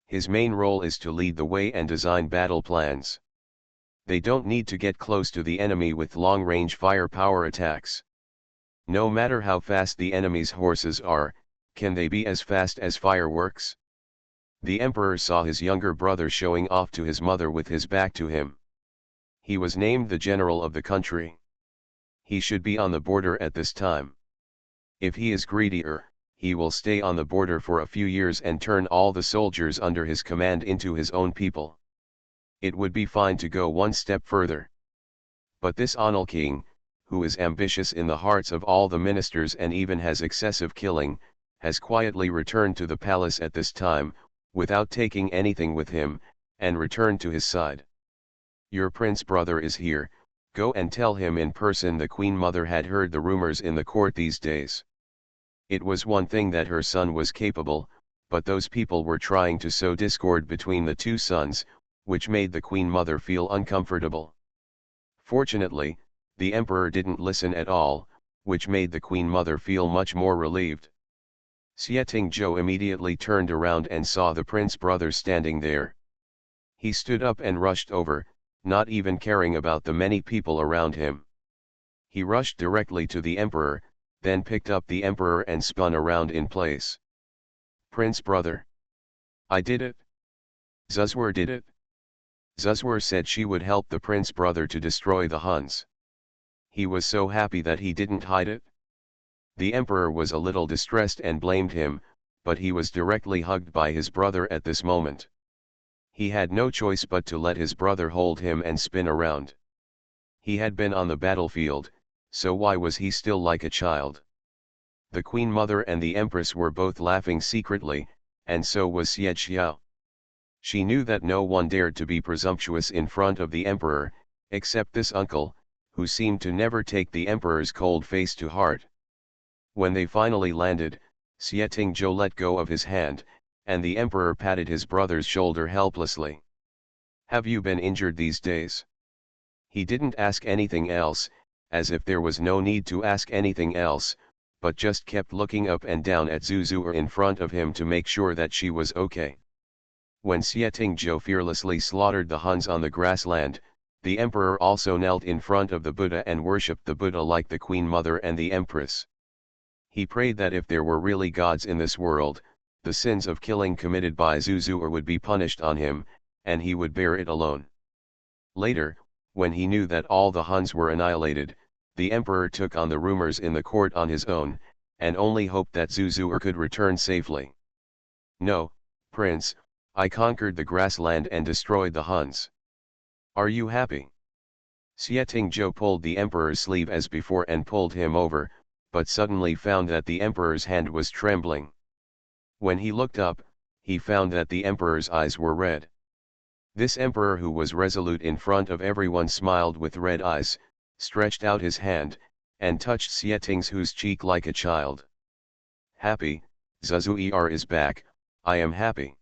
His main role is to lead the way and design battle plans. They don't need to get close to the enemy with long-range firepower attacks. No matter how fast the enemy's horses are, can they be as fast as fireworks? The emperor saw his younger brother showing off to his mother with his back to him. He was named the general of the country. He should be on the border at this time. If he is greedier, he will stay on the border for a few years and turn all the soldiers under his command into his own people. It would be fine to go one step further. But this Anil king, who is ambitious in the hearts of all the ministers and even has excessive killing, has quietly returned to the palace at this time, without taking anything with him, and returned to his side. Your prince brother is here, go and tell him in person. The Queen Mother had heard the rumors in the court these days. It was one thing that her son was capable, but those people were trying to sow discord between the two sons, which made the Queen Mother feel uncomfortable. Fortunately, the emperor didn't listen at all, which made the Queen Mother feel much more relieved. Xieting Zhou immediately turned around and saw the prince brother standing there. He stood up and rushed over, not even caring about the many people around him. He rushed directly to the emperor, then picked up the emperor and spun around in place. Prince brother. I did it. Zuzur did it. Zuzur said she would help the prince brother to destroy the Huns. He was so happy that he didn't hide it. The emperor was a little distressed and blamed him, but he was directly hugged by his brother at this moment. He had no choice but to let his brother hold him and spin around. He had been on the battlefield, so why was he still like a child? The Queen Mother and the Empress were both laughing secretly, and so was Xie Xiao. She knew that no one dared to be presumptuous in front of the emperor, except this uncle, who seemed to never take the emperor's cold face to heart. When they finally landed, Xieting Zhou let go of his hand, and the emperor patted his brother's shoulder helplessly. Have you been injured these days? He didn't ask anything else, as if there was no need to ask anything else, but just kept looking up and down at Zuzur in front of him to make sure that she was okay. When Xieting Zhou fearlessly slaughtered the Huns on the grassland, the emperor also knelt in front of the Buddha and worshipped the Buddha like the Queen Mother and the Empress. He prayed that if there were really gods in this world, the sins of killing committed by Zuzur would be punished on him, and he would bear it alone. Later, when he knew that all the Huns were annihilated, the emperor took on the rumors in the court on his own, and only hoped that Zuzur could return safely. "No, prince, I conquered the grassland and destroyed the Huns. Are you happy?" Xietingzhou pulled the emperor's sleeve as before and pulled him over, but suddenly found that the emperor's hand was trembling. When he looked up, he found that the emperor's eyes were red. This emperor, who was resolute in front of everyone, smiled with red eyes, stretched out his hand, and touched Xietingzhou's cheek like a child. "Happy, Zuzuer is back, I am happy."